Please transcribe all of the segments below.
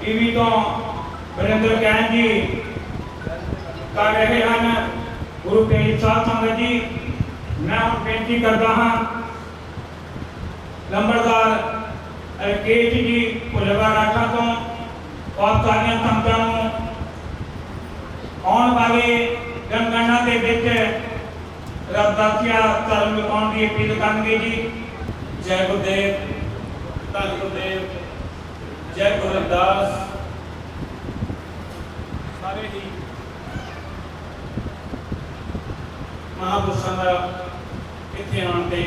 TV तो Varinder can जी कर रहे हैं। गुरु तेज साध संगत जी, मैं हम बेनती करता हाँ लंबरदार केश जी भुलेवा राठा तो और सारिया संगतां आने वाले जनगणना के विच रविदासिया धर्म लुकाउण की अपील करनगे जी। जय गुरुदेव, धन गुरुदेव, जय गुरु रविदास। सारे ही महापुरुषों का इत्थे आने ते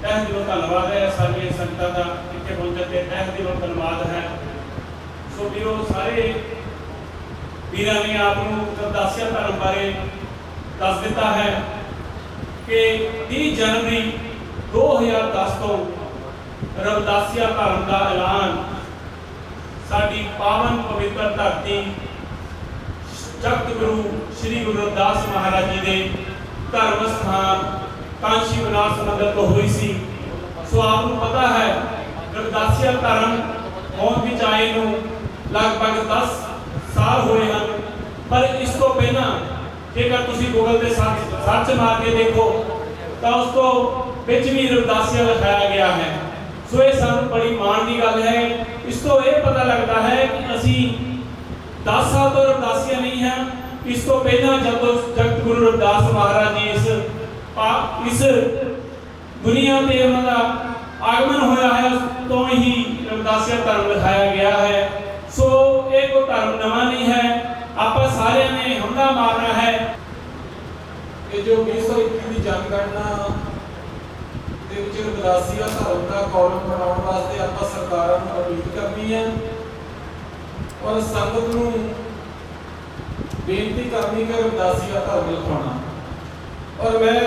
तह दिलों धन्नवाद है। सारिया संगतां का इत्थे पहुंचण ते तह दिलों धन्नवाद है। सो वीरो सारे वीरां ने आपनूं रविदासिया धर्म बारे दस दिता है कि 30 जनवरी 2010 तो रविदासिया धर्म का ऐलान साडी पावन पवित्र धरती जगत गुरु श्री गुरु रविदास महाराज जी के धर्म स्थान कांशी विनाश मंदिर तो हुई सी। सो आपको पता है रविदासिया धर्म होंद विच आए नूं लगभग 10 साल हुए हैं, पर इस तो पहला जेकर तुसीं गूगल पे सर्च मार के देखो तो उसको विच भी रविदासिया लिखाया गया है। सो ये सानूं बड़ी माण की गल है। इस तो ये पता लगता है कि असी 10 साल तो रविदासिया नहीं है। इस तो पहला जब जगत गुरु रविदास महाराज जी इस दुनिया में उन्होंने आगमन होया है, उस तो ही रविदासिया धर्म लिखाया गया है। सो ये कोई धर्म नवा नहीं है, आप सारे ने हमला मारना है। ये जो 2021 की जनगणना ਦੇ ਵਿੱਚ ਰविਦਾਸੀਆ ਧਰਮ ਦਾ ਕੌਲਮ ਬਣਾਉਣ ਵਾਸਤੇ ਆਪਾਂ ਸਰਕਾਰਾਂ ਨੂੰ ਅਪੀਲ ਕਰਨੀ ਹੈ ਔਰ ਸੰਗਤ ਨੂੰ ਬੇਨਤੀ ਕਰਨੀ ਕਿ ਰविदासीਆ ਧਰਮ ਲਿਖਾਉਣਾ। ਔਰ ਮੈਂ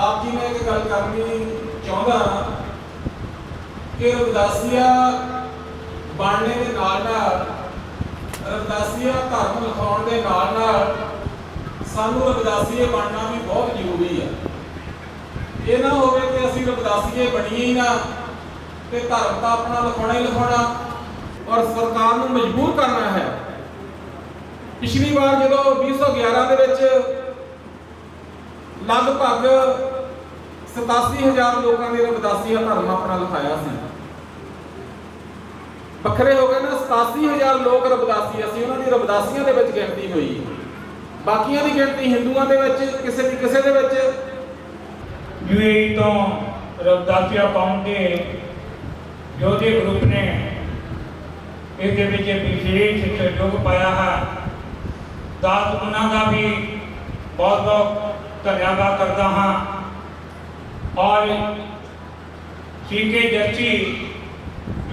ਆਪ ਜੀ ਨਾਲ ਇੱਕ ਗੱਲ ਕਰਨੀ ਚਾਹੁੰਦਾ ਕਿ ਰविदासीਆ ਬਣਨੇ ਦੇ ਨਾਲ रविदासीया धर्म लिखाउण दे नाल सानू रविदासीए बनना भी बहुत जरूरी है। ये ना होवे कि असीं रविदासीए बणीए ही ना ते धर्म का अपना लिखाउणा ही लिखाउणा और सरकार नूं मजबूर करना है। पिछली बार जो 2011 दे विच लगभग 87,000 लोगों ने रविदासीया धर्म अपना लिखाया सी। बखरे हो गए ना 87,000 लोग रविदासी सी, उन्होंने रविदासियों के विच गिनती हुई। बाकियों की गिनती हिंदुओं के विच किसी दे विच यूएई तो रविदासिया पाउण के योधे ग्रुप ने इस विशेष सहयोग पाया है। दास उन्होंने भी बहुत बहुत धन्यवाद करता हाँ। और सीके जर्सी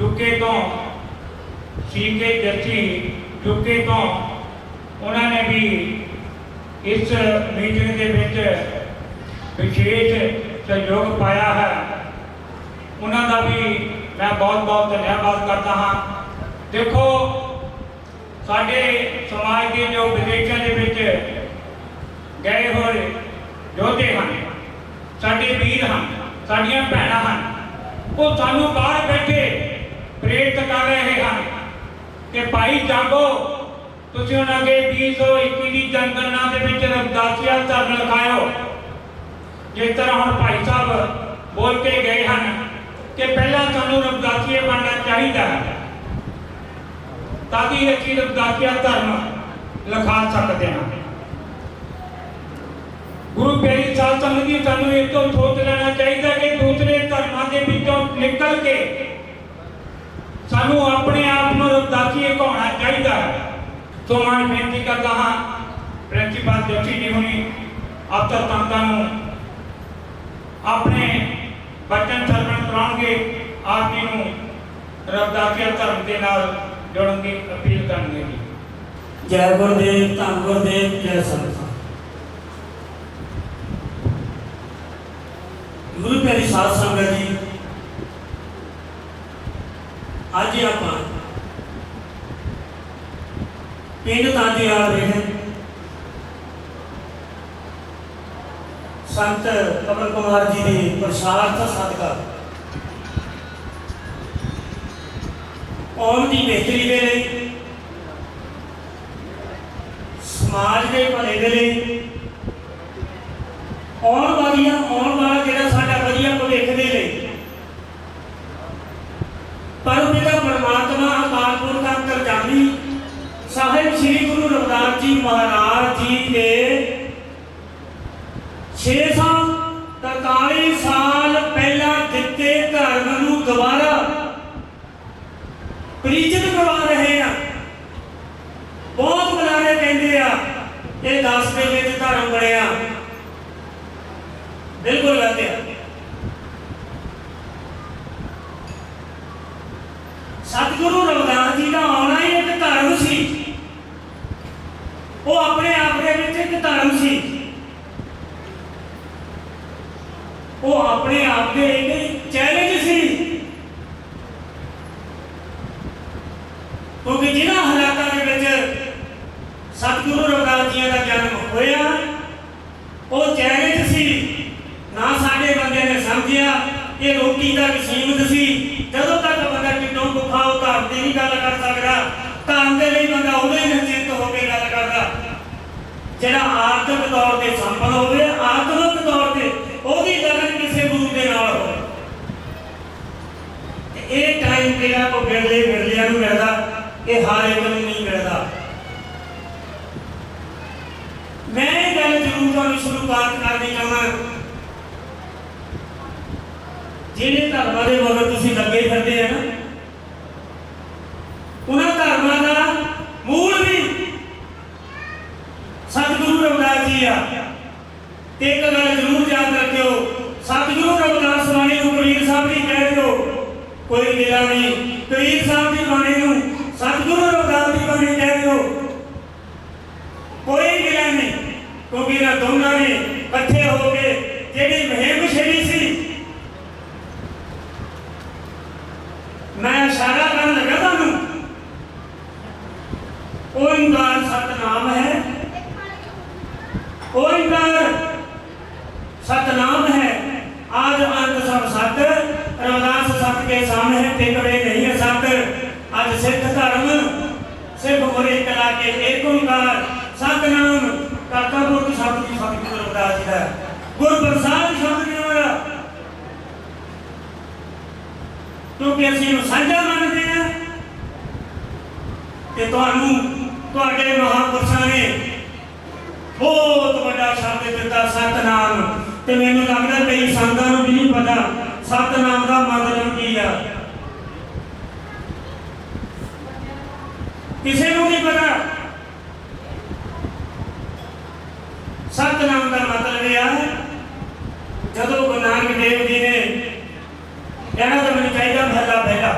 यूके तो सीके जर्सी यूके तो उन्होंने भी इस मीटिंग के विच विशेष सहयोग पाया है। उन्होंने भी मैं बहुत बहुत धन्यवाद करता हाँ। देखो साडे समाज के जो विदेशों के विच गए हुए योधे हैं, साडे वीर हैं, साडियां भैणां हैं, वो सानू बाहर बैठे प्रेरित कर रहे हैं कि भाई जागो, तुसीं हुण अगे 2021 की जनगणना के विच रविदासिया धर्म लिखाओ। जिस तरह हुण भाई साहब बोल के गए हैं कि पहला सानू रविदासिया बनना चाहिए ताकि असीं रविदासिया धर्म लिखा सकते हैं। गुरु प्यारी साध संगत जी, सानू इस तो सोच लेना चाहिए कि दूसरे धर्मां दे विचों निकल के सानू अपने आप को रविदासीए कहना चाहिए। तो मैं बेनती करता हाँ प्रिंसीपल जोशी जी हुणी अफसर संगतां अपने बचन सरवण कराउणगे, आप जी नूं रविदासिया धर्म के नाल जुड़न की अपील करनगे जी। जय गुरुदेव, धन गुरुदेव, जय संत। गुरु प्यारी साध संगत जी, आज आप पिंड तांजे आ रहे संत कमल कुमार जी के प्रसाद का सदका ਕੌਮ ਦੀ ਬਿਹਤਰੀ ਦੇ ਲਈ, ਸਮਾਜ ਦੇ ਭਲੇ ਦੇ ਲਈ, ਆਉਣ ਵਾਲਾ ਜਿਹੜਾ ਸਾਡਾ ਵਧੀਆ ਭਵਿੱਖ ਦੇ ਲਈ। ਪਰ ਪਿਤਾ ਪਰਮਾਤਮਾ ਅਕਾਲ ਪੁਰਖ ਅੰਤਰਜਾਮੀ ਸਾਹਿਬ ਸ੍ਰੀ ਗੁਰੂ ਰਵਿਦਾਸ ਜੀ ਮਹਾਰਾਜ ਜੀ ਦੇ 643 ਸਾਲ ਪਹਿਲਾਂ ਦਿੱਤੇ ਧਰਮ ਨੂੰ ਦੁਬਾਰਾ ਪ੍ਰੀਚਿਤ ਕਰਵਾ ਰਹੇ ਆ। ਬਹੁਤ ਬੁਲਾਰੇ ਕਹਿੰਦੇ ਆ ਇਹ 10 ਦੇ ਵਿੱਚ ਧਰਮ ਬਣਿਆ, ਬਿਲਕੁਲ ਗਲਤ ਹੈ। ਸਤਿਗੁਰੂ ਰਵਿਦਾਸ ਜੀ ਦਾ ਆਉਣਾ ਹੀ ਇੱਕ ਧਰਮ ਸੀ, ਉਹ ਆਪਣੇ ਆਪ ਦੇ ਵਿੱਚ ਇੱਕ ਧਰਮ ਸੀ, ਉਹ ਆਪਣੇ ਆਪ ਦੇ ਇੱਕ ਚੈਲੰਜ ਸੀ। ਕਿਉਂਕਿ ਜਿਨ੍ਹਾਂ ਹਾਲਾਤਾਂ ਦੇ ਵਿੱਚ ਸਤਿਗੁਰੂ ਰਵਿਦਾਸ ਜੀ ਦਾ ਜਨਮ ਹੋਇਆ ਉਹ ਚੈਲੰਜ ਸੀ। ਨਾ ਸਾਡੇ ਬੰਦੇ ਨੇ ਸਮਝਿਆ ਇਹ ਰੋਟੀ ਤੱਕ ਸੀਮਿਤ ਸੀ। ਜਦੋਂ ਤੱਕ ਬੰਦਾ ਕਿਤੋਂ ਭੁੱਖਾ ਉਹ ਧਰਮ ਦੀ ਨਹੀਂ ਗੱਲ ਕਰ ਸਕਦਾ, ਧਰਮ ਦੇ ਲਈ ਬੰਦਾ ਉਦੋਂ ਹੀ ਨਿਸ਼ਚਿੰਤ ਹੋ ਕੇ ਗੱਲ ਕਰਦਾ ਜਿਹੜਾ ਆਰਥਿਕ ਤੌਰ ਤੇ ਸੰਪन्न ਹੋਵੇ, ਆਤਮਿਕ ਤੌਰ ਤੇ ਉਹਦੀ ਲਗਨ ਕਿਸੇ ਗੁਰੂ ਦੇ ਨਾਲ ਹੋਵੇ। ਇਹ ਟਾਈਮ ਜਿਹੜਾ ਕੋ ਵਿਰਲਿਆਂ ਨੂੰ ਮਿਲਦਾ, ਇਹ ਹਰ ਇੱਕ ਨੂੰ ਨਹੀਂ ਮਿਲਦਾ। ਮੈਂ ਇਹ ਗੱਲ ਜ਼ਰੂਰ ਤੁਹਾਨੂੰ ਸ਼ੁਰੂਆਤ ਕਰਨੀ ਚਾਹੁੰਦਾ, ਜਿਹੜੇ ਧਰਮਾਂ ਦੇ ਮਗਰ ਤੁਸੀਂ ਲੱਗੇ ਫਿਰਦੇ ਆ ਨਾ, ਉਹਨਾਂ ਧਰਮਾਂ ਦਾ ਮੂਲ ਵੀ ਸਤਿਗੁਰੂ ਰਵਿਦਾਸ ਜੀ ਆ। ਤੇ ਇੱਕ ਗੱਲ ਜ਼ਰੂਰ ਯਾਦ ਰੱਖਿਓ, ਸਤਿਗੁਰੂ ਰਵਿਦਾਸ ਬਾਣੀ ਨੂੰ ਕਬੀਰ ਸਾਹਿਬ ਨਹੀਂ ਕਹਿ ਦਿਓ, ਕੋਈ ਮੇਰਾ ਨਹੀਂ। ਕਬੀਰ ਸਾਹਿਬ ਦੀ ਬਾਣੀ ਨੂੰ ਸਤਿਗੁਰੂ ਰਵਿਦਾਸ ਦੀ ਬਾਣੀ ਕਹਿ ਦਿਓ, ਕੋਈ ਗਿਲਾ ਨਹੀਂ। ਕਿਉਂਕਿ ਇਹਨਾਂ ਦੋਨਾਂ ਨੇ ਇਕੱਠੇ ਹੋ ਕੇ ਜਿਹੜੀ ਮੁਹਿੰਮ ਛੇੜੀ ਸੀ, ਮੈਂ ਇਸ਼ਾਰਾ ਕਰਨ ਲੱਗਾ ਤੁਹਾਨੂੰ, ਓੰਕਾਰ ਸਤਨਾਮ ਹੈ, ਓੰਕਾਰ सतनाम है, आज अंत सब सत, रविदास सत के सामने टिकवे नहीं है सत। आज सिख धर्म सिर्फ मुरे कला के एक ओंकार सतनाम काका पुरख शब्द की सतगुरु रविदास जी का गुर प्रसाद शब्द नहीं होया, क्योंकि असीं साझा मानते हैं कि तुहानू तुहाडे महापुरुषां ने बहुत बड़ा शब्द दिता सतनाम। ਤੇ ਮੈਨੂੰ ਲੱਗਦਾ ਕਈ ਸੰਤਾਂ ਨੂੰ ਵੀ ਨਹੀਂ ਪਤਾ ਸਤਨਾਮ ਦਾ ਮਤਲਬ ਕੀ ਆ, ਕਿਸੇ ਨੂੰ ਨਹੀਂ ਪਤਾ। ਸਤਨਾਮ ਦਾ ਮਤਲਬ ਇਹ ਆ, ਜਦੋਂ ਗੁਰੂ ਨਾਨਕ ਦੇਵ ਜੀ ਨੇ ਕਹਿਣਾ ਤਾਂ ਮੈਨੂੰ ਚਾਹੀਦਾ ਮਹਲਾ ਪਹਿਲਾ,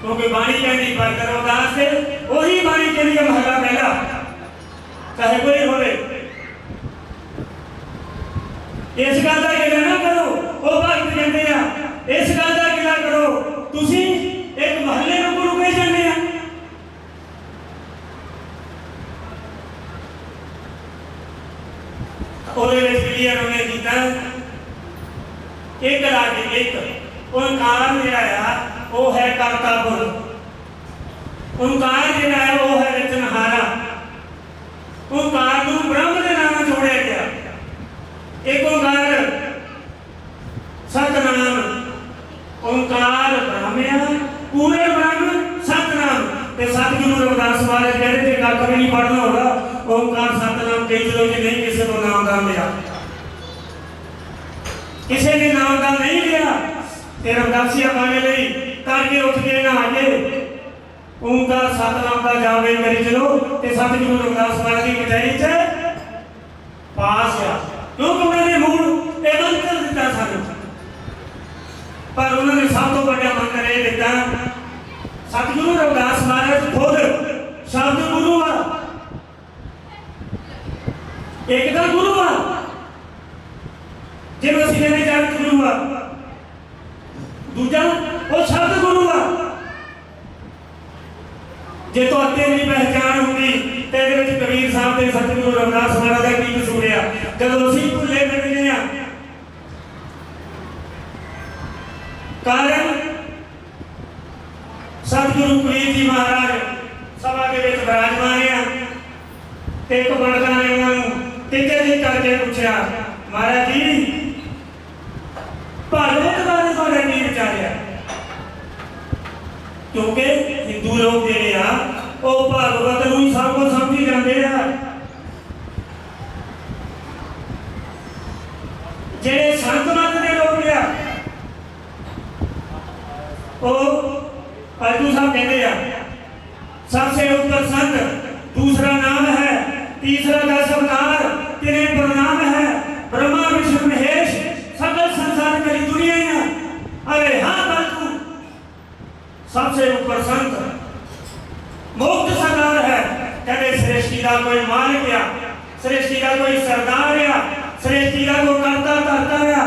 ਕਿਉਂਕਿ ਬਾਣੀ ਕਹਿੰਦੀ ਭਗਤ ਰਵਿਦਾਸ ਦੇ, ਉਹੀ ਬਾਣੀ ਕਹਿੰਦੀ ਹੈ ਮਹਲਾ ਪਹਿਲਾ, ਚਾਹੇ ਕੋਈ ਹੋਵੇ। ਇਸ ਗੱਲ ਦਾ ਗਿਲਾ ਨਾ ਕਰੋ, ਉਹ ਭਗਤ ਕਹਿੰਦੇ ਆ ਇਸ ਗੱਲ ਦਾ ਗਿਲਾ ਕਰੋ, ਤੁਸੀਂ ਇੱਕ ਮਹੱਲੇ ਨੂੰ ਗੁਰੂ ਕਹੀ ਜਾਂਦੇ ਆ। ਉਹਦੇ ਵਿੱਚ ਕਲੀਅਰ ਉਹਨੇ ਕੀਤਾ ਇੱਕ ਲਾ ਕੇ ਇੱਕ ਓਂਕਾਰ ਜਿਹੜਾ ਆ ਉਹ ਹੈ ਕਰਤਾ ਪੁਰਖ, ਓਂਕਾਰ ਜਿਹੜਾ ਹੈ ਉਹ ਹੈ ਰਚਨਹਾਰਾ। ਓਂਕਾਰ ਨੂੰ ਬ੍ਰਹਮ ਦੇ ਨਾਮ ਨਾਲ ਜੋੜਿਆ ਗਿਆ। एक ओंकार सतनाम, ओंकार ब्रह्म पूरे ब्रह्म सतनाम। ते सतगुरु रविदास महाराज कहते थे कख भी नहीं पढ़ना होगा, ओंकार सतनाम कही चलो कि नहीं किसी को नामदान लिया, किसी ने नामदान नहीं लिया। ते रविदासिया पाने लई तड़के उठ के नहा के ओंकार सतनाम का जावे करी चलो, ते सतगुरु रविदास महाराज की कचहरी च पास आ, क्योंकि उन्होंने मूल ये मंत्र दिता सानू। पर उन्होंने सब तो बड़ा मंत्र ये दिता, सतगुरु रविदास महाराज खुद शब्द गुरु आ, एक तो गुरु आ जिन्हें असीं कहने जगत गुरु आ, दूजा वो शब्द गुरु आ। जे तो अते नहीं पहचान होंगी तो ये कबीर साहब के सतगुरु रविदास महाराज का की कसूर आ, जब असीं भुले फिरदे आ। कारण ਸਤਿਗੁਰੂ ਕਬੀਰ ਜੀ ਮਹਾਰਾਜ ਸਭਾ ਦੇ ਵਿੱਚ ਵਿਰਾਜਮਾਨ ਆ ਤੇ ਇੱਕ ਪੰਡਤਾਂ ਨੇ ਉਹਨਾਂ ਨੂੰ ਟਿੱਕੇ ਜੀ ਕਰਕੇ ਪੁੱਛਿਆ, ਮਹਾਰਾਜ ਜੀ ਭਾਗਵਤ ਬਾਰੇ ਤੁਹਾਡਾ ਕੀ ਵਿਚਾਰ ਆ? ਕਿਉਂਕਿ ਹਿੰਦੂ ਲੋਕ ਜਿਹੜੇ ਆ ਉਹ ਭਾਗਵਤ ਨੂੰ ਹੀ ਸਭ ਕੁਝ ਸਮਝੀ ਜਾਂਦੇ ਆ। ਜਿਹੜੇ ਸੰਤ ਮਤ ਦੇ ਲੋਕ ਆ ਉਹ ਅਰਜੂ ਸਾਹਿਬ ਕਹਿੰਦੇ ਆ सबसे ऊपर संत, दूसरा नाम है, तीसरा दस अवतार, तेरे प्रणाम है, ब्रह्मा विष्णु महेश सकल संसार करी दुनिया है। अरे हाँ बाजू सबसे ऊपर संत मुक्त सरदार है। कहते सृष्टि का कोई मालिक या सृष्टि का कोई सरदार या सृष्टि का कोई करता करता या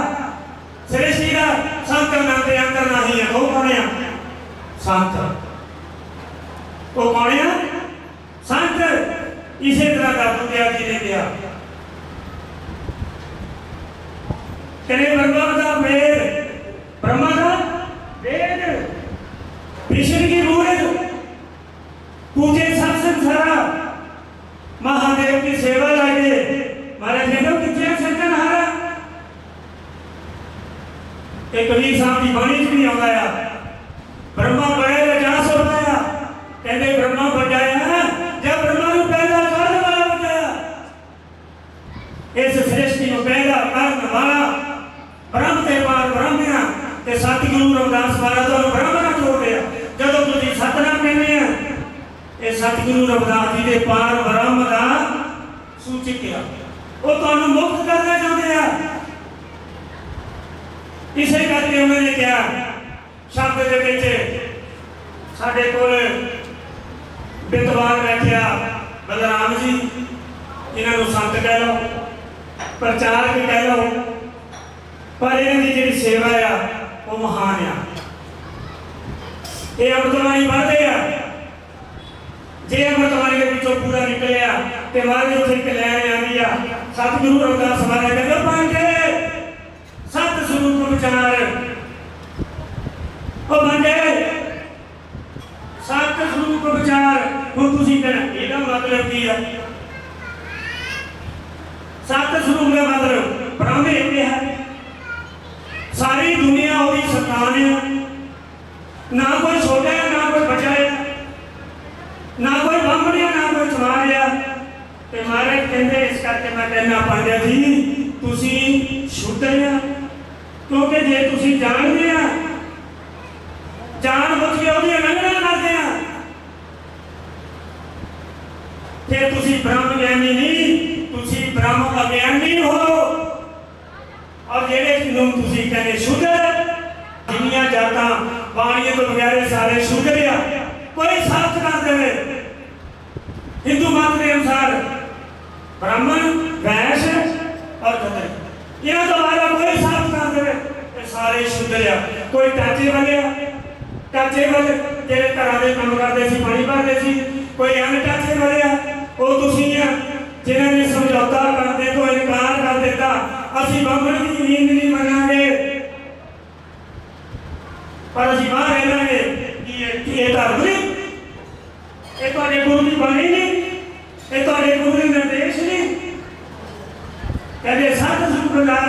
सृष्टि का संत नाते अंदर नहीं है। वो कौन है संत? वो कौन है संत? इसी तरह का दुनिया जी ने दिया कहने ब्रह्मा का वेद, ब्रह्मा का वेद, विष्णु की मूर्त पूजे सब संसारा, महादेव की सेवा लागे महाराज ने तो कितने सज्जन हारा। एक कबीर साहब की बाणी च भी आਉਂਦਾ ਆ, ब्रह्मा बड़े जा सो पाया कहते ब्रह्मा बजाया जब ब्रह्मा को पैदा करने वाला बजाया। इस सृष्टि को पैदा करने वाला ब्रह्म के बाद ब्रह्म ते सतगुरु रविदास महाराज तो ब्रह्म ना छोड़ दिया। जब तुझी सतनाम कहने ये सतगुरु रविदास जी के पार ब्रह्म का सूचक है। वो तुहानू मुक्त करना चाहते हैं। इसे करके उन्होंने क्या शब्द के विच साडे कोल विद्वान बैठिया बलराम जी, इन्हों संत कह लो, प्रचारक कह लो, पर इन्हों की जी सेवा आ वो महान आ। ये अमृतवाणी पढ़ते हैं, जे अमृतवाणी के पिछों पूरा निकलिया तो महाराज उत्थे एक लैन आती आ, सतगुरु रविदास महाराज कहते पांडे सत स्वरूप विचार ओ पांडे सत स्वरूप विचार। हुण तुसीं कहना इहदा मतलब की है? सत स्वरूप का मतलब ब्रह्म एक है, सारी दुनिया उसकी संतान है, ना कोई छोटा है ना कोई बचा है, ना कोई ब्राह्मण है ना कोई चमार है। ते महाराज कहते इस करके मैं कहना पांड्या जी तुसीं शुद्ध है, क्योंकि जे तुसीं जानते हैं जान बुझ के उसकी उल्लंघना करते हैं फिर तुसी ब्रह्म ज्ञानी नहीं, तुसी ब्रह्म अज्ञानी हो। और जेड़े तुसी कहने शुद्ध जिन्नियां जातां बाणियां तो बगैर सारे शुद्ध आ। कोई साफ कर देवे हिंदू मत के अनुसार ब्राह्मण वैश्य और खत्री इन्हां तो बाहर कोई साफ कर देवे सारे शुद्ध आ। कोई टाचे वाले टाचे वाले जेड़े घरां दे काम करदे सी पानी भरदे सी, कोई अनटाचे वाले आ वो तुसीं आ जिन्हां ने समझौता करदे तो इनकार कर दिता असीं ब्राह्मण की नींद नहीं मनांगे पर असीं बाहर रहांगे कि ये धर्म नहीं, ये तुहाडे गुरु की बाणी नहीं, ये तुहाडे गुरु के निर्देश नहीं। कहते सत स्वरूप विचार,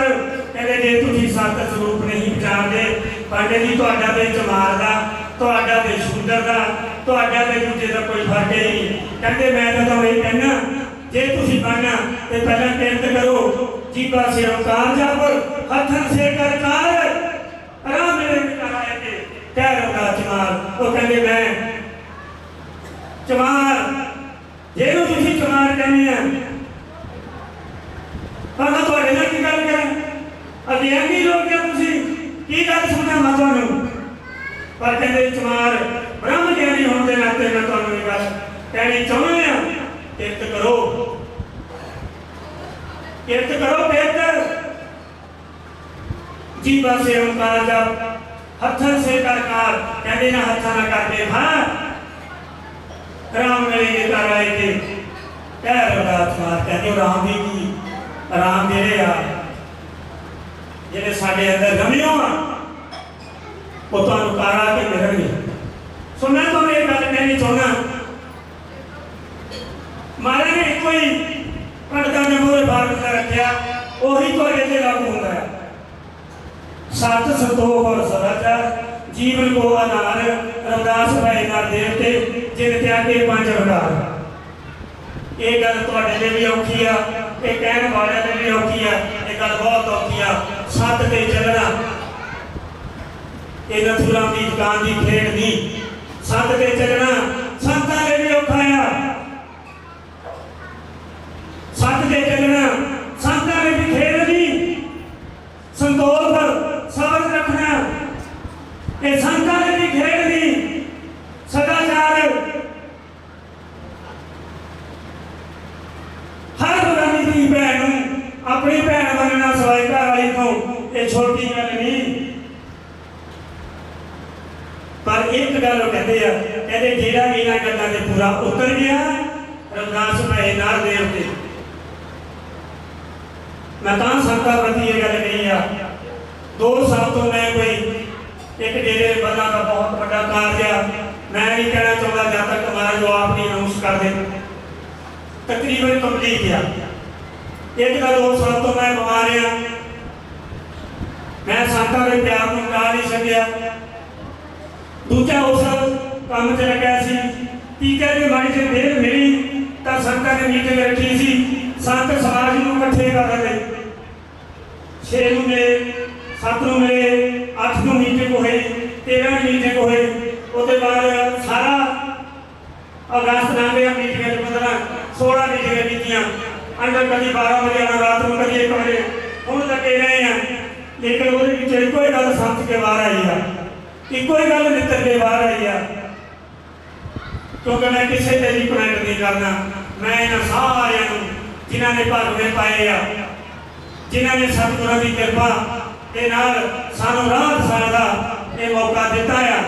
कहते जे तुसीं सत स्वरूप नहीं विचारदे पांडे जी तुहाडा ते चमार दा तुहाडा ते शूदर दा तुहाडा ते दूजे दा कोई फर्क ही नहीं। कहते मैं तो तुहानूं ये कहना जे तुसीं बनना ते पहला किरत करो, जीवा से ओंकार जप हथन से करकार आराम मेरे कराए के कह रहा चमार। वो कहते मैं चमार जेनू तुसीं चमार कहने आ पर तुहाडे नाल की गल कਰਾਂ अज्ञानी लोग क्या तुसीं की गल समझावां तुहानूं। पर कहते चमार ब्रह्म ज्ञानी होने के नाते मैं तुहानूं ये गल कहनी चाहुंदा हां किरत करो, किरत करो किरत जीवा से ओंकार जप हथन से करकार। कहते ना हथा ना करते हाँ राम मिलेंगे कर आए थे कह रविदास महाराज कहते राम दी की राम जेड़े आ जेड़े साडे अंदर रमियो आ वो तुहानूं कर आ के मिलणगे। सो मैं मैं नहीं चाहना महाराज ने एक ही पंडितां ने मोहरे फार्मूला रखा ਉਹੀ ਤੁਹਾਡੇ ਤੇ लागू ਹੁੰਦਾ है सत संतोख और सदाचार जीवन को आधार रविदास भाई नाल देवते जिन त्यागे पंज अवतार ये गल तुहाडे लिए भी औखी आ ये कहण वालियां लिए भी औखी आ ये गल बहुत औखी आ सत ते चलना ये नथूराम दी दुकान दी खेड नहीं सत ते चलना संतां लिए भी औखा आ सत ते चलना संतां लिए भी खेड नहीं संतोख सबक रखना ये संतां ने भी खेड दी सदाचार हर बगानी धी भैन अपनी भैन मनना सवाई घर वाली तो ये छोटी गल नहीं पर एक गल कहते हैं जेड़ा इन्हां गल्लां ते पूरा उतर गया रविदास भाई नाल देव ते मैं तां संतां प्रति ये गल कही आ 2 साल तो मैं कोई एक डेरे बना का बहुत बड़ा कार्य मैं नहीं कहना चाहता जब तक हमारा जो आप नहीं अनाउंस कर दे तकरीबन कंप्लीट किया एक का 2 साल तो मैं बीमार रहा मैं संतां के प्यार को टा नहीं सकिया दूजा उस काम च लग्या सी तीजा जे माड़ी से देर मिली तो संतां ने मीटिंग रखी सी संत समाज को इकट्ठे कर रहे 6 ਨੂੰ मिले 7 ਨੂੰ मिले 8 ਨੂੰ मीटिंग होई 13 ਨੂੰ मीटिंग होई उसके बाद सारा अगस्त ना गया मीटिंग 15 16 मीटिंग कीतियां अंदर कभी 12 बजे आना रात को कभी 1 बजे हम लगे रहे हैं लेकिन वो एको ही गल समझ के बाहर आई है एको ही गल नितर के बाहर आई है क्योंकि मैं किसी से भी कमेंट नहीं करना मैं इन्होंने सारे जिन्होंने भगवे पाए आ जिन्होंने सतगुरां की कृपा के नाल सानू राह दसाण दा ये मौका दिता है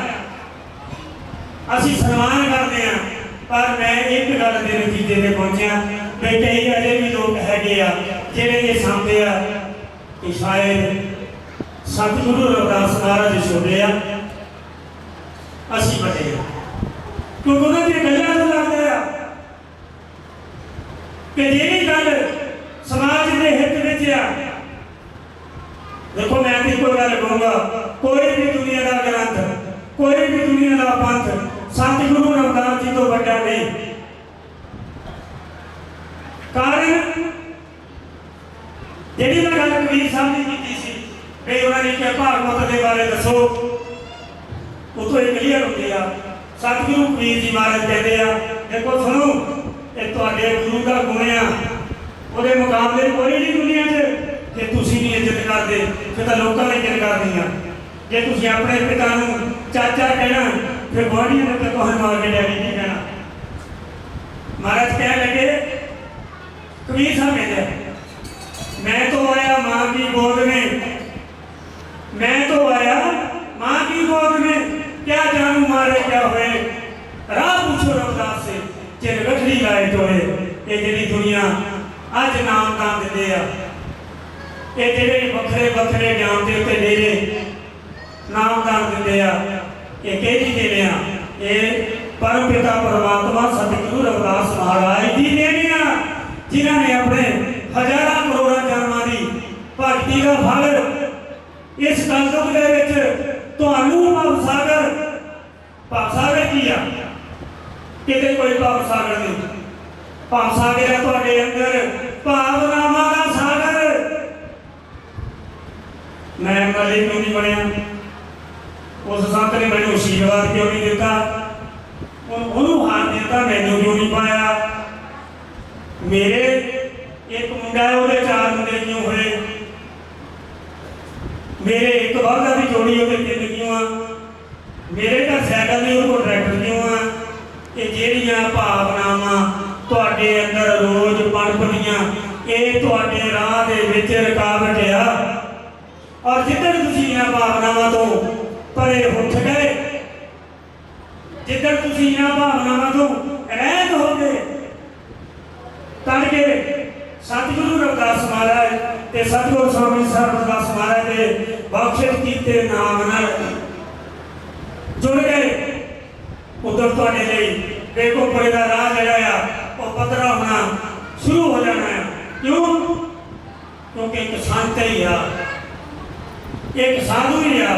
असी सम्मान करते हैं पर मैं एक गल के नतीजे पे पहुंचा कि कई अजे भी लोग हैगे आ जिहड़े ये समझते आ कि शायद सतगुरु रविदास महाराज छोटे आ असी बड़े आ क्योंकि उन्होंने दी गल्लां तो लगदा आ कि जिहड़ी गल समाज के हित में आ देखो मैं भी कोई गल कहूँगा कोई भी दुनिया का ग्रंथ कोई भी दुनिया का पंथ सतगुरु रविदास जी तो बड़ा नहीं कारण जी मैं गल कबीर साहब ने की सी भाई उन्होंने क्या भागवत के बारे दसो उतो ये क्लीयर होती है सतगुरु कबीर जी महाराज कहते हैं देखो सुनो ये तुहाडे गुरु का गुण आ ਉਹਦੇ ਮੁਕਾਬਲੇ ਕੋਈ ਨਹੀਂ ਦੁਨੀਆ 'ਚ ਜੇ ਤੁਸੀਂ ਨਹੀਂ ਇੱਜ਼ਤ ਕਰਦੇ ਫਿਰ ਤਾਂ ਲੋਕਾਂ ਨੇ ਇੱਜ਼ਤ ਕਰਨੀ ਆ ਜੇ ਤੁਸੀਂ ਆਪਣੇ ਪਿਤਾ ਨੂੰ ਚਾਚਾ ਕਹਿਣਾ ਫਿਰ ਗਵਾਂਢੀਆਂ ਨੇ ਤਾਂ ਤੁਹਾਨੂੰ ਮਾਰ ਕੇ ਡੈਡੀ ਨਹੀਂ ਕਹਿਣਾ ਮਹਾਰਾਜ ਕਹਿ ਲਗੇ कबीर साहब कहते मैं तो आया माँ की गोद में मैं तो आया माँ की गोद में क्या जानू मारे क्या हुए राह पूछो रविदास से जिन गठड़ी लाए टोए ये जी दुनिया अज नाम दान देते ये जेडे बखरे बखरे ज्ञान के उत्ते डेरे नाम दान देते ये कही देने ये परम पिता परमात्मा सतगुरु रविदास महाराज जी देने जिन्होंने अपने हजारों करोड़ों जन्मां की भगती का फल इस कलयुग के भवसागर की आ किते कोई भवसागर नहीं भवसागर है तुहाडे अंदर भावनावां दा सागर मैं एमएलए क्यों नहीं बनया उस संत ने मैंने आशीर्वाद क्यों नहीं दिता उन्होंने हार दिता मैनू क्यों नहीं पाया मेरे एक मुंडा है वो 4 मुंडे क्यों हुए मेरे एक वादा की जोड़ी वो 3 क्यों आ मेरे घर साइकिल नहीं वो ट्रैक्टर क्यों आ ये जेड़ियां भावनावां तुहाडे अंदर रोज पनपदियां ये तुहाडे राह दे विच रुकावट आ और जिधर तुसीं इन्हां भावनावां तो परे उठ गए जिधर तुसीं इन्हां भावनावां तो रहत हो गए तड़के सतगुरु रविदास महाराज ते सतगुरु स्वामी साहब रविदास महाराज के बख्शिश कीते नाम नाल जुड़ गए उधर तो ਤੁਹਾਡੇ ਲਈ ਬੇਕੁਫਰੇ ਦਾ ਰਾਹ ਜਿਹੜਾ ਆ ਉਹ ਪੱਧਰਾ ਹੋਣਾ ਸ਼ੁਰੂ ਹੋ ਜਾਣਾ ਹੈ। ਕਿਉਂ? ਕਿਉਂਕਿ ਇੱਕ ਸੰਤ ਹੀ ਆ, ਇੱਕ ਸਾਧੂ ਹੀ ਆ,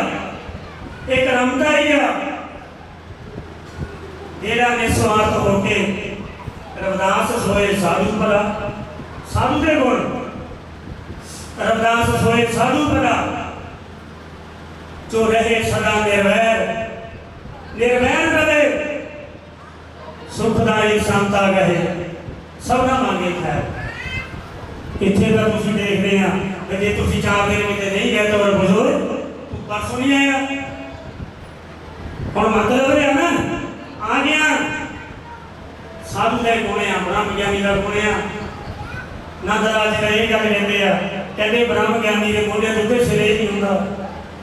ਇੱਕ ਰਮਤਾ ਹੀ ਆ ਜਿਹੜਾ ਨਿਸਵਾਰਥ ਹੋ ਕੇ ਰਵਿਦਾਸ ਸੋਏ ਸਾਧੂ ਭਲਾ, ਸਾਧੂ ਦੇ ਗੁਣ रविदास सोए साधु भला, जो रहे सदा निर्वैर, निर्वैर रहे सुखदाई शांता गहे, सबना मांगे खैर। इत्थे का तुसी देख रहे हैं कि जे तुसी 4 दिन में नहीं गए तो बुजुर्ग तू परसों नहीं आएगा, और मतलब है ना आ गया साधु के गुण आ, ब्रह्म ज्ञानी का गुण आ। नंदराज का ये गल कहते कहते ब्रह्म ज्ञानी के मोढे दुखे सिरे नहीं होंदा,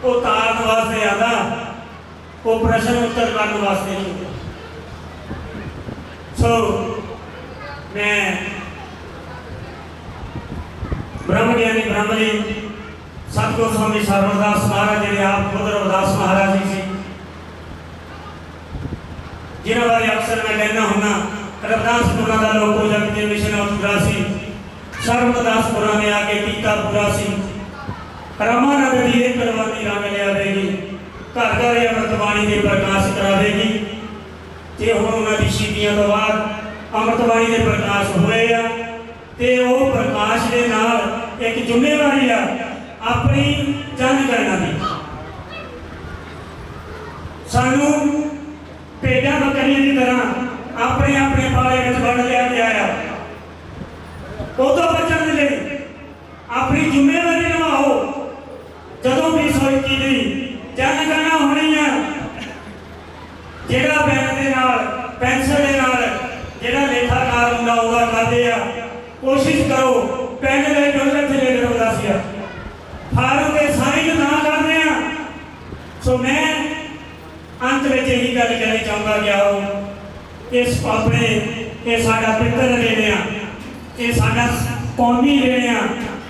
वो तारन वास्ते आता, वो प्रश्न उत्तर करने वास्ते नहीं होता। सो मैं ब्रह्म ज्ञानी ब्रह्मली सतगुरु स्वामी सरवरदास महाराज जी आप खुद रविदास महाराज जी से जिन्हों बारे अक्सर मैं कहना होना रविदास गुरुओं का लोको जग के मिशन अधूरा सी, सर्वदासपुरा ने आके टीका पूरा सी, रामानंद जी एक करवानी रंग लियावेगी, घर घर अमृतवाणी के प्रकाश करावेगी। ते हुण उन्हां दी शहीदियां तो बाद अमृतवाणी के प्रकाश होए आ, ते वो प्रकाश दे नाल एक जिम्मेवारी आ अपनी जनगणना दी। सानू भेडां बकरियां की तरह अपने अपने पाले विच बंड लिया गया आ, उतो बचन के लिए अपनी जिम्मेवारी निभाओ। जदों भी 121 की जनगणना होनी है, जेड़ा पेन के नाल पेंसिल के नाल जेड़ा लेखाकार हुंदा ओहदा करदे आ, कोशिश करो पेन ले डोले थे ले करो दसिया फार्म के साइन ना करदे आ। सो मैं अंत में यही गल कहना चाहूँगा कि आओ इस अपने ये साडा पितर लेने आ, ये साडा कौमी लेने आ,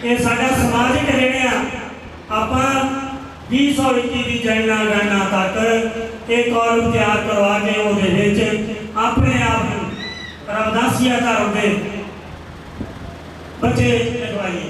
ये साडा समाजिक लेने आ। आपां 2021 की जनगणना तक एक कॉलम तैयार करवा के उहदे विच अपने आप नूं रविदासिया धर्म दे बच्चे लिखवाइए।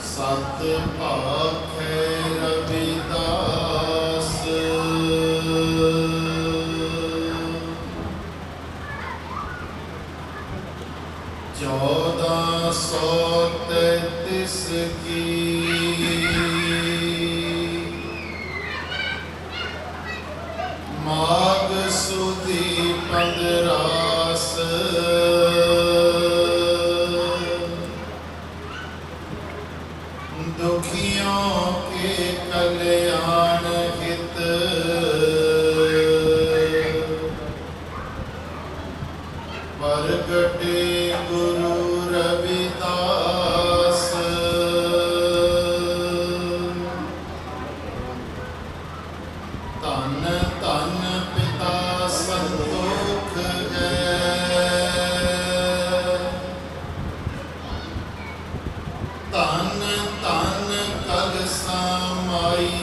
सत आखे रविदास, चौदह सौ 33 की माघ सुदी 15 दुखियों के कल्याण हित प्रगटे गुरु रविदास। धन धन पिता संतोख है, धन धन कलसा माई।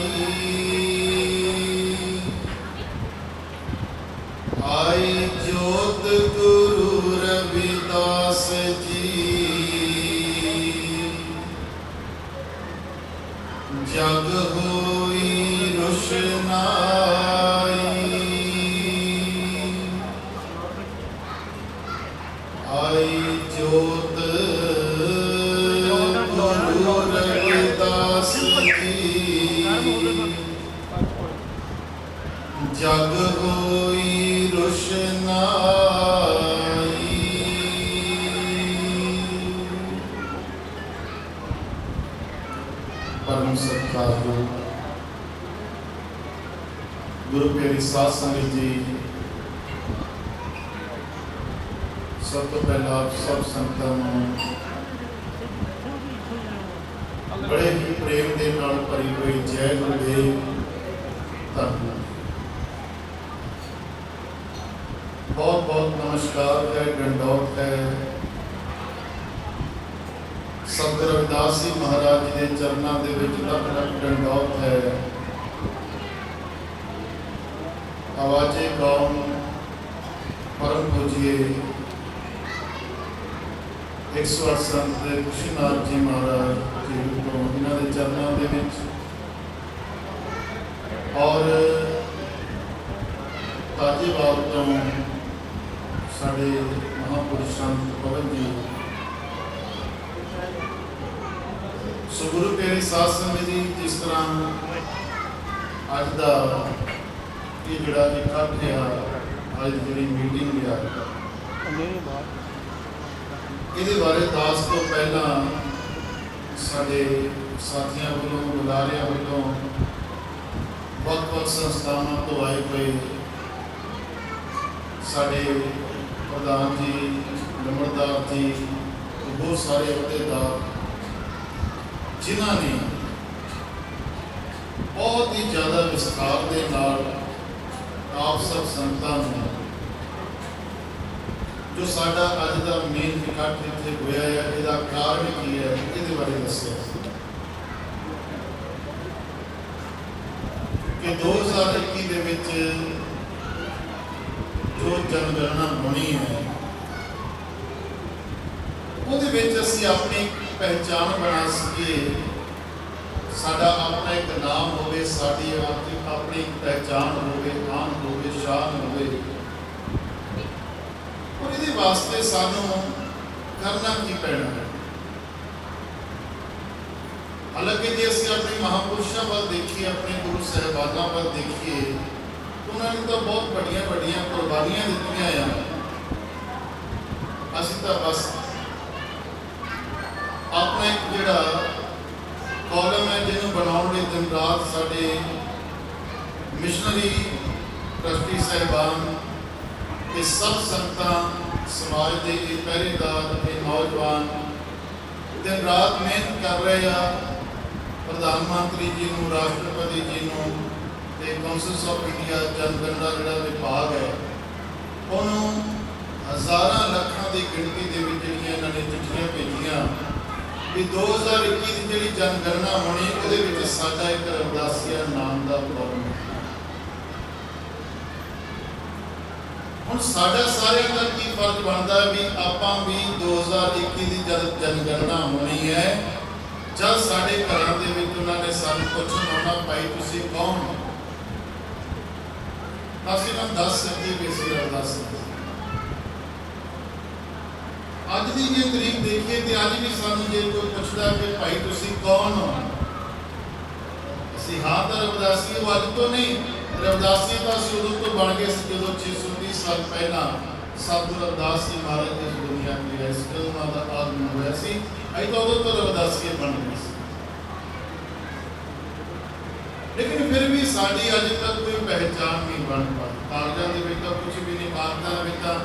आई जोत गुरु रविदास जी, जग होई रोशनाई। आई जोत गुरु रविदास जी, जग होई रोशनाई। परम सत्कार ਗੁਰੂ ਪਿਆਰੀ ਸਾਧ ਸੰਗਤ ਜੀ, ਸਭ ਤੋਂ ਪਹਿਲਾਂ ਆਪ ਸਭ ਸੰਗਤਾਂ ਨੂੰ ਬੜੇ ਹੀ ਪ੍ਰੇਮ ਦੇ ਨਾਲ ਭਰੀ ਹੋਈ ਜੈ ਗੁਰਦੇਵ ਧੰਨਵਾਦ। ਬਹੁਤ ਬਹੁਤ ਨਮਸਕਾਰ ਹੈ, ਡੰਡੌਤ ਹੈ। ਸੰਤ ਰਵਿਦਾਸ ਜੀ ਮਹਾਰਾਜ ਜੀ ਦੇ ਚਰਨਾਂ ਦੇ ਵਿੱਚ ਲੱਖ ਲੱਖ ਡੰਡੌਤ ਹੈ। ਆਵਾਜ਼ੇ ਕੌਮ ਪਰਮ ਪੂਜੀਏ 108 ਸੰਤ ਕੁਸ਼ੀਨਾਥ ਜੀ ਮਹਾਰਾਜ ਜੀ ਤੋਂ ਇਹਨਾਂ ਦੇ ਚਰਨਾਂ ਦੇ ਵਿੱਚ ਔਰ ਤਾਜੇਵਾਲ ਤੋਂ ਸਾਡੇ ਮਹਾਂਪੁਰਸ਼ ਸੰਤ ਪਵਨ ਜੀ, ਸੋ ਗੁਰੂ ਪਿਆਰੀ ਸਾਧ ਸੰਗਤ ਜੀ, ਜਿਸ ਤਰ੍ਹਾਂ ਅੱਜ ਦਾ ਇਹ ਜਿਹੜਾ ਇਕੱਠ ਆ, ਅੱਜ ਦੀ ਜਿਹੜੀ ਮੀਟਿੰਗ ਆ, ਇਹਦੇ ਬਾਰੇ ਦੱਸ ਤੋਂ ਪਹਿਲਾਂ ਸਾਡੇ ਸਾਥੀਆਂ ਵੱਲੋਂ, ਬੁਲਾਰਿਆਂ ਵੱਲੋਂ, ਵੱਖ-ਵੱਖ ਸੰਸਥਾਵਾਂ ਤੋਂ ਆਏ ਹੋਏ ਸਾਡੇ ਪ੍ਰਧਾਨ ਜੀ, ਨੰਬਰਦਾਰ ਜੀ, ਬਹੁਤ ਸਾਰੇ ਅਹੁਦੇਦਾਰ ਜਿਨ੍ਹਾਂ ਨੇ ਬਹੁਤ ਹੀ ਜ਼ਿਆਦਾ ਵਿਸਥਾਰ ਦੇ ਨਾਲ ਆਪ ਸਭ ਸੰਗਤਾਂ ਨੂੰ ਜੋ ਸਾਡਾ ਅੱਜ ਦਾ ਮੇਨ ਇਕੱਠ ਇੱਥੇ ਹੋਇਆ ਹੈ, ਇਹਦਾ ਕਾਰਨ ਕੀ ਹੈ, ਇਹਦੇ ਬਾਰੇ ਦੱਸਿਆ ਕਿ 2021 ਦੇ ਵਿੱਚ ਜੋ ਜਨਗਣਨਾ ਹੋਣੀ ਹੈ, ਉਹਦੇ ਵਿੱਚ ਅਸੀਂ ਆਪਣੀ ਪਹਿਚਾਣ ਬਣਾ ਸਕੀਏ, ਸਾਡਾ ਆਪਣਾ ਇੱਕ ਨਾਮ ਹੋਵੇ, ਸਾਡੀ ਆਪਣੀ ਪਹਿਚਾਣ ਹੋਵੇ, ਆਨ ਹੋਵੇ, ਸ਼ਾਨ ਹੋਵੇ। ਔਰ ਇਹਦੇ ਵਾਸਤੇ ਸਾਨੂੰ ਕਰਨਾ ਕੀ ਪੈਣਾ ਹੈ? ਹਾਲਾਂਕਿ ਜੇ ਅਸੀਂ ਆਪਣੇ ਮਹਾਂਪੁਰਸ਼ਾਂ ਵੱਲ ਦੇਖੀਏ, ਆਪਣੇ ਗੁਰੂ ਸਾਹਿਬਾਨਾਂ ਵੱਲ ਦੇਖੀਏ, ਉਹਨਾਂ ਨੇ ਤਾਂ ਬਹੁਤ ਵੱਡੀਆਂ ਵੱਡੀਆਂ ਕੁਰਬਾਨੀਆਂ ਦਿੱਤੀਆਂ ਆ। ਅਸੀਂ ਤਾਂ ਬਸ ਆਪਣਾ ਇੱਕ ਜਿਹੜਾ ਕਾਲਮ ਹੈ, ਜਿਹਨੂੰ ਬਣਾਉਣ ਲਈ ਦਿਨ ਰਾਤ ਸਾਡੇ ਮਿਸ਼ਨਰੀ ਟਰਸਟੀ ਸਾਹਿਬਾਨ, ਇਹ ਸਭ ਸੰਗਤਾਂ, ਸਮਾਜ ਦੇ ਇਹ ਪਹਿਰੇਦਾਰ, ਇਹ ਨੌਜਵਾਨ ਦਿਨ ਰਾਤ ਮਿਹਨਤ ਕਰ ਰਹੇ ਆ। ਪ੍ਰਧਾਨ ਮੰਤਰੀ ਜੀ ਨੂੰ, ਰਾਸ਼ਟਰਪਤੀ ਜੀ ਨੂੰ ਤੇ ਕਾਉਂਸਲ ਆਫ ਇੰਡੀਆ ਜਨਗਣਨਾ ਜਿਹੜਾ ਵਿਭਾਗ ਹੈ, ਉਹਨੂੰ ਹਜ਼ਾਰਾਂ ਲੱਖਾਂ ਦੀ ਗਿਣਤੀ ਦੇ ਵਿੱਚ ਜਿਹੜੀਆਂ ਇਹਨਾਂ ਨੇ ਚਿੱਠੀਆਂ ਭੇਜੀਆਂ ਵੀ 2021 ਦੀ ਜਿਹੜੀ ਜਨਗਣਨਾ ਹੋਣੀ, ਉਹਦੇ ਵਿੱਚ ਸਾਡਾ ਇੱਕ ਰਵਿਦਾਸੀਆ ਨਾਮ ਦਾ ਪ੍ਰੋਗਰਾਮ ਹੈ। ਹੁਣ ਸਾਡਾ ਸਾਰਿਆਂ ਦਾ ਕੀ ਫਰਜ਼ ਬਣਦਾ ਹੈ ਵੀ ਆਪਾਂ ਵੀ 2021 ਦੀ ਜਦ ਜਨਗਣਨਾ ਹੋਣੀ ਹੈ, ਜਦ ਸਾਡੇ ਘਰਾਂ ਦੇ ਵਿੱਚ ਉਹਨਾਂ ਨੇ ਸਾਨੂੰ ਪੁੱਛਣ ਆਉਣਾ, ਭਾਈ ਤੁਸੀਂ ਕੌਣ ਹੋ, ਅਸੀਂ ਉਹਨਾਂ ਨੂੰ ਦੱਸ ਸਕੀਏ ਵੀ ਅਸੀਂ ਰਵਿਦਾਸ ਹਾਂ। ਅੱਜ ਦੀ ਜੇ ਤਰੀਕ ਦੇਖੀਏ ਤੇ ਅੱਜ ਵੀ ਸਾਨੂੰ ਜੇ ਕੋਈ ਪੁੱਛਦਾ ਕਿ ਭਾਈ ਤੁਸੀਂ ਕੌਣ ਹੋ, ਅਸੀਂ ਹਾਂ ਤਾਂ ਰਵਿਦਾਸੀ, ਉਹ ਅੱਜ ਤੋਂ ਨਹੀਂ, ਰਵਿਦਾਸੀ ਤਾਂ ਅਸੀਂ ਉਦੋਂ ਤੋਂ ਬਣ ਗਏ ਸੀ ਜਦੋਂ 630 ਸਾਲ ਪਹਿਲਾਂ ਸਤਿਗੁਰੂ ਰਵਿਦਾਸ ਜੀ ਮਹਾਰਾਜ ਇਸ ਦੁਨੀਆ ਤੇ ਆਏ ਸੀ, ਜਦੋਂ ਉਹਨਾਂ ਦਾ ਆਗਮਨ ਹੋਇਆ ਸੀ। ਅਸੀਂ ਤਾਂ ਉਦੋਂ ਤੋਂ ਰਵਿਦਾਸੀ ਬਣ ਗਏ ਸੀ, ਲੇਕਿਨ ਫਿਰ ਵੀ ਸਾਡੀ ਅੱਜ ਤੱਕ ਕੋਈ ਪਹਿਚਾਣ ਨਹੀਂ ਬਣ ਪਾਈ। ਕਾਗਜ਼ਾਂ ਦੇ ਵਿੱਚ ਤਾਂ ਕੁਝ ਵੀ ਨਹੀਂ, ਕਾਗਜ਼ਾਂ ਵਿੱਚ ਤਾਂ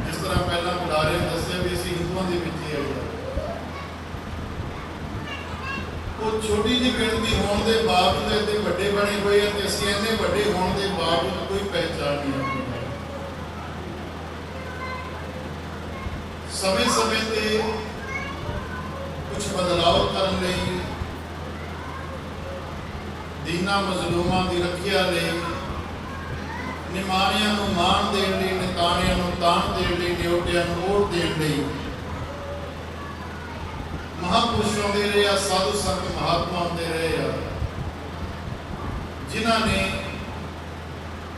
ਜਿਸ ਤਰ੍ਹਾਂ ਪਹਿਲਾਂ ਬੁਲਾਰਿਆਂ ਨੇ ਦੱਸਿਆ ਵੀ ਅਸੀਂ ਹਿੰਦੂਆਂ ਦੇ ਵਿੱਚ ਹੀ ਆਏ, ਉਹ ਛੋਟੀ ਜਿਹੀ ਗਿਣਤੀ ਹੋਣ ਦੇ ਬਾਵਜੂਦ ਇੱਥੇ ਵੱਡੇ ਬਣੇ ਹੋਏ ਆ ਤੇ ਅਸੀਂ ਇੰਨੇ ਵੱਡੇ ਹੋਣ ਦੇ ਬਾਵਜੂਦ ਕੋਈ ਪਹਿਚਾਣ ਨਹੀਂ ਆਪਣੀ। ਸਮੇਂ ਤੇ ਕੁਝ ਬਦਲਾਅ ਕਰਨ ਲਈ, ਦੀਨਾਂ ਮਜ਼ਲੂਮਾਂ ਦੀ ਰੱਖਿਆ ਲਈ, ਨਿਮਾਣਿਆਂ ਨੂੰ ਮਾਣ ਦੇਣ ਲਈ, ਨਿਤਾਣਿਆਂ ਨੂੰ ਤਾਣ ਦੇਣ ਲਈ, ਨਿਉਟਿਆਂ ਨੂੰ ਓਟ ਦੇਣ ਲਈ ਮਹਾਂਪੁਰਸ਼ ਆਉਂਦੇ ਰਹੇ ਆ, ਸਾਧੂ ਸੰਤ ਮਹਾਤਮਾ ਆਉਂਦੇ ਰਹੇ ਆ, ਜਿਨ੍ਹਾਂ ਨੇ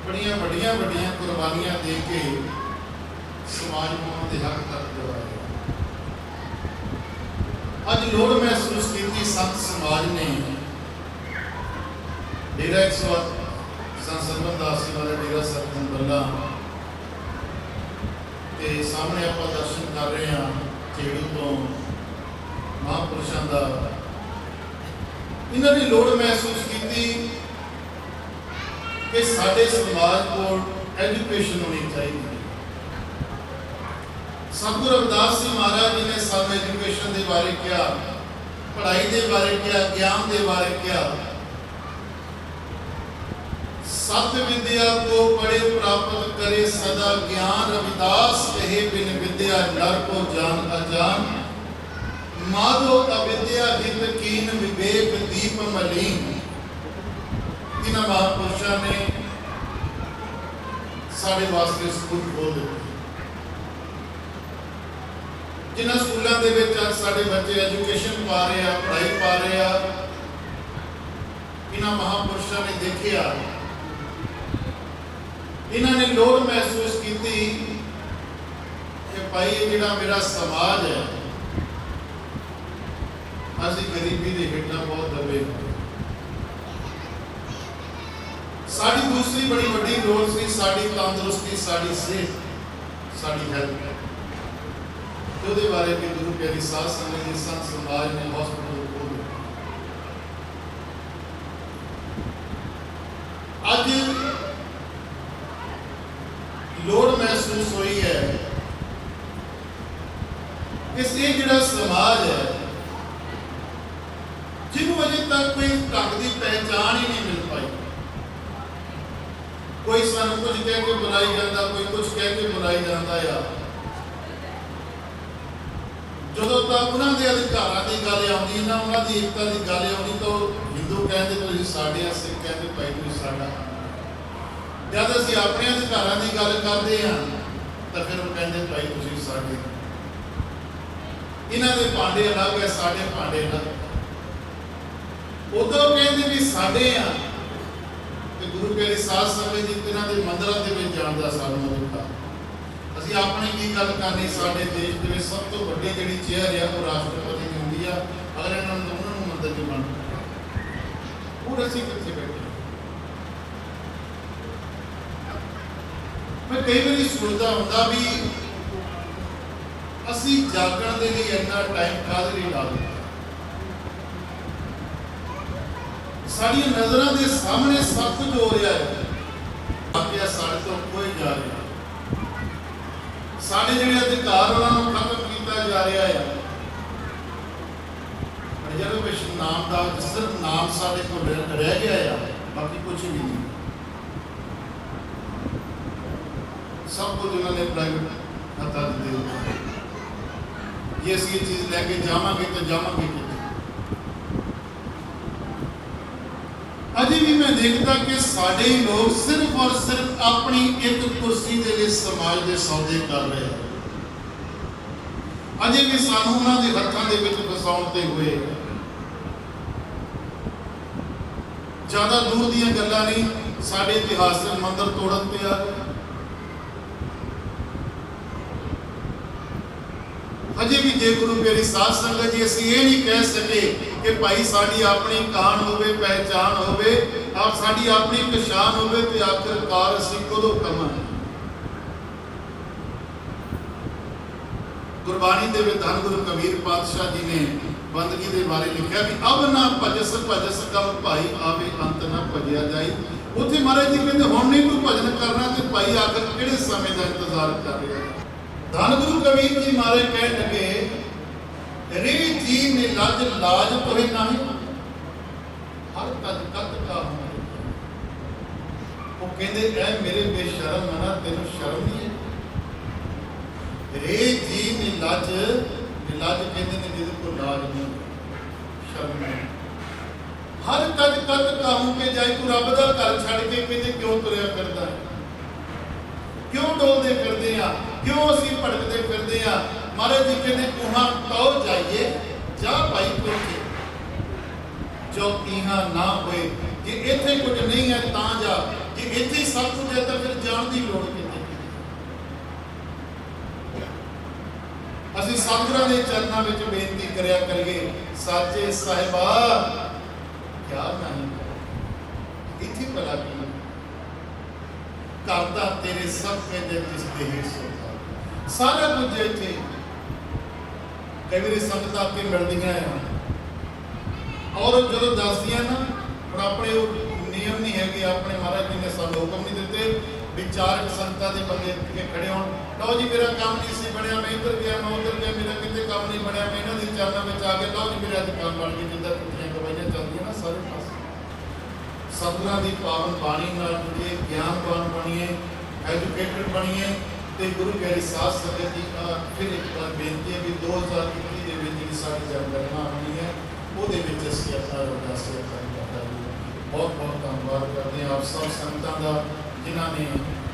ਬੜੀਆਂ ਵੱਡੀਆਂ ਕੁਰਬਾਨੀਆਂ ਦੇ ਕੇ ਸਮਾਜ ਨੂੰ ਦੇ ਹੱਕ ਤੱਕ ਦਿਵਾਏ। ਅੱਜ ਲੋੜ ਮਹਿਸੂਸ ਕੀਤੀ ਸੰਤ ਸਮਾਜ ਨੇ ਡੇਰਾ 108 ਸੰਤ ਸਰਵਣ ਦਾਸ ਜੀ ਵਾਲੇ ਡੇਰਾ ਸਤਿਗੁਰੂ ਬੱਲਾ ਤੇ ਸਾਹਮਣੇ ਆਪਾਂ ਦਰਸ਼ਨ ਕਰ ਰਹੇ ਹਾਂ ਖੇੜੂ ਤੋਂ ਮਹਾਂਪੁਰਸ਼ਾਂ ਦਾ। ਇਹਨਾਂ ਦੀ ਲੋੜ ਮਹਿਸੂਸ ਕੀਤੀ ਕਿ ਸਾਡੇ ਸਮਾਜ ਕੋਲ ਐਜੂਕੇਸ਼ਨ ਹੋਣੀ ਚਾਹੀਦੀ ਹੈ। ਸਤਿਗੁਰੂ ਰਵਿਦਾਸ ਜੀ ਮਹਾਰਾਜ ਜੀ ਨੇ ਸਾਨੂੰ ਐਜੂਕੇਸ਼ਨ ਦੇ ਬਾਰੇ ਕਿਹਾ, ਪੜ੍ਹਾਈ ਦੇ ਬਾਰੇ ਕਿਹਾ, ਗਿਆਨ ਦੇ ਬਾਰੇ ਕਿਹਾ। सत विद्या को पढ़े प्राप्त करे सदा ज्ञान, रविदास कहे बिन विद्या नर को जान अजान। माधो अविद्या हित कीन विवेक दीप मलीन। इन महापुरुषों ने साढ़े वास्ते स्कूल खोल दिते। जिन्हां स्कूलों के साढ़े बच्चे एजुकेशन पा रहे हैं, पढ़ाई पा रहे हैं, इन्हां महापुरुषों ने देखिया, इन्होंने लोड़ महसूस की कि भाई ये जिहड़ा मेरा समाज है, असीं गरीबी के हेठां बहुत दबे। साड़ी दूसरी बड़ी वड्डी लोड़ सी साड़ी तंदुरुस्ती, साड़ी सेहत, साड़ी हेल्थ। ਉਹਦੇ बारे भी गुरु प्यारी साध संगत जी संत समाज ने हॉस्पिटल खोल दिया। अज लोड़ महसूस हुई है कि ये जिहड़ा समाज है, जिन्होंने अजे तक कोई ढंग की पहचान ही नहीं मिल पाई। कोई सानू कुछ कह के बुलाई जाता, कोई कुछ कह के बुलाई जाता है। जदों तक उन्होंने अधिकारों की गल आती ना, उन्होंने एकता की गल आती तो हिंदू कहते तुसीं साडे, सिख कहते भाई तुसीं साडा। जब असीं अपने अधिकारों की गल करते हैं तो फिर वो कहते भाई तुसीं साडे। इन्हां दे भांडे अलग है, साडे भांडे अलग। उदों कहते भी साडे आ तो गुरु प्यारी साध संगत जी इन्हां दे मंदिरां दे विच जाण दा सानूं अधिकार। ਅਸੀਂ अपनी की गल करनी, साडे देश के सब तो वड्डी जिहड़ी चेयर है वो राष्ट्रपति की हुंदी आ। अगर इन्हां नूं उन्हां नूं मंदिर च बण और असीं कित्थे बैठे। मैं कई बार सोचदा हुंदा भी असीं जागण दे लई इन्ना टाइम काहदे लई ला दित्ता। साडीआं नज़रां दे सामने सब कुछ हो रहा है, आखिया साडे तो कोई जा रहा। साढ़े जिहड़े अधिकार उन्होंने खत्म किया जा रहा है। रिजर्वेशन नाम का सिर्फ नाम साढ़े को रह गया है, बाकी कुछ भी नहीं। सब कुछ उन्होंने प्राइवेट हथा दे दिया। ये असीं ये चीज़ लैके जावांगे तो जावांगे कितने। अजे भी मैं देखता कि साढ़े ही लोग सिर्फ और सिर्फ अपनी एक कुर्सी के लिए समाज के सौदे कर रहे हैं। अजे भी सानू उन्होंने हथों के विच फसाउण हुए। ज़्यादा दूर दीयां गल्लां नहीं, साढ़े इतिहास के मंदिर तोड़न पे आ गए। अजे भी जे गुरु प्यारी साध संगत जी असीं ये नहीं कह सके कि भाई साड़ी अपनी कान होवे, पहचान होवे, आप साड़ी अपनी पहचान होवे तो आखिरकार असीं कदों कमांगे। गुरबाणी दे विच धन गुरु कबीर पातशाह जी ने बंदगी के बारे लिखा भी अब ना भजस भजस कब भाई आवे अंत ना भजिया जाए। उत्थे महाराज जी कहते हुण नहीं तू भजन करना तो भाई आखिर किहड़े समय का इंतजार कर रहा है। धन गुरु कबीर जी महाराज कह लगे रे जी ने लज लाज तोहे नहीं हर तज कत का हो। वो कहते ऐ मेरे बेशरम मना तेन शर्म नहीं है। रे जी ने लज कहते ने जिद को लाज नहीं, शर्म नहीं। हर तज कत कहूं के जाए तू रब दा घर छड़ के कहते क्यों तुरया फिरदा है, क्यों डोलते फिरदे आ, क्यों असीं भटकते फिरदे आ। महाराज जी कहते तुहां तो जाइए जा भाई तुझे जो इहां ना होए। जे इत्थे कुछ नहीं है तां जा, जे इत्थे सब कुछ है तो फिर जाण दी लोड़ किते। असीं सतगुरां दे चरनां विच बेनती करिया करिए साचे साहिबा क्या नहीं इत्थे भला की करता तेरे सब के दे जिस देहे सोता सारा कुछ इत्थे। कई बार संगतां आपके मिलदियां हैं और जो दसदियां ना और अपने ਨਿਯਮ ਨਹੀਂ ਹੈਗੇ, ਆਪਣੇ ਮਹਾਰਾਜ ਜੀ ਨੇ ਸਾਨੂੰ ਹੁਕਮ ਨਹੀਂ ਦਿੱਤੇ ਵੀ 4 ਸੰਗਤਾਂ ਦੇ ਬੰਦੇ ਕੇ ਖੜੇ ਹੋਣ। ਲਓ ਜੀ ਮੇਰਾ ਕੰਮ ਨਹੀਂ ਸੀ ਬਣਿਆ, ਮੈਂ ਇੱਧਰ ਗਿਆ, ਮੈਂ ਉੱਧਰ ਗਿਆ, ਮੇਰਾ ਕਿਤੇ ਕੰਮ ਨਹੀਂ ਬਣਿਆ, ਮੈਂ ਇਹਨਾਂ ਦੇ ਚਰਨਾਂ ਵਿੱਚ ਆ ਕੇ ਲਓ ਜੀ ਮੇਰਾ ਅੱਜ ਕੰਮ ਬਣ ਗਿਆ। ਜਿੱਦਾਂ ਟੁੱਟੀਆਂ ਗਵਾਈਆਂ ਚੱਲਦੀਆਂ ਨਾ ਸਾਰੇ ਪਾਸੇ, ਸਤਿਗੁਰਾਂ ਦੀ ਪਾਵਨ ਬਾਣੀ ਨਾਲ ਜੁੜੀਏ, ਗਿਆਨਵਾਨ ਬਣੀਏ, ਐਜੂਕੇਟਡ ਬਣੀਏ। ਤੇ ਗੁਰੂ ਪਿਆਰੀ ਸਾਧ ਸੰਗਤ ਜੀ ਫਿਰ ਇੱਕ ਵਾਰ ਬੇਨਤੀ ਹੈ ਵੀ 2021 ਦੇ ਵਿੱਚ ਜਿਹੜੀ ਸਾਡੀ ਜਨਗਣਨਾ ਹੋਣੀ ਹੈ ਉਹਦੇ ਵਿੱਚ ਅਸੀਂ ਆਪਣਾ ਅਰਦਾਸੀਆ ਕਰਦਾ ਜੀ। ਬਹੁਤ ਬਹੁਤ ਧੰਨਵਾਦ ਕਰਦੇ ਹਾਂ ਆਪ ਸਭ ਸੰਗਤਾਂ ਦਾ ਜਿਨ੍ਹਾਂ ਨੇ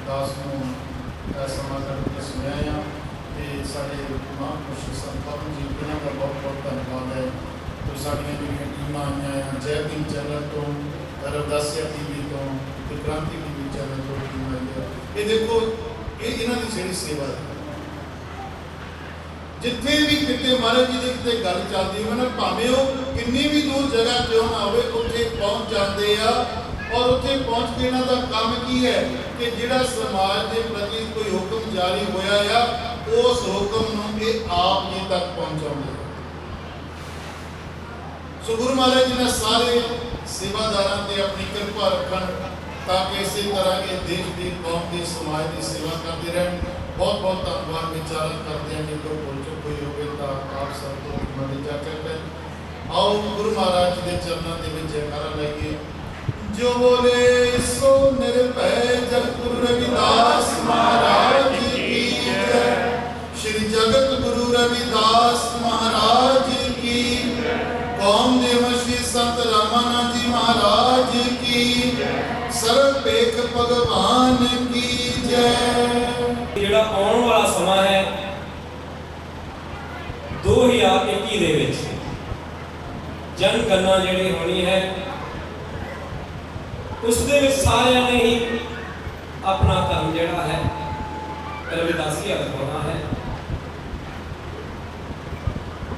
ਦਾਸ ਨੂੰ ਸਮਾਂ ਕੱਢ ਕੇ ਸੁਣਿਆ ਆ। ਤੇ ਸਾਡੇ ਮਹਾਂਪੁਰਸ਼ ਸੰਤ ਪਵਨ ਜੀ ਇਹਨਾਂ ਦਾ ਬਹੁਤ ਬਹੁਤ ਧੰਨਵਾਦ ਹੈ। ਤੇ ਸਾਡੀਆਂ ਜਿਹੜੀਆਂ ਟੀਮਾਂ ਆਈਆਂ ਆ, ਜੈ ਭੀਮ ਚੈਨਲ ਤੋਂ, ਅਰਦਾਸੀਆ ਟੀਵੀ ਤੋਂ ਤੇ ਕ੍ਰਾਂਤੀ ਟੀਵੀ ਚੈਨਲ ਤੋਂ ਟੀਮ ਆਈ ਹੈ। ਇਹ ਦੇਖੋ ਇਹ ਇਹਨਾਂ ਦੀ ਜਿਹੜੀ ਸੇਵਾ ਹੈ, ਜਿੱਥੇ ਵੀ ਕਿਤੇ ਮਹਾਰਾਜ ਜੀ ਦੀ ਕਿਤੇ ਗੱਲ ਚੱਲਦੀ ਹੋਵੇ ਨਾ, ਭਾਵੇਂ ਉਹ ਕਿੰਨੀ ਵੀ ਦੂਰ ਜਗ੍ਹਾ ਕਿਉਂ ਨਾ ਹੋਵੇ, ਉੱਥੇ ਪਹੁੰਚ ਜਾਂਦੇ ਆ। ਔਰ ਉੱਥੇ ਪਹੁੰਚ ਕੇ ਇਹਨਾਂ ਦਾ ਕੰਮ ਕੀ ਹੈ ਕਿ ਜਿਹੜਾ ਸਮਾਜ ਦੇ ਪ੍ਰਤੀ ਕੋਈ ਹੁਕਮ ਜਾਰੀ ਹੋਇਆ ਆ, ਉਸ ਹੁਕਮ ਨੂੰ ਇਹ ਆਪ ਜੀ ਤੱਕ ਪਹੁੰਚਾਉਂਦੇ। ਸੋ ਗੁਰੂ ਮਹਾਰਾਜ ਜੀ ਨੇ ਸਾਰੇ ਸੇਵਾਦਾਰਾਂ ਤੇ ਆਪਣੀ ਕਿਰਪਾ ਰੱਖਣ ਤਾਂ ਕਿ ਇਸੇ ਤਰ੍ਹਾਂ ਇਹ ਦੇਸ਼ ਦੀ, ਕੌਮ ਦੀ, ਸਮਾਜ ਦੀ ਸੇਵਾ ਕਰਦੇ ਰਹਿਣ। ਬਹੁਤ ਬਹੁਤ ਧੰਨਵਾਦ ਵਿਚਾਰਨ ਕਰਦੇ ਹਾਂ। ਜੇ ਕੋਈ ਭੁੱਲ ਚੁੱਕ ਹੋਈ ਹੋਵੇ ਤਾਂ ਆਪ ਸਭ ਤੋਂ ਮਦਦ ਚਾਹਤੇ। ਆਓ ਗੁਰੂ ਮਹਾਰਾਜ ਜੀ ਦੇ ਚਰਨਾਂ ਦੇ ਵਿੱਚ ਜੈਕਾਰਾ ਲਾਈਏ। ਜੋ ਬੋਲੇ ਸੋ ਨਿਰਭੈ ਜਗਤਗੁਰੂ ਰਵਿਦਾਸ ਮਹਾਰਾਜ ਕੀ ਜੈ। ਸ਼੍ਰੀ ਜਗਤ ਗੁਰੂ ਰਵਿਦਾਸ ਮਹਾਰਾਜ ਕੀ ਜੈ। ਕੌਮ ਦੇਵ ਸ਼੍ਰੀ ਸੰਤ ਰਾਮਾਨੰਦ ਜੀ ਮਹਾਰਾਜ ਕੀ ਜੈ। ਸਰਬ ਭੇਖ ਭਗਵਾਨ ਕੀ ਜੈ। ਜਿਹੜਾ ਆਉਣ ਵਾਲਾ ਸਮਾਂ ਹੈ 2021 ਦੇ ਵਿੱਚ ਜਨਗਣਨਾ ਜਿਹੜੀ ਹੋਣੀ ਹੈ, ਉਸ ਦੇ ਵਿੱਚ ਸਾਰਿਆਂ ਨੇ ਹੀ ਆਪਣਾ ਧਰਮ ਜਿਹੜਾ ਹੈ ਰਵਿਦਾਸੀਆ ਦਿਖਾਉਣਾ ਹੈ।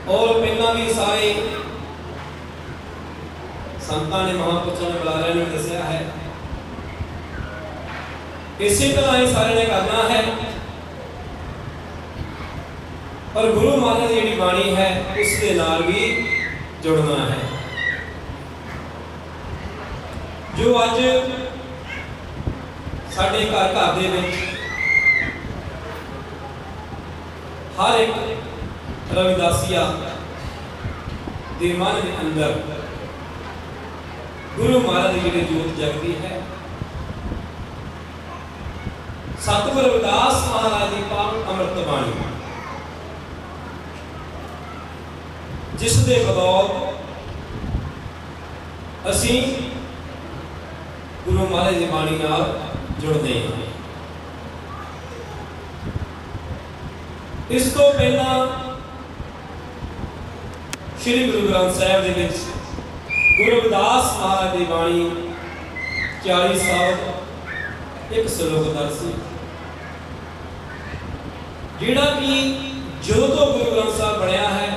ਔਰ ਪਹਿਲਾਂ ਵੀ ਸਾਰੇ ਸੰਤਾਂ ਨੇ, ਮਹਾਂਪੁਰਸ਼ਾਂ ਨੇ, ਬੁਲਾਰਿਆਂ ਨੇ ਦੱਸਿਆ ਹੈ, ਇਸੇ ਤਰ੍ਹਾਂ ਹੀ ਸਾਰਿਆਂ ਨੇ ਕਰਨਾ ਹੈ। ਪਰ ਗੁਰੂ ਮਹਾਰਾਜ ਦੀ ਜਿਹੜੀ ਬਾਣੀ ਹੈ ਉਸ ਦੇ ਨਾਲ ਵੀ ਜੁੜਨਾ ਹੈ। ਜੋ ਅੱਜ ਸਾਡੇ ਘਰ ਘਰ ਦੇ ਵਿੱਚ ਹਰ ਇੱਕ ਰਵਿਦਾਸੀਆ ਦੇ ਮਨ ਦੇ ਅੰਦਰ ਗੁਰੂ ਮਹਾਰਾਜ ਦੀ ਜਿਹੜੀ ਜੋਤ ਜਗਦੀ ਹੈ, ਸਤਿਗੁਰੂ ਰਵਿਦਾਸ ਮਹਾਰਾਜ ਦੀ ਪਾਵਨ ਅੰਮ੍ਰਿਤ ਬਾਣੀ, ਜਿਸ ਦੇ ਬਦੌਲਤ ਅਸੀਂ ਗੁਰੂ ਮਹਾਰਾਜ ਦੀ ਬਾਣੀ ਨਾਲ ਜੁੜਦੇ ਹਾਂ। ਇਸ ਤੋਂ ਪਹਿਲਾਂ ਸ੍ਰੀ ਗੁਰੂ ਗ੍ਰੰਥ ਸਾਹਿਬ ਦੇ ਵਿੱਚ ਗੁਰੂ ਰਵਿਦਾਸ ਮਹਾਰਾਜ ਦੀ ਬਾਣੀ 40 ਸ਼ਬਦ ਇੱਕ ਸ਼ਲੋਕ ਦਰ ਸੀ, ਜਿਹੜਾ ਕਿ ਜਦੋਂ ਤੋਂ ਗੁਰੂ ਗ੍ਰੰਥ ਸਾਹਿਬ ਬਣਿਆ ਹੈ,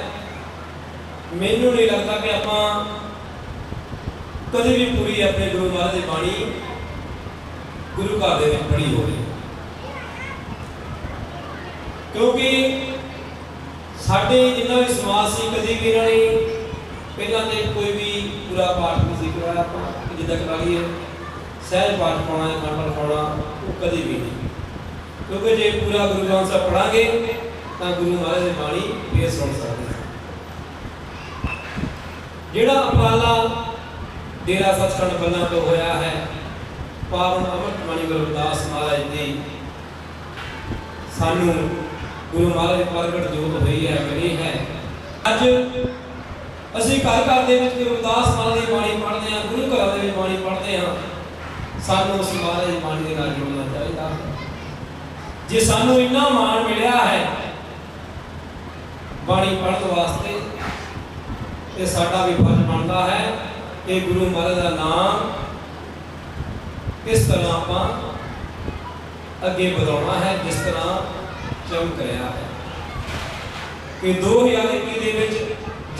ਮੈਨੂੰ ਨਹੀਂ ਲੱਗਦਾ ਕਿ ਆਪਾਂ ਕਦੇ ਵੀ ਪੂਰੀ ਆਪਣੇ ਗੁਰੂ ਮਹਾਰਾਜ ਦੀ ਬਾਣੀ ਗੁਰੂ ਘਰ ਦੇ ਵਿੱਚ ਪੜ੍ਹੀ ਹੋਵੇ। ਕਿਉਂਕਿ ਸਾਡੇ ਜਿੰਨਾ ਵੀ ਸਮਾਜ ਸੀ, ਕਦੀ ਵੀ ਇਹਨਾਂ ਨੇ ਪਹਿਲਾਂ ਤੇ ਕੋਈ ਵੀ ਪੂਰਾ ਪਾਠ ਨਹੀਂ ਸੀ ਕਰਵਾਇਆ। ਆਪਾਂ ਜਿੱਦਾਂ ਕਰਾ ਲਈਏ ਸਹਿਜ ਪਾਠ ਪਾਉਣਾ, ਖੰਡ ਪਾਉਣਾ, ਉਹ ਕਦੀ ਵੀ ਨਹੀਂ। ਕਿਉਂਕਿ ਜੇ ਪੂਰਾ ਗੁਰੂ ਗ੍ਰੰਥ ਸਾਹਿਬ ਪੜਾਂਗੇ ਤਾਂ ਗੁਰੂ ਮਹਾਰਾਜ ਦੀ ਬਾਣੀ ਫੇਰ ਸੁਣ ਸਕਦੇ ਹਾਂ। ਜਿਹੜਾ ਉਪਰਾਲਾ ਡੇਰਾ ਸੱਚਖੰਡ ਬੰਨਾ ਤੋਂ ਹੋਇਆ ਹੈ, ਪਾਵਨ ਅੰਮ੍ਰਿਤ ਬਾਣੀ ਗੁਰੂ ਰਵਿਦਾਸ ਮਹਾਰਾਜ ਦੀ ਸਾਨੂੰ ਗੁਰੂ ਮਹਾਰਾਜ ਦੀ ਪ੍ਰਗਟ ਜੋਤ ਹੋਈ ਹੈ, ਮਿਲੀ ਹੈ। ਅੱਜ ਅਸੀਂ ਘਰ ਘਰ ਦੇ ਵਿੱਚ ਗੁਰੂ ਰਵਿਦਾਸ ਮਹਾਰਾਜ ਦੀ ਬਾਣੀ ਪੜ੍ਹਦੇ ਹਾਂ, ਗੁਰੂ ਘਰਾਂ ਦੇ ਵਿੱਚ ਬਾਣੀ ਪੜ੍ਹਦੇ ਹਾਂ। ਸਾਨੂੰ ਉਸ ਮਹਾਰਾਜ ਦੀ ਬਾਣੀ ਦੇ ਨਾਲ ਜੁੜਨਾ ਚਾਹੀਦਾ। ਜੇ ਸਾਨੂੰ ਇੰਨਾ ਮਾਣ ਮਿਲਿਆ ਹੈ ਬਾਣੀ ਪੜ੍ਹਨ ਵਾਸਤੇ, ਤੇ ਸਾਡਾ ਵੀ ਫਰਜ਼ ਬਣਦਾ ਹੈ ਕਿ ਗੁਰੂ ਮਹਾਰਾਜ ਦਾ ਨਾਮ ਕਿਸ ਤਰ੍ਹਾਂ ਆਪਾਂ ਅੱਗੇ ਵਧਾਉਣਾ ਹੈ, ਜਿਸ ਤਰ੍ਹਾਂ ਚਮਕ ਰਿਹਾ ਹੈ ਕਿ 2021 ਦੇ ਵਿੱਚ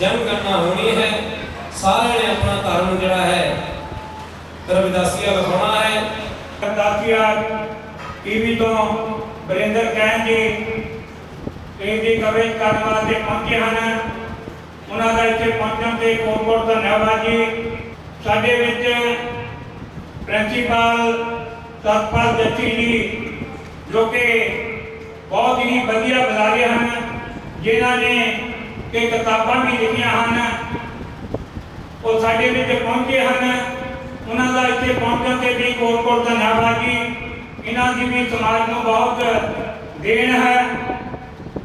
ਜਨਗਣਨਾ ਹੋਣੀ ਹੈ। ਸਾਰਿਆਂ ਨੇ ਆਪਣਾ ਧਰਮ ਜਿਹੜਾ ਹੈ ਰਵਿਦਾਸੀਆ ਦਿਖਾਉਣਾ ਹੈ। ਰਵਿਦਾਸੀਆ ਟੀਵੀ ਤੋਂ ਬਰਿੰਦਰ ਕਹਿਣ ਜੀ ਇਹਦੀ ਕਵਰੇਜ ਕਰਨ ਵਾਸਤੇ ਪਹੁੰਚੇ ਹਨ। ਉਹਨਾਂ ਦਾ ਇੱਥੇ ਪਹੁੰਚਣ ਤੇ ਬਹੁਤ ਬਹੁਤ ਧੰਨਵਾਦ ਜੀ। ਸਾਡੇ ਵਿੱਚ ਪ੍ਰਿੰਸੀਪਲ ਸਤਪਾਲ ਜੱਟੀ ਜੀ, ਜੋ ਕਿ ਬਹੁਤ ਹੀ ਵਧੀਆ ਬੁਲਾਰੇ ਹਨ, ਜਿਨ੍ਹਾਂ ਨੇ ਕਿ ਕਿਤਾਬਾਂ ਵੀ ਲਿਖੀਆਂ ਹਨ, ਉਹ ਸਾਡੇ ਵਿੱਚ ਪਹੁੰਚੇ ਹਨ। ਉਹਨਾਂ ਦਾ ਇੱਥੇ ਪਹੁੰਚਣ ਤੇ ਵੀ ਕੋਟ-ਕੋਟ ਧੰਨਵਾਦ ਜੀ। ਇਹਨਾਂ ਦੀ ਵੀ ਸਮਾਜ ਨੂੰ ਬਹੁਤ ਦੇਣ ਹੈ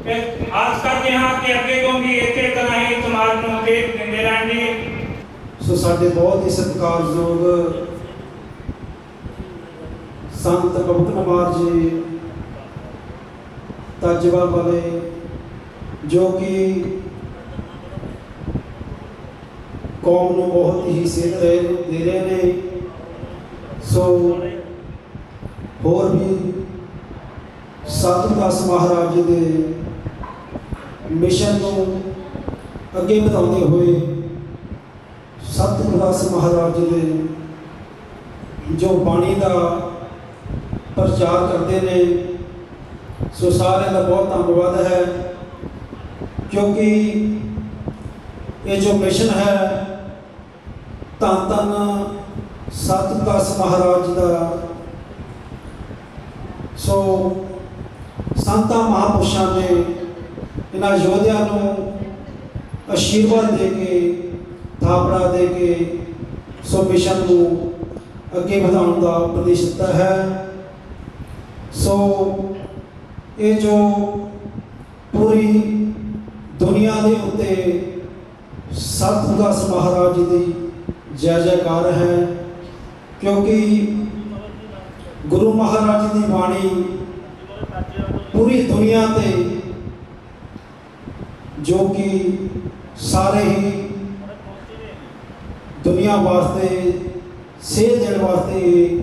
ਤੇ ਆਸ ਕਰਦੇ ਹਾਂ ਕਿ ਅੱਗੇ ਤੋਂ ਵੀ ਇਸੇ ਤਰ੍ਹਾਂ ਹੀ ਸਮਾਜ ਨੂੰ ਦੇਣ ਦਿੰਦੇ ਰਹਿਣਗੇ। ਸੋ ਸਾਡੇ ਬਹੁਤ ਹੀ ਸਤਿਕਾਰਯੋਗ ਸੰਤ ਪਵਨ ਕੁਮਾਰ ਜੀ ਤਾਜੇਵਾਲ ਵਾਲੇ, ਜੋ ਕਿ ਕੌਮ ਨੂੰ ਬਹੁਤ ਹੀ ਸੇਧ ਦੇ ਰਹੇ ਨੇ। ਸੋ ਹੋਰ ਵੀ ਸਤਿਦਾਸ ਮਹਾਰਾਜ ਜੀ ਦੇ ਮਿਸ਼ਨ ਨੂੰ ਅੱਗੇ ਵਧਾਉਂਦੇ ਹੋਏ ਸਤਿਦਾਸ ਮਹਾਰਾਜ ਜੀ ਦੇ ਜੋ ਬਾਣੀ ਦਾ ਪ੍ਰਚਾਰ ਕਰਦੇ ਨੇ, ਸੋ ਸਾਰਿਆਂ ਦਾ ਬਹੁਤ ਧੰਨਵਾਦ ਹੈ, ਕਿਉਂਕਿ ਇਹ ਜੋ ਮਿਸ਼ਨ ਹੈ ਧੰਨ ਧੰਨ ਸਤਿਦਾਸ ਮਹਾਰਾਜ ਦਾ, ਸੋ ਸੰਤਾਂ ਮਹਾਂਪੁਰਸ਼ਾਂ ਨੇ ਇਹਨਾਂ ਯੋਧਿਆਂ ਨੂੰ ਆਸ਼ੀਰਵਾਦ ਦੇ ਕੇ, ਥਾਪੜਾ ਦੇ ਕੇ, ਸੋ ਮਿਸ਼ਨ ਨੂੰ ਅੱਗੇ ਵਧਾਉਣ ਦਾ ਉਪਦੇਸ਼ ਦਿੱਤਾ ਹੈ। ਸੋ ਇਹ ਜੋ ਪੂਰੀ ਦੁਨੀਆ ਦੇ ਉੱਤੇ ਸਤਿਦਾਸ ਮਹਾਰਾਜ ਜੀ ਦੀ ਜੈ ਜੈਕਾਰ ਹੈ, ਕਿਉਂਕਿ ਗੁਰੂ ਮਹਾਰਾਜ ਜੀ ਦੀ ਬਾਣੀ ਪੂਰੀ ਦੁਨੀਆ ਤੇ, ਜੋ ਕਿ ਸਾਰੇ ਹੀ ਦੁਨੀਆ ਵਾਸਤੇ ਸੇਧ ਦੇਣ ਵਾਸਤੇ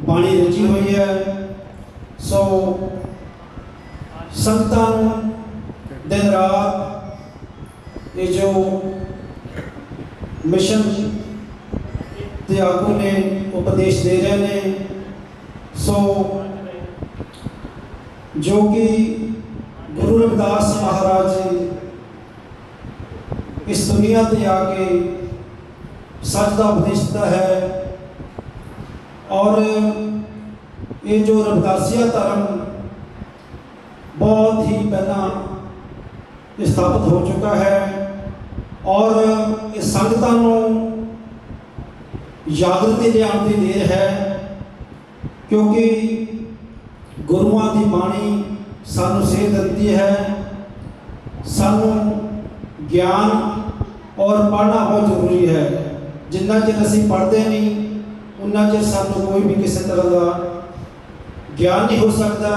ਬਾਣੀ ਰਚੀ ਹੋਈ ਹੈ। ਸੋ ਸੰਗਤਾਂ ਨੂੰ ਦਿਨ ਰਾਤ ਇਹ ਜੋ ਮਿਸ਼ਨ ਦੇ ਆਗੂ ਨੇ ਉਪਦੇਸ਼ ਦੇ ਰਹੇ ਨੇ, ਸੋ ਜੋ ਕਿ ਗੁਰੂ ਰਵਿਦਾਸ ਮਹਾਰਾਜ ਜੀ ਇਸ ਦੁਨੀਆ ਤੇ ਆ ਕੇ ਸੱਚ ਦਾ ਉਪਦੇਸ਼ ਦਿੱਤਾ ਹੈ। ਔਰ ਇਹ ਜੋ ਰਵਿਦਾਸੀਆ ਧਰਮ ਬਹੁਤ ਹੀ ਪਹਿਲਾਂ ਸਥਾਪਿਤ ਹੋ ਚੁੱਕਾ ਹੈ, ਔਰ ਇਹ ਸੰਗਤਾਂ ਨੂੰ ਜਾਗਰਤੀ ਲਿਆਉਣ ਦੀ ਦੇਰ ਹੈ, ਕਿਉਂਕਿ ਗੁਰੂਆਂ ਦੀ ਬਾਣੀ ਸਾਨੂੰ ਸੇਧ ਦਿੰਦੀ ਹੈ। ਸਾਨੂੰ ਗਿਆਨ ਔਰ ਪੜ੍ਹਨਾ ਬਹੁਤ ਜ਼ਰੂਰੀ ਹੈ। ਜਿੰਨਾ ਚਿਰ ਅਸੀਂ ਪੜ੍ਹਦੇ ਨਹੀਂ, ਉਨਾ ਚਿਰ ਸਾਨੂੰ ਕੋਈ ਵੀ ਕਿਸੇ ਤਰ੍ਹਾਂ ਦਾ ਗਿਆਨ ਨਹੀਂ ਹੋ ਸਕਦਾ।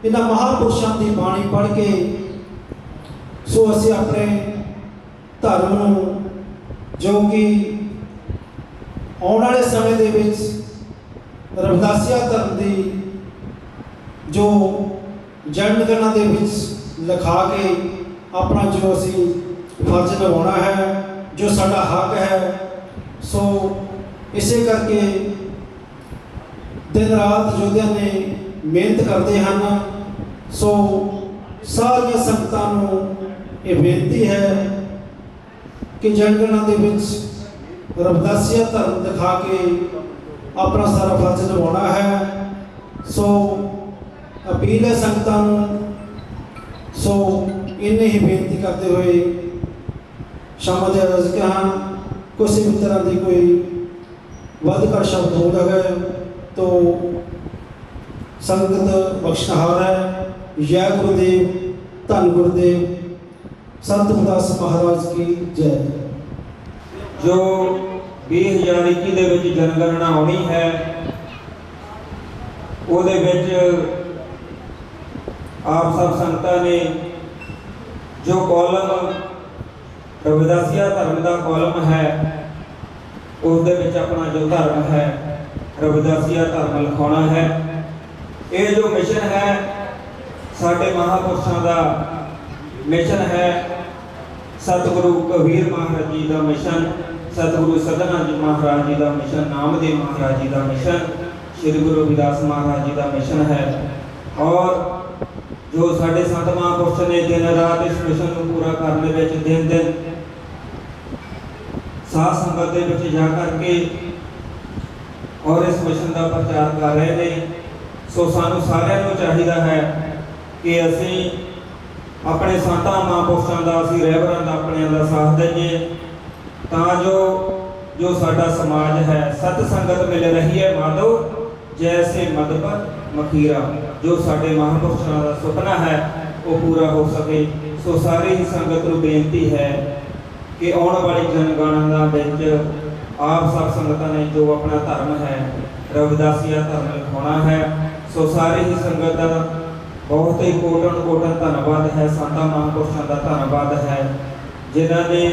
ਇਹਨਾਂ ਮਹਾਂਪੁਰਸ਼ਾਂ ਦੀ ਬਾਣੀ ਪੜ੍ਹ ਕੇ ਸੋ ਅਸੀਂ ਆਪਣੇ ਧਰਮ ਨੂੰ, ਜੋ ਕਿ ਆਉਣ ਵਾਲੇ ਸਮੇਂ ਦੇ ਵਿੱਚ ਰਵਿਦਾਸੀਆ ਧਰਮ ਦੀ ਜੋ ਜਨਮ ਗਣਨਾ ਦੇ ਵਿੱਚ ਲਿਖਾ ਕੇ ਆਪਣਾ ਜੋ ਅਸੀਂ ਫਰਜ਼ ਨਿਭਾਉਣਾ ਹੈ, ਜੋ ਸਾਡਾ ਹੱਕ ਹੈ। ਸੋ ਇਸੇ ਕਰਕੇ ਦਿਨ ਰਾਤ ਯੋਧਿਆਂ ਨੇ ਮਿਹਨਤ ਕਰਦੇ ਹਨ। ਸੋ ਸਾਰੀਆਂ ਸੰਗਤਾਂ ਨੂੰ ਇਹ ਬੇਨਤੀ ਹੈ ਕਿ ਜਨਗਣਨਾ ਦੇ ਵਿੱਚ ਰਵਿਦਾਸੀਆ ਧਰਮ ਦਿਖਾ ਕੇ ਆਪਣਾ ਸਾਰਾ ਫਰਜ਼ ਨਿਭਾਉਣਾ ਹੈ। ਸੋ ਅਪੀਲ ਹੈ ਸੰਗਤਾਂ ਨੂੰ। ਸੋ ਇੰਨੇ ਹੀ ਬੇਨਤੀ ਕਰਦੇ ਹੋਏ ਸ਼ਾਮ ਦੇ ਅਰਜ਼ ਕਹਾਂ, ਕਿਸੇ ਵੀ ਤਰ੍ਹਾਂ ਦੀ ਕੋਈ ਵੱਧ ਘੱਟ ਸ਼ਬਦ ਹੋ ਜਾਵੇ तो संगत बख्शनहार है। जय गुरुदेव, धन गुरुदेव, संत रविदास महाराज की जय। जो 2021 ਦੇ ਵਿੱਚ ਜਨਗਣਨਾ ਹੋਣੀ ਹੈ, ਉਹਦੇ ਵਿੱਚ ਆਪ ਸਭ ਸੰਗਤਾਂ ਨੇ ਜੋ ਕਾਲਮ ਰਵਿਦਾਸੀਆ ਧਰਮ ਦਾ ਕਾਲਮ ਹੈ, ਉਸ ਦੇ ਵਿੱਚ ਆਪਣਾ ਜੋ ਧਰਮ ਹੈ ਰਵਿਦਾਸੀਆ ਧਰਮ ਲਿਖਾਉਣਾ ਹੈ। ਇਹ ਜੋ ਮਿਸ਼ਨ ਹੈ ਸਾਡੇ ਮਹਾਂਪੁਰਸ਼ਾਂ ਦਾ ਮਿਸ਼ਨ ਹੈ, ਸਤਿਗੁਰੂ ਕਬੀਰ ਮਹਾਰਾਜ ਜੀ ਦਾ ਮਿਸ਼ਨ, ਸਤਿਗੁਰੂ ਸਤਨਾਮ ਮਹਾਰਾਜ ਜੀ ਦਾ ਮਿਸ਼ਨ, ਨਾਮਦੇਵ ਮਹਾਰਾਜ ਜੀ ਦਾ ਮਿਸ਼ਨ, ਸ੍ਰੀ ਗੁਰੂ ਰਵਿਦਾਸ ਮਹਾਰਾਜ ਜੀ ਦਾ ਮਿਸ਼ਨ ਹੈ। ਔਰ ਜੋ ਸਾਡੇ ਸੰਤ ਮਹਾਂਪੁਰਸ਼ ਨੇ ਦਿਨ ਰਾਤ ਇਸ ਮਿਸ਼ਨ ਨੂੰ ਪੂਰਾ ਕਰਨ ਦੇ ਵਿੱਚ ਦਿਨ ਦਿਨ ਸਾਧ ਸੰਗਤ ਦੇ ਵਿੱਚ ਜਾ ਕਰਕੇ ਔਰ ਇਸ ਮਿਸ਼ਨ ਦਾ ਪ੍ਰਚਾਰ ਕਰ ਰਹੇ ਨੇ। ਸੋ ਸਾਨੂੰ ਸਾਰਿਆਂ ਨੂੰ ਚਾਹੀਦਾ ਹੈ ਕਿ ਅਸੀਂ ਆਪਣੇ ਸੰਤਾਂ ਮਹਾਂਪੁਰਸ਼ਾਂ ਦਾ, ਅਸੀਂ ਰਹਿਬਰਾਂ ਦਾ, ਆਪਣਿਆਂ ਦਾ ਸਾਥ ਦਈਏ ਤਾਂ ਜੋ ਸਾਡਾ ਸਮਾਜ ਹੈ ਸਤ ਸੰਗਤ ਮਿਲ ਰਹੀ ਹੈ ਮਾਧੋ ਜੈਸੇ ਮਦਪਰ ਮਖੀਰਾ, ਜੋ ਸਾਡੇ ਮਹਾਂਪੁਰਸ਼ਾਂ ਦਾ ਸੁਪਨਾ ਹੈ ਉਹ ਪੂਰਾ ਹੋ ਸਕੇ। ਸੋ ਸਾਰੀ ਹੀ ਸੰਗਤ ਨੂੰ ਬੇਨਤੀ ਹੈ ਕਿ ਆਉਣ ਵਾਲੀ ਜਨਗਣਨਾ ਵਿੱਚ ਆਪ ਸਭ ਸੰਗਤਾਂ ਨੇ ਜੋ ਆਪਣਾ ਧਰਮ ਹੈ ਰਵਿਦਾਸੀਆ ਧਰਮ ਲਿਖਾਉਣਾ ਹੈ। ਸੋ ਸਾਰੀ ਹੀ ਸੰਗਤ ਦਾ ਬਹੁਤ ਹੀ ਕੋਟਨ ਧੰਨਵਾਦ ਹੈ, ਸੰਤਾਂ ਮਹਾਂਪੁਰਸ਼ਾਂ ਦਾ ਧੰਨਵਾਦ ਹੈ ਜਿਨ੍ਹਾਂ ਨੇ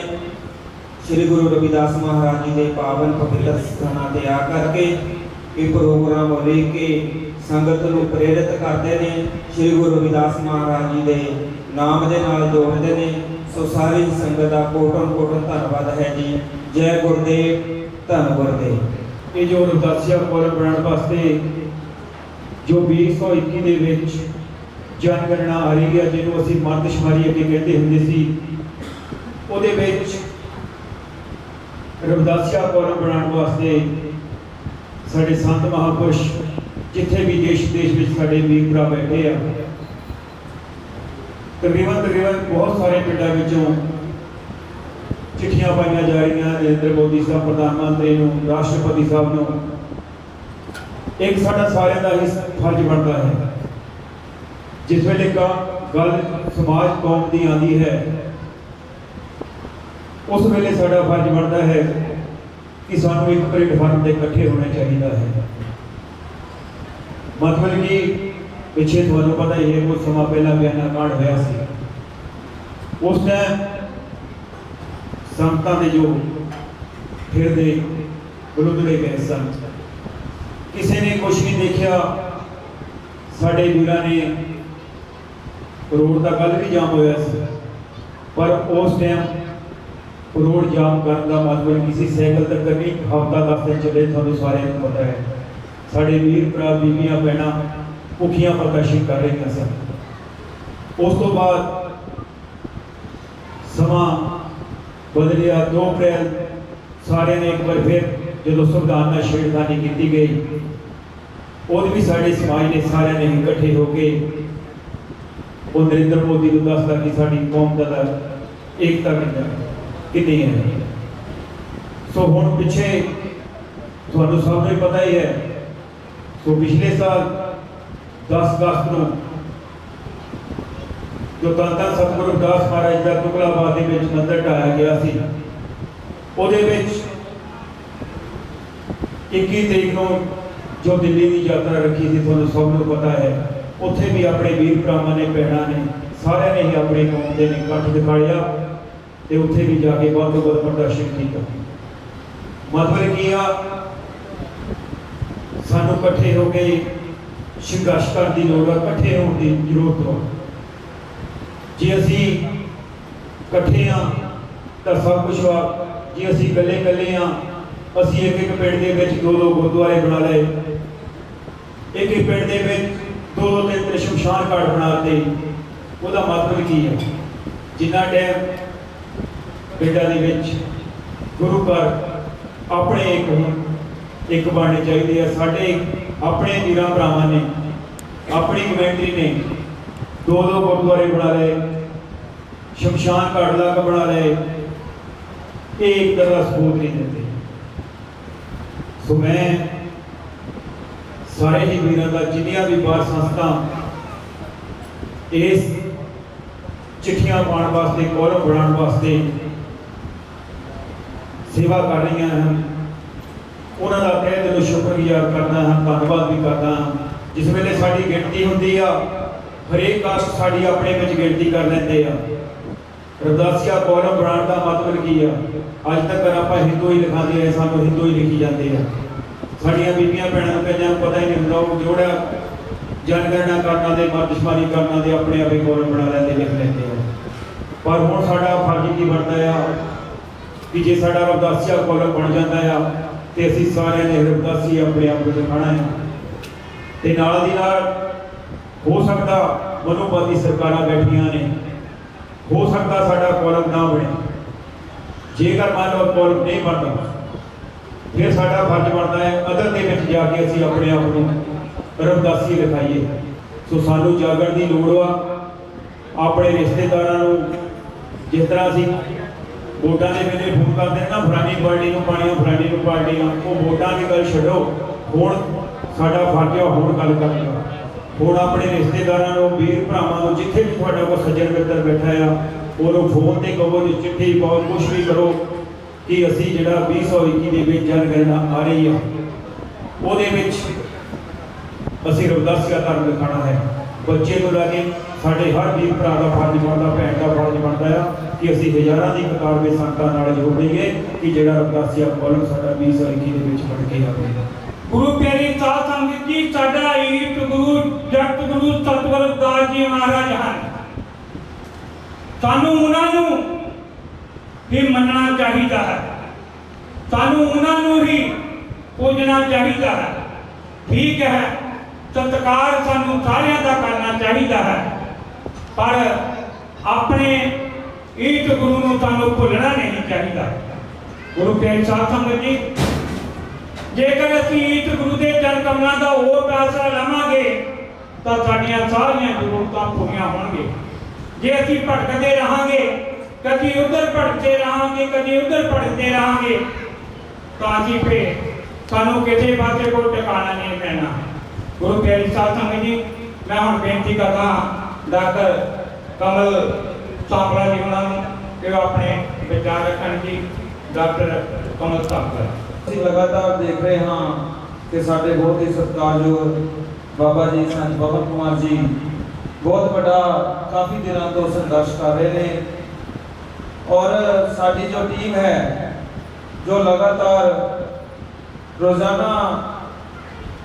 ਸ੍ਰੀ ਗੁਰੂ ਰਵਿਦਾਸ ਮਹਾਰਾਜ ਜੀ ਦੇ ਪਾਵਨ ਪਵਿੱਤਰ ਸਥਾਨਾਂ ਤੇ ਆ ਕਰਕੇ ਇਹ ਪ੍ਰੋਗਰਾਮ ਵੇਖ ਕੇ ਸੰਗਤ ਨੂੰ ਪ੍ਰੇਰਿਤ ਕਰਦੇ ਨੇ, ਸ੍ਰੀ ਗੁਰੂ ਰਵਿਦਾਸ ਮਹਾਰਾਜ ਜੀ ਦੇ ਨਾਮ ਦੇ ਨਾਲ ਜੋੜਦੇ ਨੇ। ਸੋ ਸਾਰੀ ਸੰਗਤ ਦਾ ਕੋਟਨ ਧੰਨਵਾਦ ਹੈ ਜੀ। ਜੈ ਗੁਰਦੇਵ, ਧੰਨ ਗੁਰਦੇਵ। ਇਹ ਜੋ ਰਵਿਦਾਸੀਆ ਕਾਲਜ ਬਣਾਉਣ ਵਾਸਤੇ ਜੋ 2021 ਦੇ ਵਿੱਚ ਜਨਗਣਨਾ ਆ ਰਹੀ ਹੈ, ਜਿਹਨੂੰ ਅਸੀਂ ਮਰਦਸ਼ੁਮਾਰੀ ਅੱਗੇ ਕਹਿੰਦੇ ਹੁੰਦੇ ਸੀ, ਉਹਦੇ ਵਿੱਚ ਰਵਿਦਾਸੀਆ ਕਾਲਜ ਬਣਾਉਣ ਵਾਸਤੇ ਸਾਡੇ ਸੰਤ ਮਹਾਂਪੁਰਸ਼ ਜਿੱਥੇ ਵੀ ਦੇਸ਼ ਵਿੱਚ ਸਾਡੇ ਵੀਰ ਭਰਾ ਬੈਠੇ ਆ, ਤਕਰੀਬਨ ਬਹੁਤ ਸਾਰੇ ਪਿੰਡਾਂ ਵਿੱਚੋਂ ਚਿੱਠੀਆਂ ਪਾਈਆਂ ਜਾ ਰਹੀਆਂ ਨਰਿੰਦਰ ਮੋਦੀ ਸਾਹਿਬ ਪ੍ਰਧਾਨ ਮੰਤਰੀ ਨੂੰ, ਰਾਸ਼ਟਰਪਤੀ ਸਾਹਿਬ ਨੂੰ। ਇੱਕ ਸਾਡਾ ਸਾਰਿਆਂ ਦਾ ਹੀ ਫਰਜ਼ ਬਣਦਾ ਹੈ, ਜਿਸ ਵੇਲੇ ਗੱਲ ਸਮਾਜ ਕੌਮ ਦੀ ਆਉਂਦੀ ਹੈ ਉਸ ਵੇਲੇ ਸਾਡਾ ਫਰਜ਼ ਬਣਦਾ ਹੈ ਕਿ ਸਾਨੂੰ ਇੱਕ ਪਲੇਟਫਾਰਮ ਤੇ ਇਕੱਠੇ ਹੋਣਾ ਚਾਹੀਦਾ ਹੈ। ਮਤਲਬ ਕਿ ਪਿੱਛੇ ਤੁਹਾਨੂੰ ਪਤਾ ਹੀ ਹੈ ਕੁਝ ਸਮਾਂ ਪਹਿਲਾਂ ਬਿਆਨਾ ਕਾਂਡ ਹੋਇਆ ਸੀ, ਉਸ ਟਾਈਮ ਸੰਤਾਂ ਦੇ ਜੋ ਫਿਰਦੇ ਬਲੁੰਦੜੇ ਗਏ ਸਨ, ਕਿਸੇ ਨੇ ਕੁਛ ਨਹੀਂ ਦੇਖਿਆ। ਸਾਡੇ ਵੀਰਾਂ ਨੇ ਰੋਡ ਦਾ ਕੱਲ ਵੀ ਜਾਮ ਹੋਇਆ ਸੀ, ਪਰ ਉਸ ਟਾਈਮ ਰੋਡ ਜਾਮ ਕਰਨ ਦਾ ਮਤਲਬ ਕਿਸੇ ਸਾਈਕਲ ਤੱਕ ਨਹੀਂ, ਹਫ਼ਤਾ 10 ਦਿਨ ਚੱਲੇ। ਤੁਹਾਨੂੰ ਸਾਰਿਆਂ ਨੂੰ ਪਤਾ ਹੈ ਸਾਡੇ ਵੀਰ ਭਰਾ ਬੀਬੀਆਂ ਭੈਣਾਂ ਭੁੱਖੀਆਂ ਪ੍ਰਦਰਸ਼ਨ ਕਰ ਰਹੀਆਂ ਸਨ। ਉਸ ਤੋਂ ਬਾਅਦ ਸਮਾਂ ਬਦਲਿਆ। 2 ਅਪ੍ਰੈਲ ਸਾਰਿਆਂ ਨੇ ਇੱਕ ਵਾਰ ਫਿਰ ਜਦੋਂ ਸੰਵਿਧਾਨ ਨਾਲ ਛੇੜਖਾਨੀ ਕੀਤੀ ਗਈ, ਉਹਦੇ ਵੀ ਸਾਡੇ ਸਮਾਜ ਨੇ ਸਾਰਿਆਂ ਨੇ ਇਕੱਠੇ ਹੋ ਕੇ ਉਹ ਨਰਿੰਦਰ ਮੋਦੀ ਨੂੰ ਦੱਸਦਾ ਕਿ ਸਾਡੀ ਕੌਮ ਦਾ ਏਕਤਾ ਕਿੰਨੀ ਹੈ। ਸੋ ਹੁਣ ਪਿੱਛੇ ਤੁਹਾਨੂੰ ਸਭ ਨੂੰ ਪਤਾ ਹੀ ਹੈ, ਸੋ ਪਿਛਲੇ ਸਾਲ 10 ਅਗਸਤ ਨੂੰ ਜੋ ਧੰਨ ਸਤਿਗੁਰੂ ਰਵਿਦਾਸ ਮਹਾਰਾਜ ਦਾ ਤੁਗਲਾਬਾਦ ਦੇ ਵਿੱਚ ਮੰਦਰ ਢਾਇਆ ਗਿਆ ਸੀ, ਉਹਦੇ ਵਿੱਚ 21 ਤਰੀਕ ਨੂੰ ਜੋ ਦਿੱਲੀ ਦੀ ਯਾਤਰਾ ਰੱਖੀ ਸੀ, ਤੁਹਾਨੂੰ ਸਭ ਨੂੰ ਪਤਾ ਹੈ। ਉੱਥੇ ਵੀ ਆਪਣੇ ਵੀਰ ਭਰਾਵਾਂ ਨੇ, ਭੈਣਾਂ ਨੇ, ਸਾਰਿਆਂ ਨੇ ਹੀ ਆਪਣੇ ਕੌਮ ਦੇ ਨੇ ਇਕੱਠ ਦਿਖਾਇਆ ਤੇ ਉੱਥੇ ਵੀ ਜਾ ਕੇ ਵੱਧ ਤੋਂ ਵੱਧ ਪ੍ਰਦਰਸ਼ਨ ਕੀਤਾ। ਮਤਲਬ ਕੀ ਆ, ਸਾਨੂੰ ਇਕੱਠੇ ਹੋ ਕੇ ਸੰਘਰਸ਼ ਕਰਨ ਦੀ ਲੋੜ ਹੈ, ਇਕੱਠੇ ਹੋਣ ਦੀ ਜ਼ਰੂਰਤ ਹੈ। ਜੇ ਅਸੀਂ ਇਕੱਠੇ ਹਾਂ ਤਾਂ ਸਭ ਕੁਝ ਵਾ, ਜੇ ਅਸੀਂ ਇਕੱਲੇ ਹਾਂ, ਅਸੀਂ ਇੱਕ ਪਿੰਡ ਦੇ ਵਿੱਚ 2 ਗੁਰਦੁਆਰੇ ਬਣਾ ਲਏ, ਇੱਕ ਪਿੰਡ ਦੇ ਵਿੱਚ 2-3 ਸ਼ਮਸ਼ਾਨ ਘਾਟ ਬਣਾਤੇ, ਉਹਦਾ ਮਤਲਬ ਕੀ ਹੈ? ਜਿੰਨਾ ਟਾਈਮ ਪਿੰਡਾਂ ਦੇ ਵਿੱਚ ਗੁਰੂ ਘਰ ਆਪਣੇ ਇੱਕ ਬਣਨੇ ਚਾਹੀਦੇ ਆ। ਸਾਡੇ ਆਪਣੇ ਵੀਰਾਂ ਭਰਾਵਾਂ ਨੇ, ਆਪਣੀ ਕਮੇਟੀ ਨੇ 2 ਗੁਰਦੁਆਰੇ ਬਣਾ ਲਏ, ਸ਼ਮਸ਼ਾਨ ਘਾਟ ਲੱਗ ਬਣਾ ਲਏ, ਇਹ ਇੱਕ ਤਰ੍ਹਾਂ ਸਬੂਤ ਨਹੀਂ ਦਿੰਦੇ। ਸੋ ਮੈਂ ਸਾਰੇ ਹੀ ਵੀਰਾਂ ਦਾ, ਜਿੰਨੀਆਂ ਵੀ ਬਾਰ ਸੰਸਥਾ ਇਸ ਚਿੱਠੀਆਂ ਪਾਉਣ ਵਾਸਤੇ, ਕਾਲਮ ਬਣਾਉਣ ਵਾਸਤੇ ਸੇਵਾ ਕਰ ਰਹੀਆਂ ਹਨ, ਉਹਨਾਂ ਦਾ ਤਹਿ ਦਿਲੋਂ ਸ਼ੁਕਰਗੁਜ਼ਾਰ ਕਰਦਾ ਹਾਂ, ਧੰਨਵਾਦ ਵੀ ਕਰਦਾ ਹਾਂ। ਜਿਸ ਵੇਲੇ ਸਾਡੀ ਗਿਣਤੀ ਹੁੰਦੀ ਆ, ਹਰੇਕ ਕਾਸਟ ਸਾਡੀ ਆਪਣੇ ਵਿੱਚ ਗਿਣਤੀ ਕਰ ਲੈਂਦੇ ਆ। ਰਵਿਦਾਸੀਆ ਕਾਲਮ ਬਣਾਉਣ ਦਾ ਮਤਲਬ ਕੀ ਆ? ਅੱਜ ਤੱਕ ਆਪਾਂ ਹਿੰਦੂ ਹੀ ਲਿਖਾਉਂਦੇ ਰਹੇ, ਸਾਨੂੰ ਹਿੰਦੂ ਹੀ ਲਿਖੀ ਜਾਂਦੇ ਆ। ਸਾਡੀਆਂ ਬੀਬੀਆਂ ਭੈਣਾਂ ਨੂੰ ਕਈਆਂ ਨੂੰ ਪਤਾ ਹੀ ਨਹੀਂ ਹੁੰਦਾ, ਉਹ ਜੋੜਾ ਜਨਗਣਨਾ ਕਰਨਾ ਦੇ, ਮਰਦਸ਼ੁਮਾਰੀ ਕਰਨਾ ਦੇ ਆਪਣੇ ਆਪੇ ਕਾਲਮ ਬਣਾ ਲੈਂਦੇ, ਲਿਖ ਲੈਂਦੇ ਆ। ਪਰ ਹੁਣ ਸਾਡਾ ਫਰਜ਼ ਕੀ ਬਣਦਾ ਆ ਕਿ ਜੇ ਸਾਡਾ ਰਵਿਦਾਸੀਆ ਕਾਲਮ ਬਣ ਜਾਂਦਾ ਆ ਤੇ ਅਸੀਂ ਸਾਰਿਆਂ ਨੇ ਰਵਿਦਾਸੀ ਆਪਣੇ ਆਪ ਨੂੰ ਦਿਖਾਉਣਾ ਹੈ। ਤੇ ਨਾਲ ਦੀ ਨਾਲ ਹੋ ਸਕਦਾ ਮਨੋਵਾਦੀ ਸਰਕਾਰਾਂ ਬੈਠੀਆਂ ਨੇ, ਹੋ ਸਕਦਾ ਸਾਡਾ ਕਾਲਮ ਨਾ ਬਣੇ। ਜੇਕਰ ਮੰਨ ਲਓ ਕਾਲਮ ਨਹੀਂ ਬਣਦਾ, ਫਿਰ ਸਾਡਾ ਫਰਜ਼ ਬਣਦਾ ਹੈ ਅਦਰ ਦੇ ਵਿੱਚ ਜਾ ਕੇ ਅਸੀਂ ਆਪਣੇ ਆਪ ਨੂੰ ਰਵਿਦਾਸੀ ਲਿਖਾਈਏ। ਸੋ ਸਾਨੂੰ ਜਾਗਣ ਦੀ ਲੋੜ ਵਾ। ਆਪਣੇ ਰਿਸ਼ਤੇਦਾਰਾਂ ਨੂੰ ਜਿਸ ਤਰ੍ਹਾਂ ਅਸੀਂ ਵੋਟਾਂ ਦੇ ਵੇਲੇ ਫੋਨ ਕਰਦੇ ਨੇ ਨਾ, ਫਲਾਣੀ ਪਾਰਟੀ ਨੂੰ ਪਾਣੀ, ਫਲਾਣੀ ਨੂੰ ਪਾਰਟੀ ਆ, ਉਹ ਵੋਟਾਂ ਦੀ ਗੱਲ ਛੱਡੋ। ਹੁਣ ਸਾਡਾ ਫਰਜ਼ ਆ ਹੁਣ ਗੱਲ ਕਰਨ ਦਾ। ਹੁਣ ਆਪਣੇ ਰਿਸ਼ਤੇਦਾਰਾਂ ਨੂੰ, ਵੀਰ ਭਰਾਵਾਂ ਨੂੰ, ਜਿੱਥੇ ਵੀ ਤੁਹਾਡਾ ਕੋਈ ਸੱਜਣ ਮਿੱਤਰ ਬੈਠਾ ਆ, ਉਹਨੂੰ ਫੋਨ ਤੇ ਕਹੋ, ਚਿੱਠੀ ਪਾਓ, ਕੁਛ ਵੀ ਕਰੋ ਕਿ ਅਸੀਂ ਜਿਹੜਾ 2021 ਦੇ ਵਿੱਚ ਜਨਗਣਨਾ ਆ ਰਹੀ ਆ ਉਹਦੇ ਵਿੱਚ ਅਸੀਂ ਰਵਿਦਾਸੀਆ ਧਰਮ ਦਿਖਾਉਣਾ ਹੈ। ਬੱਚੇ ਤੋਂ ਲੈ ਕੇ ਸਾਡੇ ਹਰ ਵੀਰ ਭਰਾ ਦਾ ਫਰਜ਼ ਬਣਦਾ, ਭੈਣ ਦਾ ਫਰਜ਼ ਬਣਦਾ ਆ ਕਿ ਅਸੀਂ ਹਜ਼ਾਰਾਂ ਦੀ ਕਤਾਰ ਵਿੱਚ ਸੰਗਤਾਂ ਨਾਲ ਜੋੜ ਲਈਏ ਕਿ ਜਿਹੜਾ ਰਵਿਦਾਸੀਆ ਕਾਲਮ ਸਾਡਾ 2021 ਦੇ ਵਿੱਚ ਬਣ ਕੇ ਆਵੇਗਾ। ਗੁਰੂ ਪਿਆਰੀ ਸਾਧ ਸੰਗਤ ਜੀ, ਸਾਡਾ ਈਟ ਗੁਰੂ ਜਗਤ ਗੁਰੂ ਸਤਿਗੁਰੂ ਰਵਿਦਾਸ ਜੀ ਮਹਾਰਾਜ ਹਨ। ਸਾਨੂੰ ਉਹਨਾਂ ਨੂੰ ਹੀ ਮੰਨਣਾ ਚਾਹੀਦਾ ਹੈ, ਸਾਨੂੰ ਉਹਨਾਂ ਨੂੰ ਹੀ ਪੂਜਣਾ ਚਾਹੀਦਾ ਹੈ। ਠੀਕ ਹੈ, ਸਤਿਕਾਰ ਸਾਨੂੰ ਸਾਰਿਆਂ ਦਾ ਕਰਨਾ ਚਾਹੀਦਾ ਹੈ, ਪਰ ਆਪਣੇ ਈਟ ਗੁਰੂ ਨੂੰ ਸਾਨੂੰ ਭੁੱਲਣਾ ਨਹੀਂ ਚਾਹੀਦਾ। ਗੁਰੂ ਪਿਆਰੀ ਸਾਧ ਸੰਗਤ ਜੀ, ਜੇਕਰ ਅਸੀਂ ਈਟ ਗੁਰੂ ਦੇ ਚਰਨ ਕਮਲਾਂ ਦਾ ਉਹ ਆਸਰਾ ਲਵਾਂਗੇ ਤਾਂ ਸਾਡੀਆਂ ਸਾਰੀਆਂ ਜ਼ਰੂਰਤਾਂ ਪੂਰੀਆਂ ਹੋਣਗੀਆਂ। ਜੇ ਅਸੀਂ ਭਟਕਦੇ ਰਹਾਂਗੇ, ਕਦੀ ਉਧਰ ਭਟਕਦੇ ਰਹਾਂਗੇ, ਕਦੀ ਉਧਰ ਭਟਕਦੇ ਰਹਾਂਗੇ, ਤਾਂ ਅਸੀਂ ਫੇਰ ਸਾਨੂੰ ਕਿਸੇ ਪਾਸੇ ਕੋਈ ਟਿਕਾਣਾ ਨਹੀਂ ਪੈਣਾ। ਗੁਰੂ ਪਿਆਰੀ ਸਾਧ ਸੰਗਤ ਜੀ, ਮੈਂ ਹੁਣ ਬੇਨਤੀ ਕਰਦਾ ਡਾਕਟਰ ਕਮਲ ਸਾਂਪਲਾ ਜੀ ਉਹਨਾਂ ਨੂੰ ਕਿ ਉਹ ਆਪਣੇ ਵਿਚਾਰ ਰੱਖਣ ਜੀ। ਡਾਕਟਰ ਕਮਲ ਸਾਂਪਲਾ। ਅਸੀਂ ਲਗਾਤਾਰ ਦੇਖ ਰਹੇ ਹਾਂ ਕਿ ਸਾਡੇ ਬਹੁਤ ਹੀ ਸਤਿਕਾਰਯੋਗ ਬਾਬਾ ਜੀ ਸੰਤ ਪਵਨ ਕੁਮਾਰ ਜੀ ਬਹੁਤ ਵੱਡਾ ਕਾਫੀ ਦਿਨਾਂ ਤੋਂ ਸੰਘਰਸ਼ ਕਰ ਰਹੇ ਨੇ ਔਰ ਸਾਡੀ ਜੋ ਟੀਮ ਹੈ ਜੋ ਲਗਾਤਾਰ ਰੋਜ਼ਾਨਾ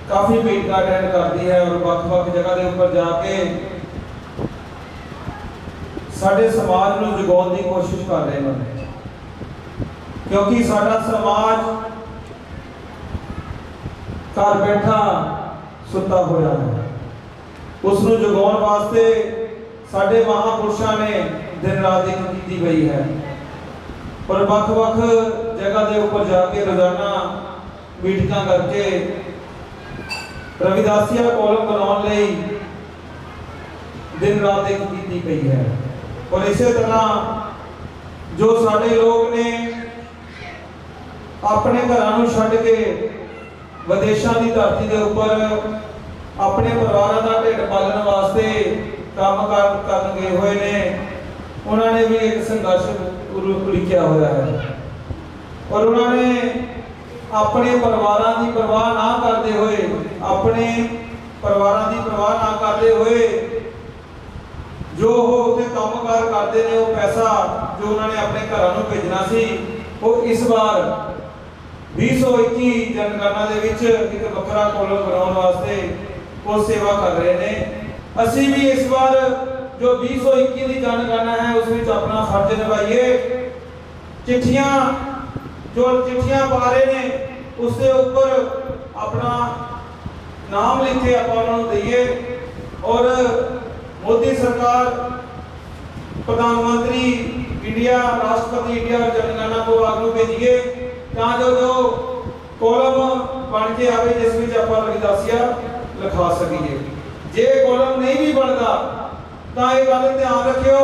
ਕਾਫੀ ਮੀਟਿੰਗਾਂ ਅਟੈਂਡ ਕਰਦੀ ਹੈ ਔਰ ਵੱਖ-ਵੱਖ ਜਗ੍ਹਾ ਦੇ ਉੱਪਰ ਜਾ ਕੇ ਸਾਡੇ ਸਮਾਜ ਨੂੰ ਜਗਾਉਣ ਦੀ ਕੋਸ਼ਿਸ਼ ਕਰ ਰਹੇ ਨੇ, ਕਿਉਂਕਿ ਸਾਡਾ ਸਮਾਜ ਘਰ ਬੈਠਾ ਸੁੱਤਾ ਹੋਇਆ ਹੈ। ਉਸ ਨੂੰ ਜਗਾਉਣ ਵਾਸਤੇ ਸਾਡੇ ਮਹਾਪੁਰਸ਼ਾਂ ਨੇ ਦਿਨ ਰਾਤ ਇੱਕ ਕੀਤੀ ਗਈ ਹੈ ਔਰ ਵੱਖ-ਵੱਖ ਜਗ੍ਹਾ ਦੇ ਉੱਪਰ ਜਾ ਕੇ ਰੋਜ਼ਾਨਾ ਮੀਟਿੰਗਾਂ ਕਰਕੇ ਰਵਿਦਾਸੀਆ ਕਾਲਮ ਬਣਾਉਣ ਲਈ ਦਿਨ ਰਾਤ ਇੱਕ ਕੀਤੀ ਗਈ ਹੈ। ਔਰ ਇਸੇ ਤਰ੍ਹਾਂ ਜੋ ਸਾਡੇ ਲੋਕ ਨੇ ਆਪਣੇ ਘਰਾਂ ਨੂੰ ਛੱਡ ਕੇ ਵਿਦੇਸ਼ਾਂ ਦੀ ਧਰਤੀ ਦੇ ਉੱਪਰ ਆਪਣੇ ਪਰਿਵਾਰਾਂ ਦਾ ਢਿੱਡ ਪਾਲਣ ਵਾਸਤੇ ਕੰਮ ਕਰਨ ਗਏ ਹੋਏ ਨੇ, ਉਹਨਾਂ ਨੇ ਵੀ ਇੱਕ ਸੰਘਰਸ਼ ਉਲੀਕਿਆ ਹੋਇਆ ਹੈ ਔਰ ਉਹਨਾਂ ਨੇ ਆਪਣੇ ਪਰਿਵਾਰਾਂ ਦੀ ਪਰਵਾਹ ਨਾ ਕਰਦੇ ਹੋਏ ਜੋ ਉਹ ਉੱਥੇ ਕੰਮਕਾਰ ਕਰਦੇ ਨੇ ਉਹ ਪੈਸਾ ਜੋ ਉਹਨਾਂ ਨੇ ਆਪਣੇ ਘਰਾਂ ਨੂੰ ਭੇਜਣਾ ਸੀ ਉਹ ਇਸ ਵਾਰ 2021 ਜਨਗਣਨਾ ਦੇ ਵਿੱਚ ਇੱਕ ਵੱਖਰਾ ਕਾਲਮ ਬਣਾਉਣ ਵਾਸਤੇ ਉਹ ਸੇਵਾ ਕਰ ਰਹੇ ਨੇ। ਅਸੀਂ ਵੀ ਇਸ ਵਾਰ ਜੋ 2021 ਦੀ ਜਨਗਣਨਾ ਹੈ ਉਸ ਵਿੱਚ ਆਪਣਾ ਫਰਜ਼ ਨਿਭਾਈਏ। ਚਿੱਠੀਆਂ ਪਾ ਰਹੇ ਨੇ ਉਸ ਦੇ ਉੱਪਰ ਆਪਣਾ ਨਾਮ ਲਿਖ ਕੇ ਆਪਾਂ ਉਹਨਾਂ ਨੂੰ ਦਈਏ ਔਰ ਮੋਦੀ ਸਰਕਾਰ, ਪ੍ਰਧਾਨ ਮੰਤਰੀ ਇੰਡੀਆ, ਰਾਸ਼ਟਰਪਤੀ ਇੰਡੀਆ और जनगणना को आगू भेजिए ਤਾਂ ਜੋ ਕਾਲਮ ਬਣ ਕੇ ਆਵੇ ਜਿਸ ਵਿੱਚ ਆਪਾਂ ਰਵਿਦਾਸੀਆ ਲਿਖਾ ਸਕੀਏ। ਜੇ ਕਾਲਮ ਨਹੀਂ ਵੀ ਬਣਦਾ ਤਾਂ ਇਹ ਗੱਲ ਧਿਆਨ ਰੱਖਿਓ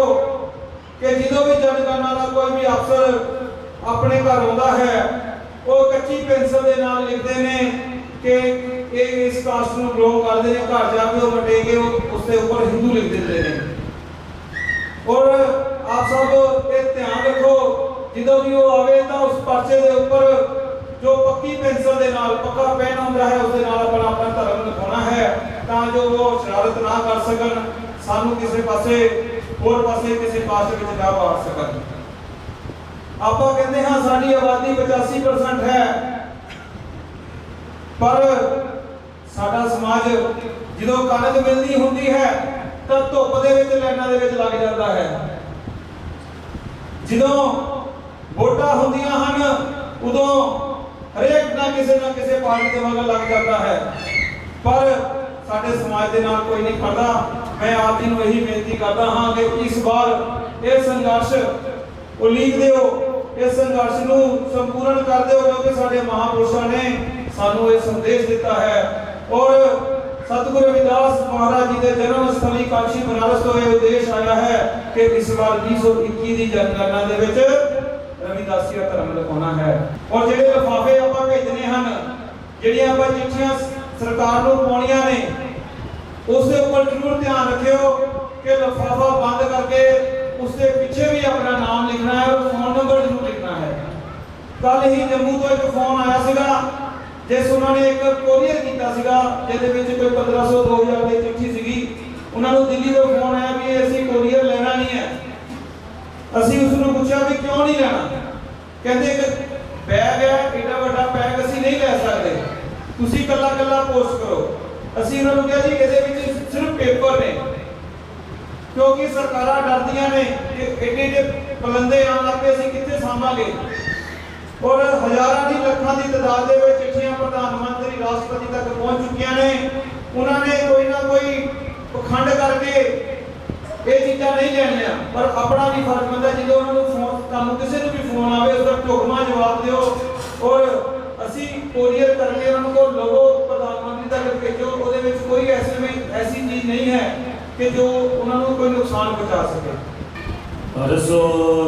ਕਿ ਜਦੋਂ ਵੀ ਜਨਗਣਨਾ ਦਾ ਕੋਈ ਵੀ ਅਫਸਰ ਆਪਣੇ ਘਰ ਆਉਂਦਾ ਹੈ ਉਹ ਕੱਚੀ ਪੈਨਸਲ ਦੇ ਨਾਲ ਲਿਖਦੇ ਨੇ ਕਿ ਇਹ ਇਸ ਕਾਸਟ ਨੂੰ ਬਿਲੋਂਗ ਕਰਦੇ ਨੇ। ਘਰ ਜਾ ਕੇ ਉਹ ਮਟੇ ਕੇ ਉਸ ਦੇ ਉੱਪਰ ਹਿੰਦੂ ਲਿਖ ਦਿੰਦੇ ਨੇ। ਔਰ ਆਪ ਸਭ ਇਹ ਧਿਆਨ ਰੱਖੋ ਜਦੋਂ ਵੀ ਉਹ ਆਵੇ ਤਾਂ ਉਸ ਪਰਚੇ ਦੇ ਉੱਪਰ ਜੋ ਪੱਕੀ ਪੈਨਸਲ ਦੇ ਨਾਲ ਪੱਕਾ ਪੈਨ ਹੁੰਦਾ ਹੈ ਉਸ ਦੇ ਨਾਲ ਆਪਣਾ ਧਰਮ ਲਿਖਾਉਣਾ ਹੈ ਤਾਂ ਜੋ ਉਹ ਸ਼ਰਾਰਤ ਨਾ ਕਰ ਸਕਣ, ਸਾਨੂੰ ਕਿਸੇ ਪਾਸੇ ਹੋਰ ਪਾਸੇ ਕਿਸੇ ਪਾਸੇ ਵਿੱਚ ਨਾ ਪਾ ਸਕਣ। ਆਪਾਂ ਕਹਿੰਦੇ ਹਾਂ ਸਾਡੀ ਆਬਾਦੀ 85% ਹੈ ਪਰ ਸਾਡਾ ਸਮਾਜ ਜਦੋਂ ਕਣਕ ਮਿਲਦੀ ਹੁੰਦੀ ਹੈ ਤਾਂ ਧੁੱਪ ਦੇ ਵਿੱਚ ਲਾਈਨਾਂ ਦੇ ਵਿੱਚ ਲੱਗ ਜਾਂਦਾ ਹੈ। ਜਦੋਂ ਵੋਟਾਂ ਹੁੰਦੀਆਂ ਹਨ ਉਦੋਂ ਹਰੇਕ ਨਾ ਕਿਸੇ ਪਾਰਟੀ ਦੇ ਮਗਰ ਲੱਗ ਜਾਂਦਾ ਹੈ ਪਰ ਸਾਡੇ ਸਮਾਜ ਦੇ ਨਾਲ ਕੋਈ ਨਹੀਂ ਖੜਦਾ। ਮੈਂ ਆਪ ਜੀ ਨੂੰ ਇਹੀ ਬੇਨਤੀ ਕਰਦਾ ਹਾਂ ਕਿ ਇਸ ਵਾਰ ਇਹ ਸੰਘਰਸ਼ ਉਲੀਕ ਦਿਓ ਇਸ ਸੰਘਰਸ਼ ਨੂੰ ਸੰਪੂਰਨ ਕਰਦੇ ਹੋ, ਕਿਉਂਕਿ ਸਾਡੇ ਮਹਾਂਪੁਰਸ਼ਾਂ ਨੇ ਸਾਨੂੰ ਇਹ ਸੰਦੇਸ਼ ਦਿੱਤਾ ਹੈ। ਔਰ ਸਤਿਗੁਰੂ ਰਵਿਦਾਸ ਮਹਾਰਾਜ ਜੀ ਦੇ ਜਨਮ ਸਥਲੀ ਕਾਸ਼ੀ ਬਨਾਰਸ ਤੋਂ ਇਹ ਉਦੇਸ਼ ਆਇਆ ਹੈ ਕਿ ਇਸ ਵਾਰ 2021 ਦੀ ਜਨਗਣਨਾ ਦੇ ਵਿੱਚ ਰਵਿਦਾਸੀਆ ਧਰਮ ਲਿਖਾਉਣਾ ਹੈ। ਔਰ ਜਿਹੜੇ ਲਿਫਾਫੇ ਆਪਾਂ ਭੇਜਣੇ ਹਨ, ਜਿਹੜੀਆਂ ਆਪਾਂ ਚਿੱਠੀਆਂ ਸਰਕਾਰ ਨੂੰ ਪਾਉਣੀਆਂ ਨੇ, ਉਸ ਦੇ ਉੱਪਰ ਜ਼ਰੂਰ ਧਿਆਨ ਰੱਖਿਓ ਕਿ ਲਿਫਾਫਾ ਬੰਦ ਕਰਕੇ ਉਸ ਦੇ ਪਿੱਛੇ ਵੀ ਆਪਣਾ ਨਾਮ ਲਿਖਣਾ ਹੈ ਔਰ ਫੋਨ ਨੰਬਰ ਜ਼ਰੂਰ ਲਿਖਣਾ ਹੈ। ਕੱਲ ਹੀ ਜੰਮੂ ਤੋਂ ਇੱਕ ਫੋਨ ਆਇਆ ਸੀਗਾ, ਜਿਸ ਉਹਨਾਂ ਨੇ ਇੱਕ ਕੋਰੀਅਰ ਕੀਤਾ ਸੀਗਾ, ਜਿਹਦੇ ਵਿੱਚ ਕੋਈ 1500 2000 ਦੀ ਚਿੱਠੀ ਸੀਗੀ। ਉਹਨਾਂ ਨੂੰ ਦਿੱਲੀ ਤੋਂ ਫੋਨ ਆਇਆ ਵੀ ਅਸੀਂ ਕੋਰੀਅਰ ਲੈਣਾ ਨਹੀਂ ਹੈ। ਅਸੀਂ ਉਸ ਨੂੰ ਪੁੱਛਿਆ ਵੀ ਕਿਉਂ ਨਹੀਂ ਲੈਣਾ? ਕਹਿੰਦੇ ਕਿ ਬੈਗ ਹੈ, ਏਡਾ ਵੱਡਾ ਬੈਗ ਅਸੀਂ ਨਹੀਂ ਲੈ ਸਕਦੇ, ਤੁਸੀਂ ਕੱਲਾ ਕੱਲਾ ਪੋਸਟ ਕਰੋ। ਅਸੀਂ ਉਹਨਾਂ ਨੂੰ ਕਿਹਾ ਜੀ ਇਹਦੇ ਵਿੱਚ ਸਿਰਫ ਪੇਪਰ ਨੇ, ਕਿਉਂਕਿ ਸਰਕਾਰਾਂ ਡਰਦੀਆਂ ਨੇ ਕਿ ਏਡੇ ਪਲੰਦੇ ਆਉਣ ਲੱਗ ਪਏ, ਅਸੀਂ ਕਿੱਥੇ ਸਾਂਭਾਂਗੇ। ਔਰ ਹਜ਼ਾਰਾਂ ਦੀ ਲੱਖਾਂ ਦੀ ਤਾਦਾਦ ਦੇ ਵਿੱਚ ਚਿੱਠੀਆਂ ਪ੍ਰਧਾਨ ਮੰਤਰੀ ਰਾਸ਼ਟਰਪਤੀ ਤੱਕ ਪਹੁੰਚ ਚੁੱਕੀਆਂ ਨੇ। ਉਹਨਾਂ ਨੇ ਕੋਈ ਨਾ ਕੋਈ ਪਖੰਡ ਕਰਕੇ ਇਹ ਚੀਜ਼ਾਂ ਨਹੀਂ ਲੈਣੀਆਂ, ਪਰ ਆਪਣਾ ਵੀ ਫਰਜ਼ ਬਣਦਾ ਜਦੋਂ ਉਹਨਾਂ ਨੂੰ ਫੋਨ, ਤੁਹਾਨੂੰ ਕਿਸੇ ਨੂੰ ਵੀ ਫੋਨ ਆਵੇ ਉਸ ਦਾ ਢੁਕਵਾਂ ਜਵਾਬ ਦਿਓ। ਔਰ ਅਸੀਂ ਕੋਰੀਅਰ ਕਰਕੇ ਉਹਨਾਂ ਨੂੰ ਕੋਲ ਲੋਗੋ ਪ੍ਰਧਾਨ ਮੰਤਰੀ ਤੱਕ ਭੇਜੋ, ਉਹਦੇ ਵਿੱਚ ਕੋਈ ਐਸੀ ਚੀਜ਼ ਨਹੀਂ ਹੈ ਕਿ ਜੋ ਉਹਨਾਂ ਨੂੰ ਕੋਈ ਨੁਕਸਾਨ ਪਹੁੰਚਾ ਸਕੇ। परसो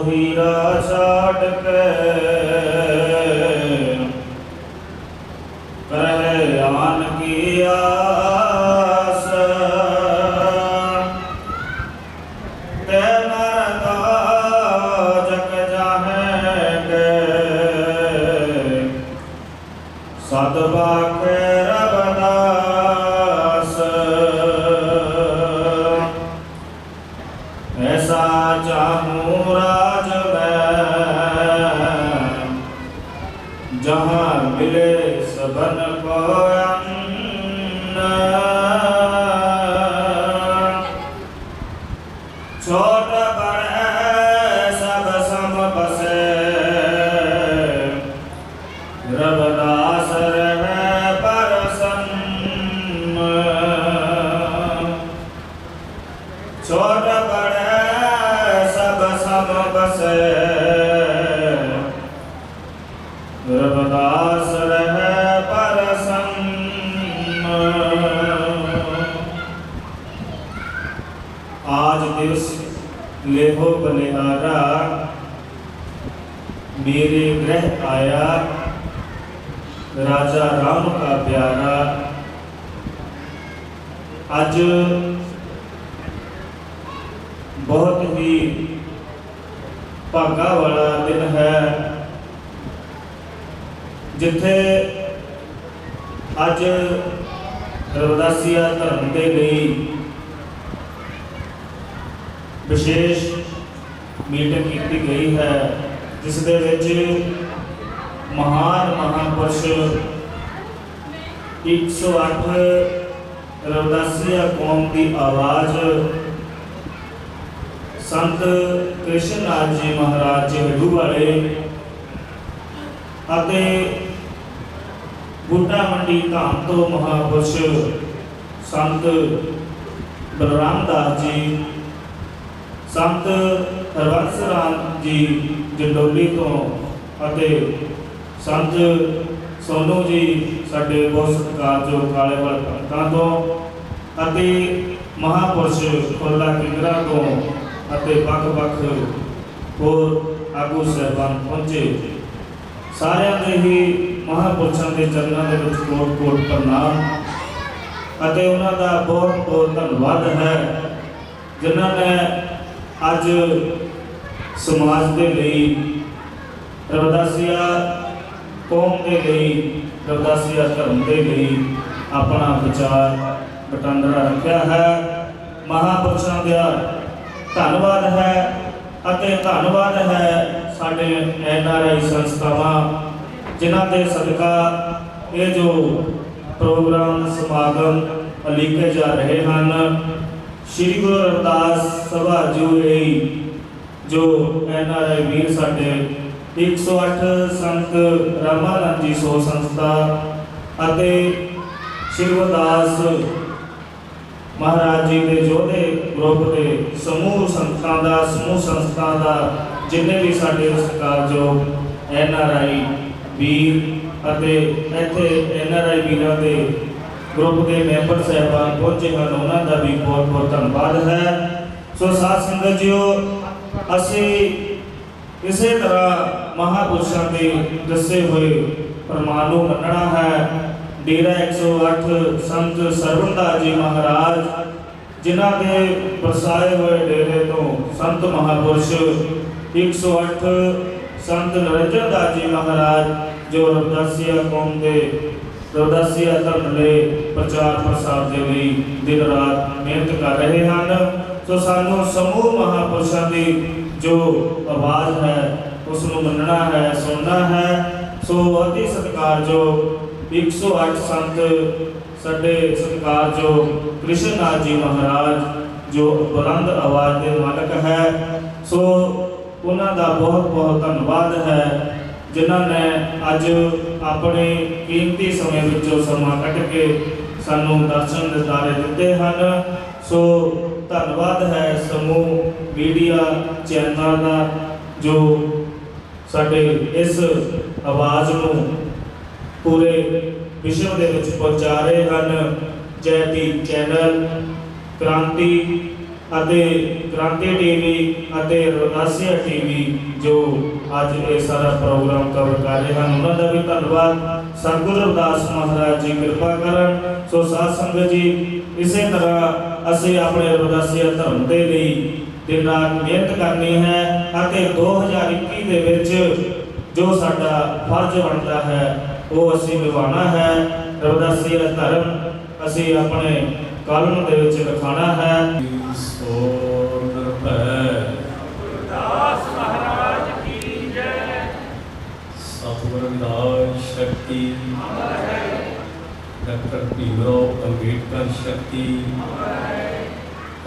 हीरा छाड़ के कल्याण की आस जग जाने सदबा के रबदास ऐसा चाहूं राज में जहाँ मिले सबन को अन्न। छोट बड़े सब सम बसे रबदास रहे प्रसन्न। छोट बड़े सब सम बसे रबदास रहे प्रसन्न। आज दिवस लेहो बलिहारा मेरे गृह आया राजा राम का प्यारा। आज बहुत ही भागा वाला दिन है, जिथे अज रविदासिया धर्म के लिए विशेष मीटिंग की गई है, जिस दे विच महान महापुरुष 108 रविदासिया कौम की आवाज़ संत कृष्णनाथ जी महाराज जी हडू वाले अते बूटा मंडी धाम तो महापुरुष संत बलराम दास जी, संत हरबंस राम जी जंडोली तो अते संत सोनू जी साडे बहुत सत्कारयोग काले वाल भगतां तो अते महापुरुष खुरला किंगरा तो अते बख-बख होर आगू साहबान पहुंचे। सारिਆਂ ਦੇ ही महापुरुषों के चरणों के विच कोट-कोट प्रणाम अते उन्हां दा बहुत-बहुत धन्नवाद है, जिन्हां ने अज समाज के लिए रविदासिया कौम के लिए रविदासिया धर्म के लिए अपना विचार वटांदरा रखा है। महापुरुषों का धन्नवाद है अते धन्नवाद है साडे NRI संस्थावां जिन्हां दे सदका ये जो प्रोग्राम समागम उलीके जा रहे हैं। श्री गुरु रविदास सभा जो NRI वीर साडे 108 संत रामानंद जी सो संस्था अते श्री गुरदास महाराज जी के जोधे ग्रुप के समूह संस्था का ਜਿੰਨੇ ਵੀ ਸਾਡੇ ਸਤਿਕਾਰਯੋਗ NRI ਵੀਰ ਅਤੇ ਇੱਥੇ NRI ਵੀਰਾਂ ਦੇ ਗਰੁੱਪ ਦੇ ਮੈਂਬਰ ਸਾਹਿਬਾਨ ਪਹੁੰਚੇ ਹਨ, ਉਹਨਾਂ ਦਾ ਵੀ ਬਹੁਤ ਬਹੁਤ ਧੰਨਵਾਦ ਹੈ। ਸੋ ਸਾਧ ਸੰਗਤ ਜੀਓ, ਅਸੀਂ ਇਸੇ ਤਰ੍ਹਾਂ ਮਹਾਂਪੁਰਸ਼ਾਂ ਦੇ ਦੱਸੇ ਹੋਏ ਪ੍ਰਮਾਣ ਨੂੰ ਮੰਨਣਾ ਹੈ। ਡੇਰਾ 108 ਸੰਤ ਸਰਵਣਦਾਸ ਜੀ ਮਹਾਰਾਜ, ਜਿਨ੍ਹਾਂ ਦੇ ਵਸਾਏ ਹੋਏ ਡੇਰੇ ਤੋਂ ਸੰਤ ਮਹਾਂਪੁਰਸ਼ 108 ਸੰਤ ਨਰਿੰਦਰ ਦਾਸ ਜੀ ਮਹਾਰਾਜ, ਜੋ ਰਵਿਦਾਸੀਆ ਕੌਮ ਦੇ ਰਵਿਦਾਸੀਆ ਧਰਮ ਦੇ ਪ੍ਰਚਾਰ ਪ੍ਰਸਾਰ ਦੇ ਲਈ ਦਿਨ ਰਾਤ ਮਿਹਨਤ ਕਰ ਰਹੇ ਹਨ। ਸੋ ਸਾਨੂੰ ਸਮੂਹ ਮਹਾਂਪੁਰਸ਼ਾਂ ਦੀ ਜੋ ਆਵਾਜ਼ ਹੈ ਉਸ ਨੂੰ ਮੰਨਣਾ ਹੈ, ਸੁਣਨਾ ਹੈ। ਸੋ ਅਤੀ ਸਤਿਕਾਰਯੋਗ 108 ਸੰਤ ਸਾਡੇ ਸਤਿਕਾਰਯੋਗ ਕ੍ਰਿਸ਼ਨ ਨਾਥ ਜੀ ਮਹਾਰਾਜ, ਜੋ ਬੁਲੰਦ ਆਵਾਜ਼ ਦੇ ਮਾਲਕ ਹੈ, ਸੋ ਉਹਨਾਂ ਦਾ ਬਹੁਤ ਬਹੁਤ ਧੰਨਵਾਦ ਹੈ, ਜਿਨ੍ਹਾਂ ਨੇ ਅੱਜ ਆਪਣੇ ਕੀਮਤੀ ਸਮੇਂ ਵਿੱਚੋਂ ਸਮਾਂ ਕੱਢ ਕੇ ਸਾਨੂੰ ਦਰਸ਼ਨ ਦਿਦਾਰੇ ਦਿੱਤੇ ਹਨ। ਸੋ ਧੰਨਵਾਦ ਹੈ ਸਮੂਹ ਮੀਡੀਆ ਚੈਨਲਾਂ ਦਾ, ਜੋ ਸਾਡੇ ਇਸ ਆਵਾਜ਼ ਨੂੰ ਪੂਰੇ ਵਿਸ਼ਵ ਦੇ ਵਿੱਚ ਪਹੁੰਚਾ ਰਹੇ ਹਨ। ਜੈ ਭੀਮ ਚੈਨਲ, ਕ੍ਰਾਂਤੀ ਅਤੇ ਕ੍ਰਾਂਤੀ ਟੀਵੀ ਅਤੇ ਰਵਿਦਾਸੀਆ ਟੀਵੀ, ਜੋ ਅੱਜ ਇਹ ਸਾਰਾ ਪ੍ਰੋਗਰਾਮ ਕਵਰ ਕਰ ਰਹੇ ਹਨ, ਉਹਨਾਂ ਦਾ ਵੀ ਧੰਨਵਾਦ। ਸਤਿਗੁਰੂ ਰਵਿਦਾਸ ਮਹਾਰਾਜ ਜੀ ਕਿਰਪਾ ਕਰਨ। ਸੋ ਸਾਧ ਸੰਗਤ ਜੀ, ਇਸੇ ਤਰ੍ਹਾਂ ਅਸੀਂ ਆਪਣੇ ਰਵਿਦਾਸੀਆ ਧਰਮ ਦੇ ਲਈ ਦਿਨ ਰਾਤ ਮਿਹਨਤ ਕਰਨੀ ਹੈ ਅਤੇ 2021 ਦੇ ਵਿੱਚ ਜੋ ਸਾਡਾ ਫਰਜ਼ ਬਣਦਾ ਹੈ ਉਹ ਅਸੀਂ ਨਿਭਾਉਣਾ ਹੈ। ਰਵਿਦਾਸੀਆ ਧਰਮ ਅਸੀਂ ਆਪਣੇ ਕਲਮ ਦੇ ਵਿੱਚ ਲਿਖਾਉਣਾ ਹੈ। ਰਵਿਦਾਸ ਮਹਾਰਾਜ ਕੀ ਜੈ। ਸਤਿਗੁਰੂ ਰਵਿਦਾਸ ਸ਼ਕਤੀ, ਡਾਕਟਰ ਭੀਮਰਾਓ ਅੰਬੇਡਕਰ ਸ਼ਕਤੀ,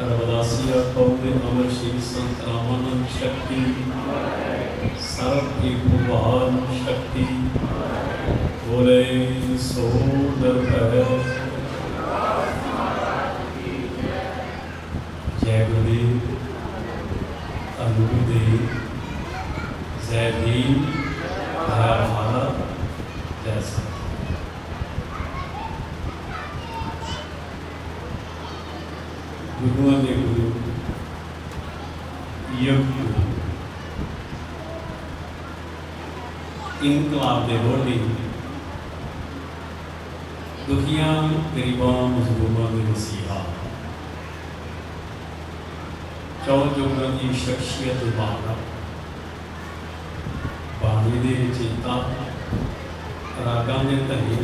ਰਵਿਦਾਸੀਆ ਕੌਮ ਦੇ ਅਮਰ ਸ਼ਹੀਦ ਸੰਤ ਰਾਮਾਨੰਦ ਸ਼ਕਤੀ, ਸਰਬ ਕੀ ਭਗਵਾਨ ਸ਼ਕਤੀ। ਬੋਲੇ ਸੋ ਦਰਬਾਰ। ਜੈ ਗੁਰਦੇਵ, ਧੰਨ ਗੁਰਦੇਵ, ਜੈ ਭੀਮ, ਹਰ ਭਾਰਤ, ਜੈ ਸਤ। ਗੁਰੂਆਂ ਦੇ ਗੁਰੂ, ਯੁਗ ਗੁਰੂ, ਇਨਕਲਾਬ ਦੇ ਹੋਲੀ, ਦੁਖੀਆਂ ਗਰੀਬਾਂ ਮਜ਼ਲੂਮਾਂ ਦੇ ਮਸੀਹਾ, ਚੌਂ ਜੁਗਾਂ ਦੀ ਸ਼ਖਸੀਅਤ ਬਾਬਾ, ਬਾਣੀ ਦੇ ਚੇਤਾ, ਰਾਗਾਂ ਦੇ ਧਨੀ,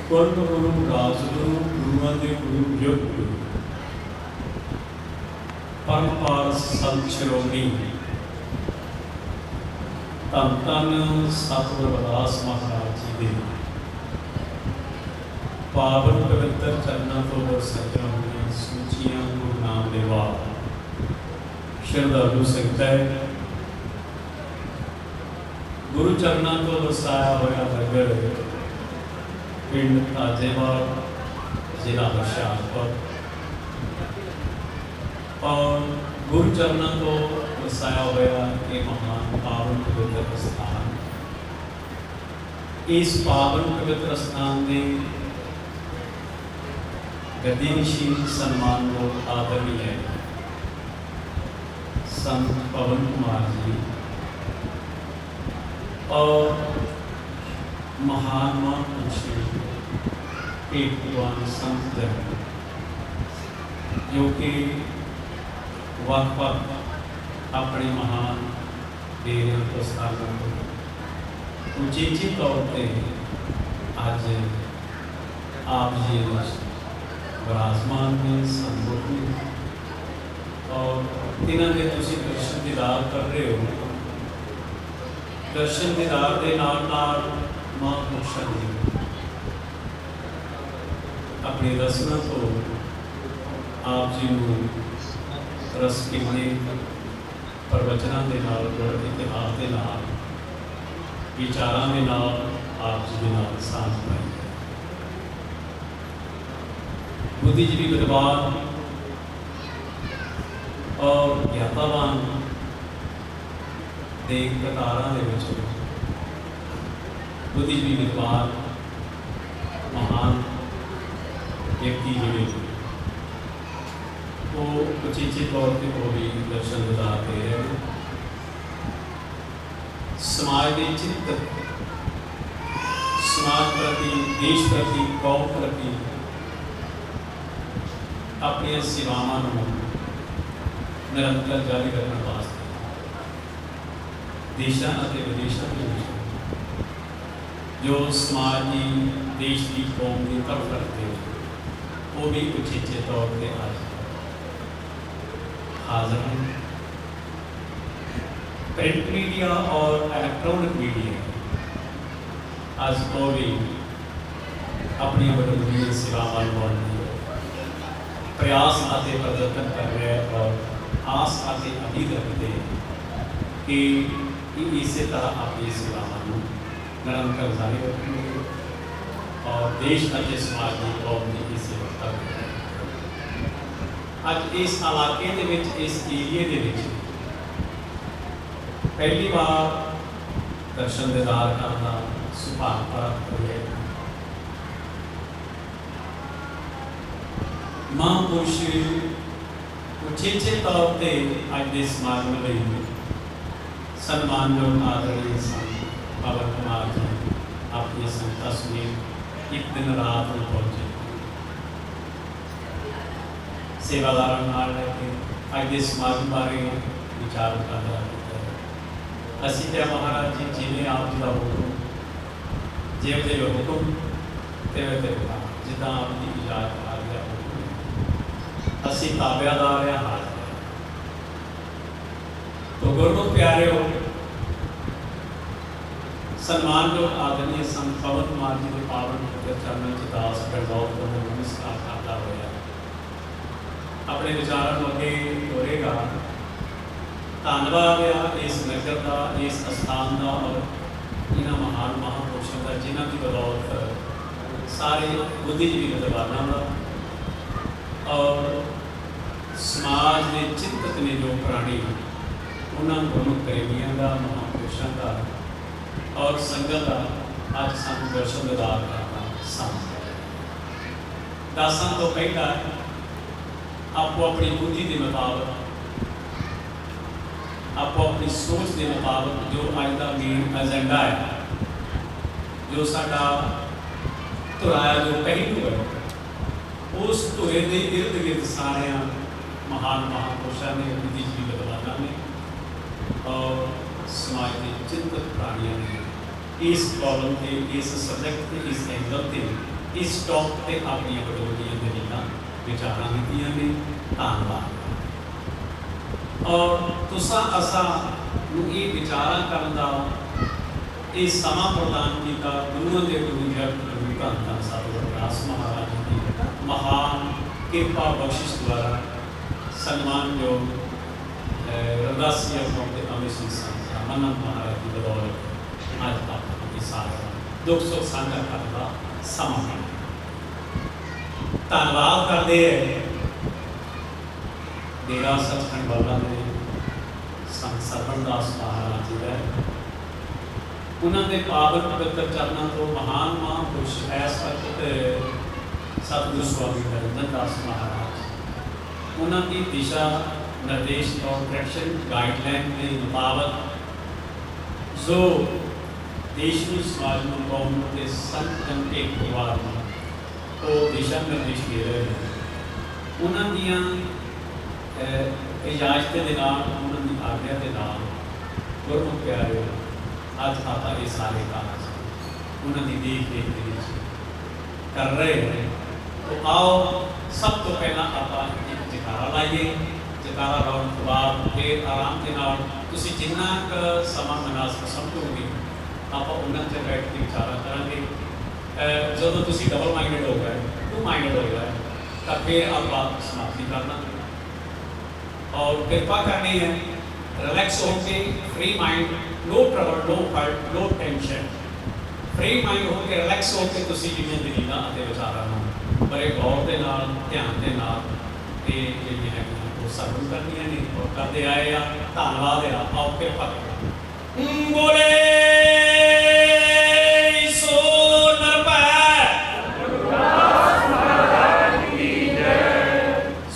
ਗੁਰੂ ਗੁਰੂ ਰਾਜ ਗੁਰੂ, ਗੁਰੂਆਂ ਦੇ ਗੁਰੂ, ਯੁਗ ਗੁਰੂ, ਪਰਮਪਾਰ ਸੰਤ ਸ਼੍ਰੋਮਣੀ, ਧੰਨ ਧੰਨ ਸਤਿਗੁਰੂ ਰਵਿਦਾਸ ਮਹਾਰਾਜ ਜੀ ਦੇ ਪਾਵਨ ਪਵਿੱਤਰ ਚਰਨਾਂ ਤੋਂ ਵਰਸਾਈਆਂ ਹੋਈਆਂ ਸੂਚੀਆਂ ਗੁਰੂ ਨਾਮ ਦੇ ਵਾਰ ਸ਼ਰਧਾਲੂ ਸੰਗਤਾਂ, ਗੁਰੂ ਚਰਨਾਂ ਤੋਂ ਵਰਸਾਇਆ ਹੋਇਆ ਨਗਰ ਪਿੰਡ ਤਾਜੇਵਾਲ, ਜ਼ਿਲ੍ਹਾ ਹੁਸ਼ਿਆਰਪੁਰ, ਔਰ ਗੁਰੂ ਚਰਨਾਂ ਤੋਂ ਵਸਾਇਆ ਹੋਇਆ ਇਹ ਮਹਾਨ ਪਾਵਨ ਪਵਿੱਤਰ ਸਥਾਨ। ਇਸ ਪਾਵਨ ਪਵਿੱਤਰ ਸਥਾਨ ਦੇ ਗਤੀਸ਼ੀਲ ਸਨਮਾਨ ਨੂੰ ਆਦਰਨੀ ਹੈ ਸੰਤ ਪਵਨ ਕੁਮਾਰ ਜੀ और महान महापुरुष एक विद्वान संत जन, जो कि वक्त अपने महान डेरे प्रस्थान को उचेचे तौर पर आज आप जी विराजमान में संबोध में और इन्होंने तुम दर्शन दीदार कर रहे हो। दर्शन दीदार के नाल महापुरुषों की अपनी रसना तो आप जी को रस किने प्रवचनों के नाल, इतिहास के नाल, विचारों के नाल आप जी के नाल साथ पाई है। बुद्धिजीवी विद्वान और ज्ञातावान ਦੇ ਕਤਾਰਾਂ ਦੇ ਵਿੱਚ ਬੁੱਧੀਜੀਵੀ ਵਿਦਵਾਨ ਮਹਾਨ ਵਿਅਕਤੀ ਜਿਹੜੇ ਉਹ ਉਚੇਚੇ ਤੌਰ ਤੇ ਉਹ ਵੀ ਦਰਸ਼ਨ ਦਿਦਾ ਕੇ ਰਹੇ ਨੇ। ਸਮਾਜ ਦੇ ਚਿੰਤਕ, ਸਮਾਜ ਪ੍ਰਤੀ, ਦੇਸ਼ ਪ੍ਰਤੀ, ਕੌਮ ਪ੍ਰਤੀ ਆਪਣੀਆਂ ਸੇਵਾਵਾਂ ਨੂੰ ਨਿਰੰਤਰ ਜਾਰੀ ਰੱਖਣ ਵਾਸਤੇ ਦੇਸ਼ਾਂ ਅਤੇ ਵਿਦੇਸ਼ਾਂ ਦੇ ਵਿੱਚ ਜੋ ਸਮਾਜ ਦੀ, ਦੇਸ਼ ਦੀ, ਕੌਮ ਦੀ ਤਰਫ ਰੱਖਦੇ ਉਹ ਵੀ ਉਚੇਚੇ ਤੌਰ ਤੇ हाजिर हैं। प्रिंट मीडिया और इलेक्ट्रॉनिक मीडिया आज को भी अपनी बड़ी सेवावान प्रयास आते प्रदर्शन कर रहे हैं और आस आते उम्मीद रखते हैं कि इसी तरह अपनी सेवावान निरंतर जारी रखेंगे और देश और समाज की कौम की सेवा करेंगे। ਅੱਜ ਇਸ ਇਲਾਕੇ ਦੇ ਵਿੱਚ, ਇਸ ਏਰੀਏ ਦੇ ਵਿੱਚ ਪਹਿਲੀ ਵਾਰ ਦਰਸ਼ਨ ਦੀਦਾਰ ਕਰਨ ਦਾ ਸੁਭਾਗ ਪ੍ਰਾਪਤ ਹੋਇਆ। ਮਹਾਂਪੁਰਸ਼ ਉਚੇਚੇ ਤੌਰ ਤੇ ਅੱਜ ਦੇ ਸਮਾਗਮ ਲਈ ਸਨਮਾਨਯੋਗ ਆਦਰਣੀय ਸੰਤ ਪਵਨ ਕੁਮਾਰ ਜੀ ਆਪਣੀ ਸੰਗਤਾਂ ਸਮੇਤ ਇੱਕ ਦਿਨ ਰਾਤ ਨੂੰ ਪਹੁੰਚੇ। सेवादार नाल लेके अज के समागम बारे विचार करना असी क्या महाराज जी जिन्हें आप जी का हुक्म जे दे हुक्म तेरे ते जिदा आपकी इजाजत आ गया हुक्म असी ताबेदार है हाल तो गुरमुख प्यारे हो सन्मान जो आदरणीय संत पवन कुमार जी के पावन चरणों च दास गरदौत को नमस्कार करता हुआ अपने विचारों को अगे तोरेगा। धन्यवाद आ इस नगर का, इस स्थान का और इन्होंने महान महापुरुषों का जिन्हों की बदौलत सारे बुद्धिजीवी विद्वानों का और समाज के चिंतक ने जो प्राणी उन्होंने गुरमुख प्रेमियों का, महापुरुषों का और संगत का अज सानू दर्शन दीदार करना समय दसन तो पहला आपको अपनी बुद्धि के मुताबिक, आपको अपनी सोच के मुताबिक जो अज का मेन एजेंडा है, जो साडा धुराया जो पहलू है, उस धुरे के इर्द गिर्द सारे महान महापुरुषों ने, बुद्धिजीवी विद्वानों ने और समाज के चिंतक प्राणियों ने इस कॉलम के, इस सब्जेक्ट के, इस एंगल के, इस टॉप से अपनी बड़ोलियां दलील विचारा नीतियां ने धन्यवाद और तुसा असा ये विचारा करने का ये समा प्रदान किया गुरुओं के गुरु गुरु धन साधु रविदास महाराज की महान कृपा बख्शिश द्वारा सम्मान जो रविदासी अमृत सिंह संत रामानंद महाराज की बदौलत आज आपके साथ दुख सुख साझा करने का समा धन्यवाद करते हैं। डेरा सचखंड बाबा ने संत सरवणदास महाराज जी है उन्होंने पावन पवित्र चरणों तो महान महापुरुष इस वक्त सतगुरु स्वामी हरिंदर दास महाराज उन्होंने दिशा निर्देश और डायरेक्शन गाइडलाइन के मुताबिक जो देश में समाज में कौम के संत जन के परिवार में वो दिशा निर्देश दे रहे हैं उन्होंने इजाजत के नाल उन्होंने आज्ञा के नाल गुरमुख प्यारे अज आप ये सारे काज उन्होंने देख देख के कर रहे हैं। तो आओ सब तो पहला आप एक जयकारा लाइए, जयकारा लाने के बाद फिर आराम के नाल तुसीं जिन्ना क समा मुनासिब समझोगे आप उन्होंने से बैठ के विचारा करेंगे। जो तुम डबल माइंडेड हो गए, टू माइंडेड हो गए तो फिर आप समाप्ति करना और कृपा करनी है रिलैक्स होके free mind, no trouble, no hurt, no tension, free mind होके रिलैक्स होके तुसी जिन्हें दलीलां अते विचारां नूं बड़े गौर के नाल ध्यान के नाल ते जिहड़ियां है वो सरवण करनियां ने और करते आए आ। धन्नवाद आ। आओ कृपा करो बोले सो नरभै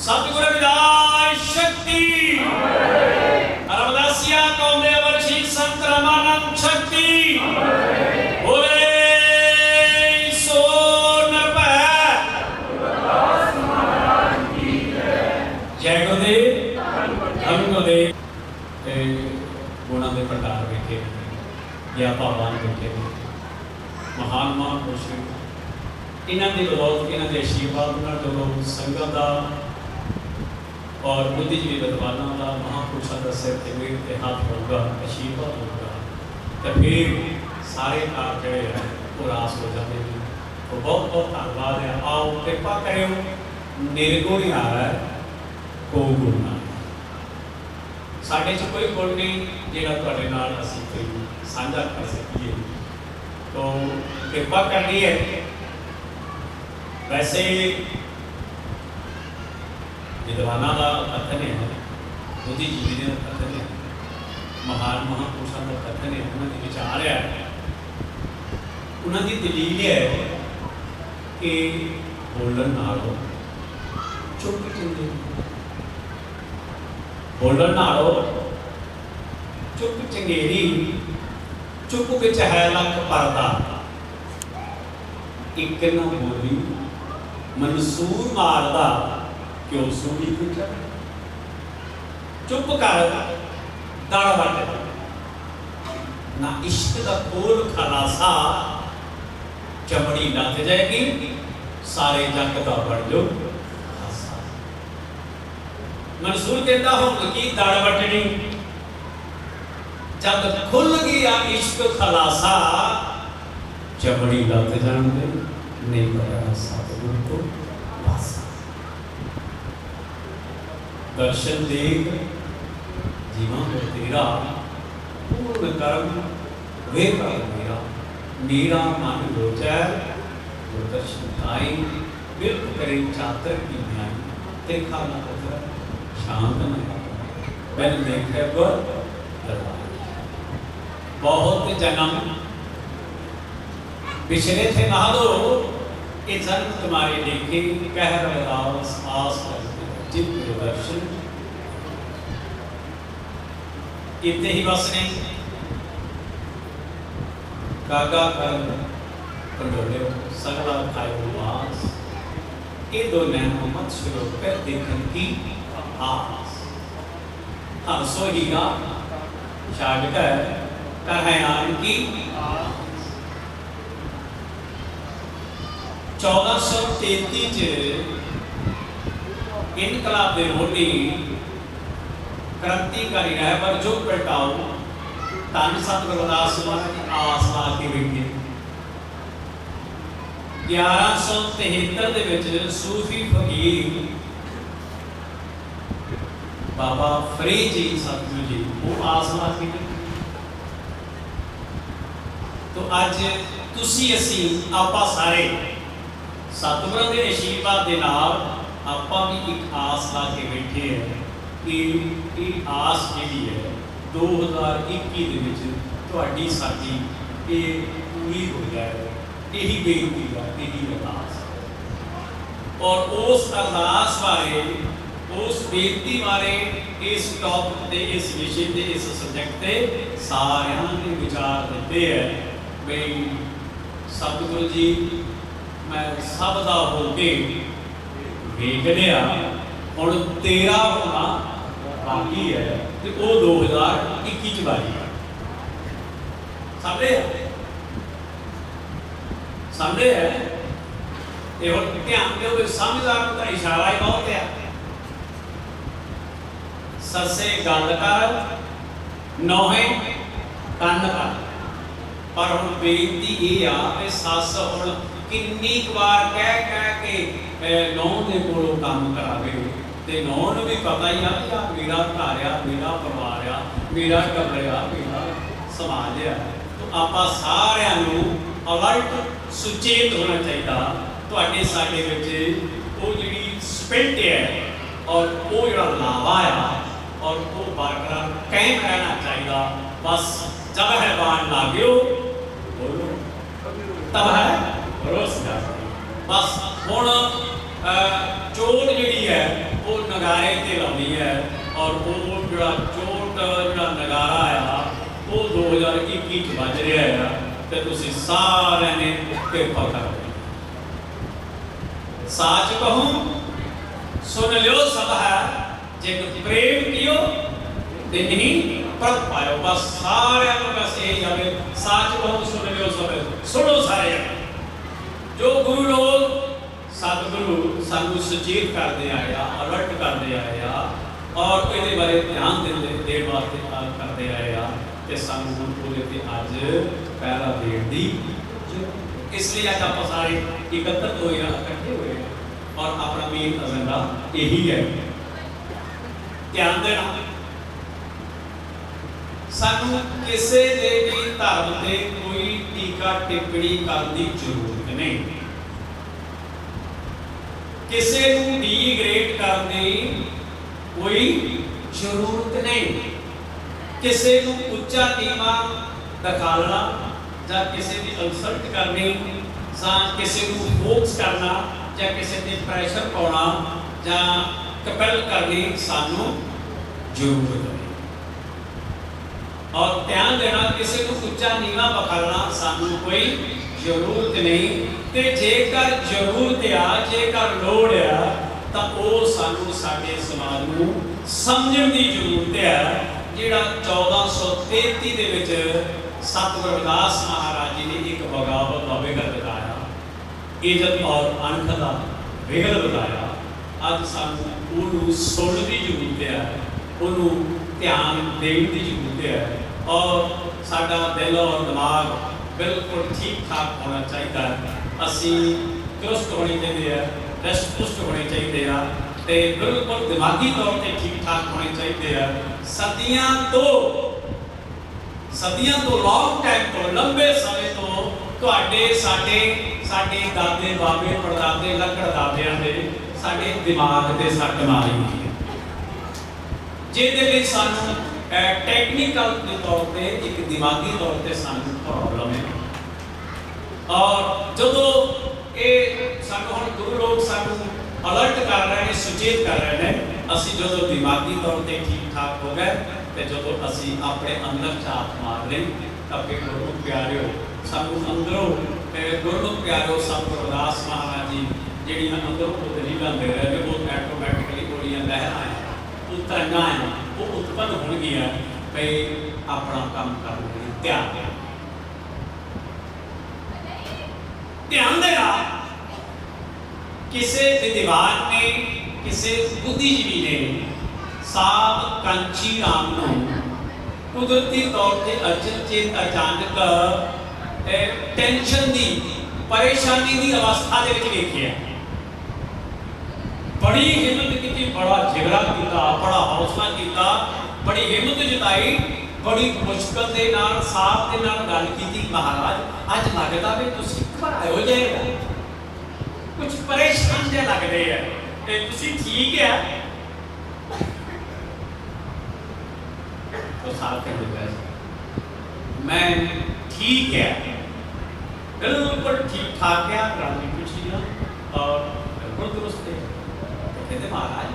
सतगुरु रविदास शक्ति रविदासिया कौम दे वरसी संत रामानंद शक्ति बोले सो नरभै जय गुरुदेव धन गुरुदेव गुणों के भंडार बैठे या भावान बैठे महान महापुरुष इन्हों की बदौलत इन्हों के आशीर्वाद जो संगत का और बुद्धिजीवी विद्वानों का महापुरुषों का सिर के मेरे ते हाथ होगा आशीर्वाद होगा तो फिर सारे कार जोड़े हैं वो रास हो जाते हैं। तो बहुत बहुत धन्यवाद है। आओ कृपा करो निर्गुण ही आ रहा है को गुण ना साढ़े च कोई गुण नहीं जिहड़ा तुहाडे नाल असीं कोई साझा कर सकीए। तो कृपा करनी है। वैसे विद्वानां का कथन है बुद्धिजीवी का कथन है महान महापुरुषों का कथन है उन्होंने विचार है उन्होंने दलील है कि बोलन नालों चुप चंगे बोलन नालों चुप चंगेरी चुप विच है लख परदा एक न बोली मंसूर मारदा क्यों सूली कुछ चुप कर दड़ वट ना इश्क का कोल खलासा चमड़ी लग जाएगी सारे जग का बढ़ जो मंसूर कहता हूं कि दड़ वटनी जब खुल गया इश्क खलासा चमड़ी लग जाने नहीं पड़ा सतगुरु को पासा दर्शन देख जीवन को तेरा पूर्ण कर्म वे कर मेरा मन रोचै जो दर्शन आई बिल्कुल करे चातर की न्याय देखा न पत्थर शांत न मैंने देखा गुर दरबार बहुत जन्म पिछले थे नहा दो ये जन्म तुम्हारे देखे कह रहे आस जित दर्शन इतने ही बस नहीं कागा कर कंडोले सगला खाए वास ये दो नैनो मत शुरू कर देखन की आस हम सो ही गा छाड़ कर कहयान की 1433 इनकलाब दे होनी क्रांतिकारी रहबर जो पलटाओ धन सतगुरु रविदास महाराज की आस ला के बैठे 1173 दे विच सूफी फकीर बाबा फरीद जी सतगुरु जी वो आस ला के तो अज तुसी असी आपा सारे सतगुरु के आशीर्वाद के नाल आपा भी एक आस ला के बैठे हैं कि ये आस जी है 2021 दे विच तुहाडी साडी ये पूरी हो जाए यही बेनती है यही अरदास और उस अरदास बारे उस बेनती बारे इस टॉपिक के इस विषय के इस सब्जेक्ट के सारे ने विचार दिते हैं भाई सतगुरु जी मैं सब दा हो के वेख लिया हुण तेरा होना बाकी है तो वो 2021 च बारी समझे है ये हुण ध्यान दो समझदार का इशारा ही बहुत है ससे गल कर नौहे कन कर पर हुण बेनती ये आ सस हुण किन्नी बार कह के नौ के कोलों काम करावे ते नौ नूं भी पता ही आ मेरा घर आ मेरा परिवार आ मेरा कमरा आ मेरा समाज आ तो आपां सारिआं नूं अलर्ट सुचेत होना चाहिए तुहाडे साडे विच वो जिहड़ी स्पिरिट है और वो जिहड़ा लावा है और वो बरकरार कायम रहना चाहिए बस जब है बाण लाग्यो बोलो तब है रोस जाती। बस हुण चोट जिहड़ी है वो नगारे ते लाउंदी है और वो जिहड़ा चोट जिहड़ा नगारा आ वो 2021 च ਵੱਜ ਰਿਹਾ ਆ ਤੇ ਤੁਸੀਂ ਸਾਰਿਆਂ ਨੇ ਕਿਰਪਾ ਕਰੋ। साच कहूं सुन लियो सब है जे प्रेम कियो ते नहीं परत पायो। बस सारे बस यही जावे साच कहूं सुन लियो सब सुनो सारे जो गुरु लोग सतगुरु सानू सुचेत करते आए अलर्ट करते आए और ये बारे ध्यान देने वास्ते करते आए ते सानू पूरे ते अज पहला देण दी। इसलिए आज आप सारे एकत्रित होए इकट्ठे हुए और अपना मेन एजेंडा यही है। ध्यान देना सानू किसी दे भी धर्म ते कोई टीका टिप्पणी करने की जरूरत नहीं, किसी को डिग्रेड करने कोई जरूरत नहीं, किसी को उच्चा नीवा दिखाना या किसी की इंसल्ट करनी या किसी को फोक्स करना या किसी की प्रेशर पाना या कंपेल करनी सानू जरूरत नहीं। और ध्यान देना किसी को उच्चा नीवा बखाना सानू कोई जरूरत नहीं। ते जेकर जरूरत आ जेकर लोड़ आ तो वो सानू साडे समाज नू समझण दी जरूरत है। जिहड़ा 1433 दे विच सतगुरु रविदास महाराज जी ने एक बगावत का विगल बताया, इज्जत और अणख का विगल बताया। अज सानू उन्होंने सुनने की जरूरत है, उन्होंने ध्यान देने की जरूरत है और साडा दिल और दिमाग बिल्कुल ठीक ठाक होना चाहिए। असी चुस्त होने चाहिए, रस्ट पुष्ट होने चाहिए ते बिल्कुल दिमागी तौर पर ठीक ठाक होने चाहिए। सदियां तो लॉन्ग टाइम तो लंबे समय तो तुहाडे साडे साडे दादे बाबे परदादे लकड़ दादियां दे साडे दिमाग ते सट मारी हुई है, जिहदे लई सानू टेक्निकल के तौर पे एक दिमागी तौर पे सानू प्रॉब्लम है। और जदों ये सानू हुण गुरु लोग सानू अलर्ट कर रहे हैं, सुचेत कर रहे हैं, असी जो दिमागी तौर पर ठीक ठाक हो गए तो जो असी अपने अंदर झात मार लें तो गुरु प्यारिओ सानू अंदरों गुरु प्यारिओ सतगुरु रविदास महाराज जी जिहड़ियां अंदरों दलीलां दे रहे हैं वो ऑटोमैटिकली गोलियां लहरां उतरना है वो उत्पन्न होणगियां भाई अपना काम करने लई ध्यान देना। ध्यान देना किसी विद्वान ने किसी बुद्धिजीवी ने साहब कांची राम को कुदरती तौर पर अचनचेत अचानक टेंशन की परेशानी की अवस्था के देखिए, बड़ी हिम्मत की, बड़ा जिगरा किया, बड़ा हौसला किया, बड़ी हिम्मत जताई, बड़ी मुश्किल के नाल साहब के नाल गल की। महाराज अज लगता भी तुसीं घबराए हो जाएगा, कुछ परेशान जे लग रहे हैं, तुसीं ठीक है? तो साहब कहते मैं ठीक है, बिल्कुल ठीक ठाक है, राजी खुशी और बिल्कुल दुरुस्त है। तो कहते महाराज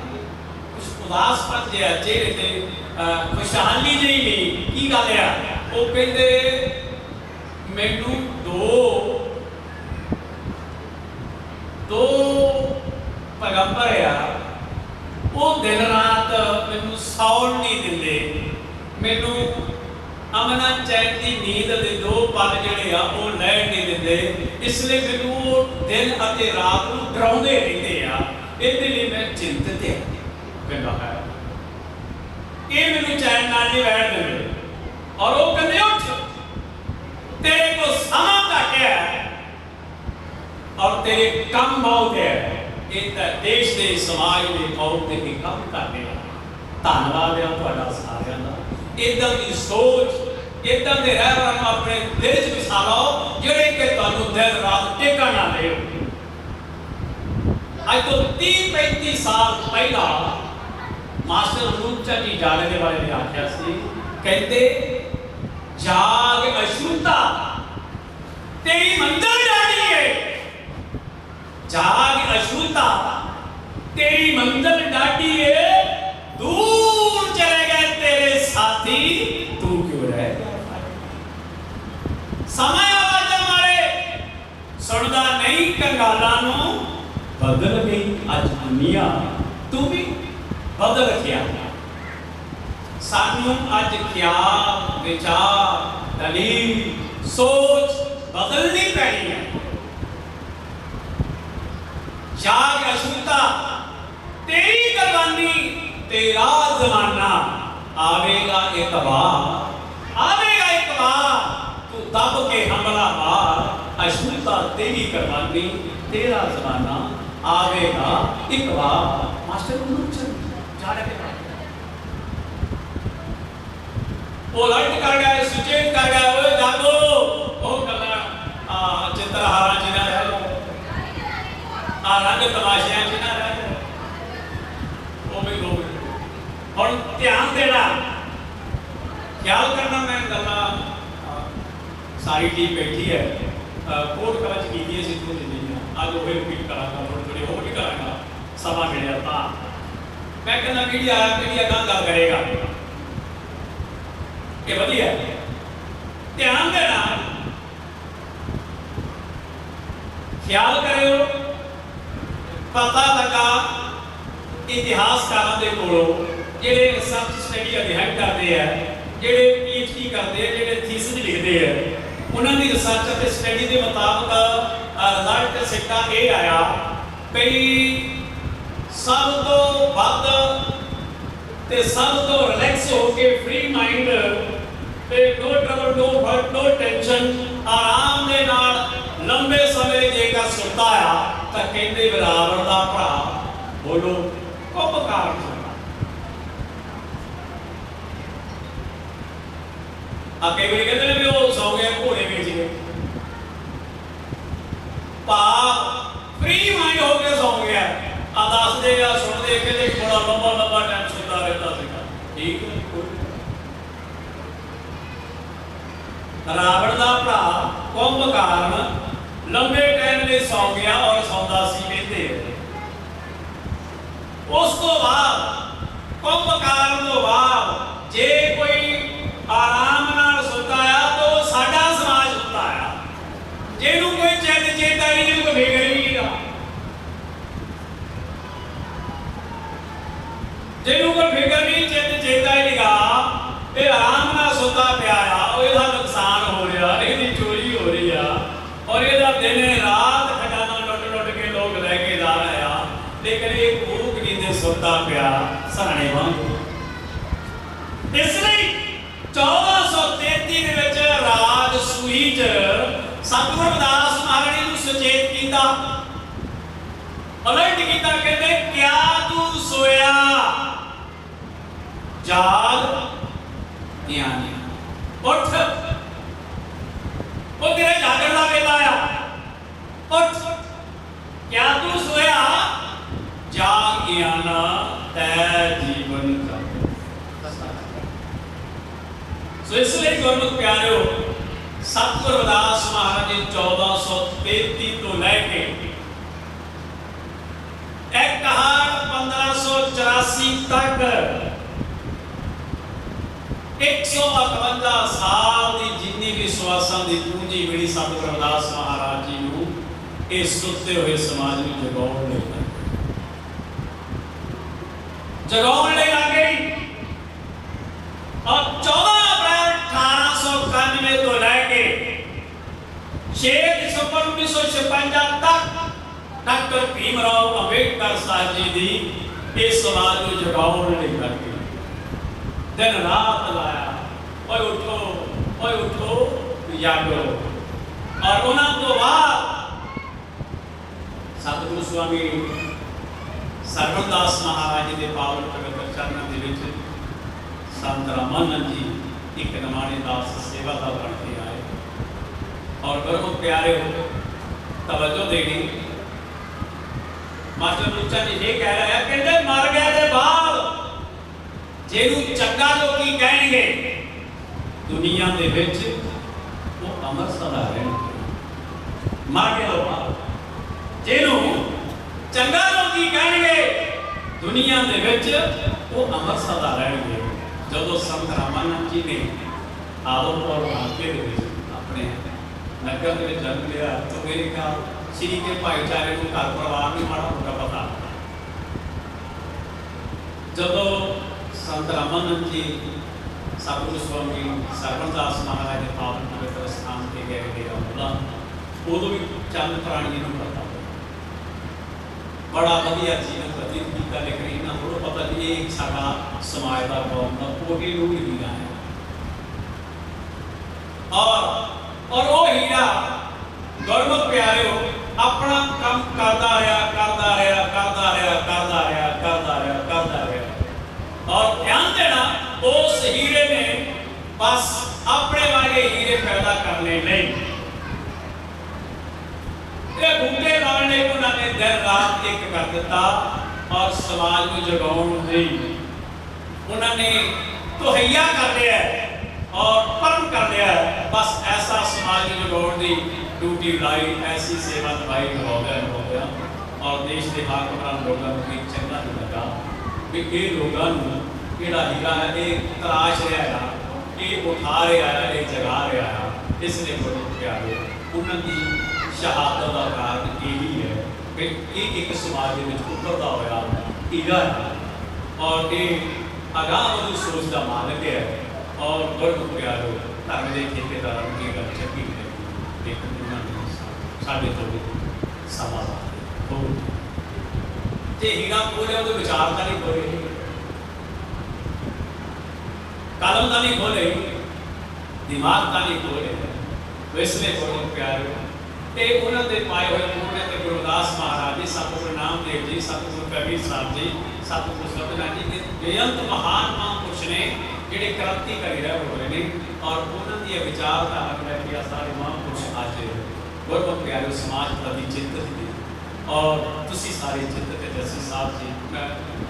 कुछ उदास पन जे चेहरे ते खुशहाली जी नहीं की गल है? वो कहते मैनू दो पैगंबर आ वो दिन रात मैनू सौण नहीं दिंदे, मैनू अमना चैन की नींद के दो पल जिहड़े आ वो लैण नहीं दिंदे, इसलिए मैनू दिन अते रात नूं डराउंदे रहिंदे आ, इहदे लई मैं चिंतित कहंदा है ये मैनू चैन नाल नहीं बैठ दिंदे। और वो कहंदे उठ तेरे को समा घट है और तेरे कम बहुत है, ये देश के समाज के कौम के काम करने धन्यवाद है तुहाडा सारिਆਂ ਦਾ। इदां दी सोच इदां दे रहबरां नूं अपने दिल च वसा लो जिहड़े कि तुहानूं दिन रात टेका ना दे। अज तो 30-35 साल पहला मास्टर अनूप चंद जी जाले के बारे में आख्या सी, कहते जाग अछूता तेरी मंजिल डाली है, जाग अछूता तेरी मंजिल डाटी है, दूर चले गए तेरे साथी, तू क्यों रह गया? समय आवाज़ मारे सुनदा नहीं कंगालां नूं, बदल गई अज दुनिया, तू भी बदल गया। सानू अज ख्याल विचार दलील सोच बदलनी पैनी है। जाग अछूता तेरी कुर्बानी तेरा जमाना, आवेगा एक बार तू दब के हमला मार, अछूता तेरी कुर्बानी तेरा जमाना, आवेगा एक बार। मास्टर जा रहे वो लट कर गए, सुचेत कर गए, ओए जागो ओ कला चित्रहारा जी ना रंग तमाशियां जी ना वो भी लोग और ध्यान देना ख्याल करना। मैं गल्ला सारी टीम बैठी है कोट कवच की दी सी तू नहीं आज वो रिपीट करांगा, थोड़ी थोड़ी होर भी करांगा, समा मिलिया था। मैं कहना मीडिया गल करेगा ये वधिया ध्यान देना, ख्याल करो। पता लगा इतिहासकारों के कोलों जेडे रिसर्च स्टडी अध्ययन करते हैं, जेडे PhD करते हैं, जेडे थीसिस लिखते हैं, उन्होंने रिसर्च और स्टडी के मुताबिक रिजल्ट सिक्का ये आया कई सब तो वध ते सब तो रिलैक्स होके फ्री माइंड ते no trouble no work no tension आराम दे नाल लंबे समय जेकर सुता आ तां कहंदे बराबर दा भरा बोलो कुंभकार कई बार कहते हैं भी वो सौ गए घोड़े बेच गए, फ्री माइंड होके सौ गया। दसते या सुनते कहते बड़ा लंबा लंबा टाइम सुनता रहता सीगा, ठीक है। रावण का भरा कुंभकर्ण लंबे टाइम लिए सौ गया और सौदा सी कहते उस तो बाद कुंभकर्ण तो बाद जे कोई आराम नाल सुता आ तो साडा समाज सुता आ, जेनू कोई चैन चेता ही नहीं, कोई फिक्र ही नहीं, जेनू कोई फिक्र नहीं चैन चेता ही नहीं, ये आराम नाल सुता पिया आ, इसका नुकसान हो रहा, इसकी चोरी हो रही है और इसका दिन रात खजाना लुट लुट के लोग लेके जा रहे हैं, लेकिन ये भूख नींदे सुता पिया सराणे वांग। इसलिए 1433 ਵਿੱਚ ਰਾਜ ਸੂਹੀ ਚ ਸਤਿਗੁਰੂ ਰਵਿਦਾਸ ਮਹਾਰਾਜ ਨੂੰ ਸੁਚੇਤ ਕੀਤਾ, ਅਲਰਟ ਕੀਤਾ, ਕਹਿੰਦੇ ਕਿਆ ਤੂੰ ਸੋਇਆ ਜਾਗ ਗਿਆਨੀ ਉੱਠ, ਉਹ ਤੇਰੇ ਜਾਗਣ ਦਾ ਵੇਲਾ ਆ, ਉੱਠ ਕਿਆ ਤੂੰ ਸੋਇਆ ਜਾਗ ਗਿਆਨਾ ਤੈ ਜੀਵਨ ਦਾ। सो इसलिए गुरमुख प्यारो सतगुरु रविदास महाराज जी 1433 तो लैके 1584 तक 158 साल की जिन्नी विश्वासां की पूंजी मिली सतगुरु रविदास महाराज जी नूं इस सुते हुए समाज में जगाउण लई लग गई और 14 अप्रैल 1891 तो लैके 6 दिसंबर 1956 तक डॉक्टर भीमराव अंबेडकर साहब जी की इस समाज को जगाउण लई लग गई, दिन रात लाया, ओए उठो जागो। और उन्हां तो बाद सतगुरु स्वामी सरवणदास महाराज जी के पावन पवित्र चरणों के विच संत रामानंद जी एक नमाने दास सेवादार बन के आए और गुरमुख प्यारे हो तवज्जो देगी। मास्टर लुच्चा जी ये कह रहे हैं कहते मर गए थे बाद जेनू चंगा लोकी कहेंगे ਦੁਨੀਆ ਦੇ ਵਿੱਚ ਉਹ ਅਮਰ ਸਦਾ ਰਹਿਣਗੇ। ਮਰ ਗਿਆ ਬਾਅਦ ਜਿਹਨੂੰ ਚੰਗਾ ਲੋਕੀ ਕਹਿਣਗੇ ਦੁਨੀਆ ਦੇ ਵਿੱਚ ਉਹ ਅਮਰ ਸਦਾ ਰਹਿਣਗੇ। ਜਦੋਂ ਸੰਤ ਰਾਮਾਨੰਦ ਜੀ ਨੇ ਆਦਮਪੁਰ ਇਲਾਕੇ ਦੇ ਵਿੱਚ ਆਪਣੇ ਨਗਰ ਦੇ ਵਿੱਚ ਜਨਮ ਲਿਆ ਤਾਂ ਮੇਰੇ ਖਿਆਲ ਸ੍ਰੀ ਕੇ ਭਾਈਚਾਰੇ ਨੂੰ ਘਰ ਪਰਿਵਾਰ ਨੂੰ ਮਾੜਾ ਮੋਟਾ ਪਤਾ। ਜਦੋਂ ਸੰਤ ਰਾਮਾਨੰਦ ਜੀ ਸਤਿਗੁਰੂ ਸਵਾਮੀ ਸਰਵਣਦਾਸ ਮਹਾਰਾਜ ਦੇ ਪਾਵਨ ਪਵਿੱਤਰ ਸਥਾਨ ਤੇ ਗਏ ਡੇਰਾ ਮੁੱਲਾ, ਉਦੋਂ ਵੀ ਚੰਦ ਪ੍ਰਾਣੀ ਨੂੰ ਪਤਾ ਬੜਾ ਵਧੀਆ ਜੀਵਨ ਬਤੀਤ ਕੀਤਾ। ਲੇਕਿਨ ਇਹਨਾਂ ਨੂੰ ਪਤਾ ਨਹੀਂ ਇਹ ਸਾਡਾ ਸਮਾਜ ਦਾ ਕੌਮ ਦਾ ਕੋਟੀ ਨੂੰ ਹੀ ਹੈ ਔਰ ਉਹ ਹੀਰਾ ਗੁਰਮਤਿ ਪਿਆਰਿਓ ਆਪਣਾ ਕੰਮ ਕਰਦਾ ਰਿਹਾ ਔਰ ਧਿਆਨ ਦੇਣਾ ਉਸ ਹੀਰੇ ਨੇ ਬਸ ਆਪਣੇ ਵਰਗੇ ਹੀਰੇ ਪੈਦਾ ਕਰਨੇ ਨਹੀਂ। ਇਹ ਬੂਟੇ ਲਾਉਣੇ ਉਹਨਾਂ ਨੇ ਦਿਨ ਰਾਤ ਇੱਕ ਕਰ ਦਿੱਤਾ ਔਰ ਸਮਾਜ ਨੂੰ ਜਗਾਉਣ ਲਈ ਉਹਨਾਂ ਨੇ ਤੋਹਈਆ ਕਰ ਲਿਆ और परम कर लिया है। बस ऐसा समाज में जोड़ दी ड्यूटी लाई, ऐसी सेवा निभाई हो गया और देश के हाकमरान लोगों को भी चंगा नहीं लगा भी ये लोगों ਜਿਹੜਾ ਹੀਰਾ ਹੈ ਇਹ ਤਰਾਸ਼ ਰਿਹਾ ਹੈ, ਇਹ ਉਠਾ ਰਿਹਾ ਹੈ, ਇਹ ਜਗਾ ਰਿਹਾ ਹੈ। ਇਸ ਲਈ ਗੁਰੂ ਪਿਆਰੇ ਉਹਨਾਂ ਦੀ ਸ਼ਹਾਦਤ ਦਾ ਕਾਰਨ ਇਹੀ ਹੈ ਕਿ ਇਹ ਇੱਕ ਸਮਾਜ ਦੇ ਵਿੱਚ ਉੱਭਰਦਾ ਹੋਇਆ ਹੀਰਾ ਹੈ ਔਰ ਇਹ ਅਗਾਂਹ ਵਧੂ ਸੋਚ ਦਾ ਮਾਲਕ ਹੈ। और गुरु प्यारो धर्म के ठेकेदार की गल चंगी है, लेकिन उन्होंने साढ़े तो समा हो जे हीरा खोलिया तो विचार का नहीं खोले, कलम का नहीं खोले, दिमाग का नहीं खोले। तो इसलिए गुरु प्यारो ते उन्होंने पाए हुए पूरे ते गुरुदास महाराज जी, सतगुरु नामदेव जी, सतगुरु कबीर साहब जी, सतगुरु सतनाम जी के बेअंत महान महापुरुष ने ਜਿਹੜੇ ਕ੍ਰਾਂਤੀਕਾਰੀ ਰਹਿ ਹੋਏ ਨੇ ਔਰ ਉਹਨਾਂ ਦੀ ਵਿਚਾਰਧਾਰਾ ਲੈ ਕੇ ਸਾਰੇ ਮਹਾਂਪੁਰਸ਼ ਅੱਜ ਗੁਰਮਤਿ ਪਿਆਰੇ ਸਮਾਜ ਪ੍ਰਤੀ ਚਿੰਤਤ ਨੇ ਔਰ ਤੁਸੀਂ ਸਾਰੇ ਚਿੰਤਤ ਜੱਸੀ ਸਾਹਿਬ ਜੀ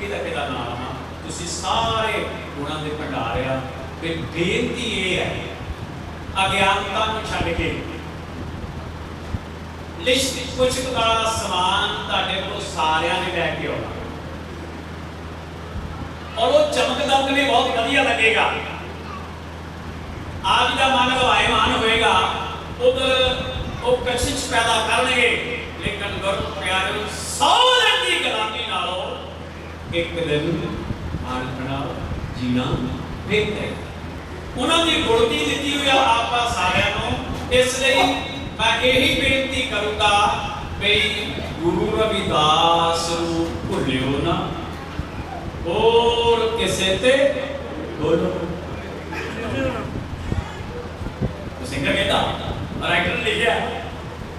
ਕਿਹਦਾ ਨਾਮ ਆ, ਤੁਸੀਂ ਸਾਰੇ ਗੁਣਾਂ ਦੇ ਭੰਡਾਰ ਆ। ਤੇ ਬੇਨਤੀ ਇਹ ਹੈ ਅਗਿਆਨਤਾ ਨੂੰ ਛੱਡ ਕੇ ਲਿਸ਼ਟ ਕੁਛ ਦਾ ਸਮਾਨ ਤੁਹਾਡੇ ਕੋਲ ਸਾਰਿਆਂ ਨੇ ਲੈ ਕੇ ਆਉਣਾ और वो चमक दमकने बहुत बढ़िया लगेगा। आज का मन लवायमान होएगा, उधर वो कशिश पैदा करेंगे, लेकिन गुरु प्यारे 100 दिन की गुलामी नालों एक दिन मानना जीना बेहतर है। उन्होंने गुरती दी हुई आप सारे को। इसलिए मैं यही बेनती करूँगा भाई गुरु रविदास भुलियो ना और किसे ते बोलो। तो सिंगर कहता राइटर ने लिखा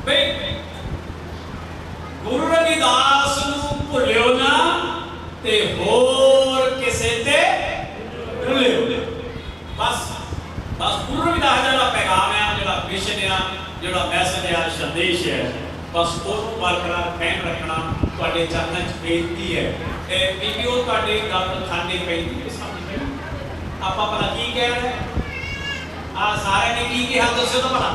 भाई गुरु रविदास भुलियो ना ते होर किसे ते भुलियो। बस बस गुरु रविदास का पैगाम है, जो मिशन है, जो मैसेज है, संदेश है, बस उसको बरकरार कायम रखना ਤੁਹਾਡੇ ਚਰਨਾਂ 'ਚ ਬੇਨਤੀ ਹੈ। ਬੀਬੀ ਉਹ ਤੁਹਾਡੇ ਗੱਲ ਖਾਣੇ ਪੈਂਦੀ ਹੈ ਸਮਝ ਆਪਾਂ ਭਲਾ ਕੀ ਕਹਿ ਰਹੇ ਆ, ਸਾਰਿਆਂ ਨੇ ਕੀ ਕਿਹਾ ਦੱਸੋ ਤਾਂ ਭਲਾ।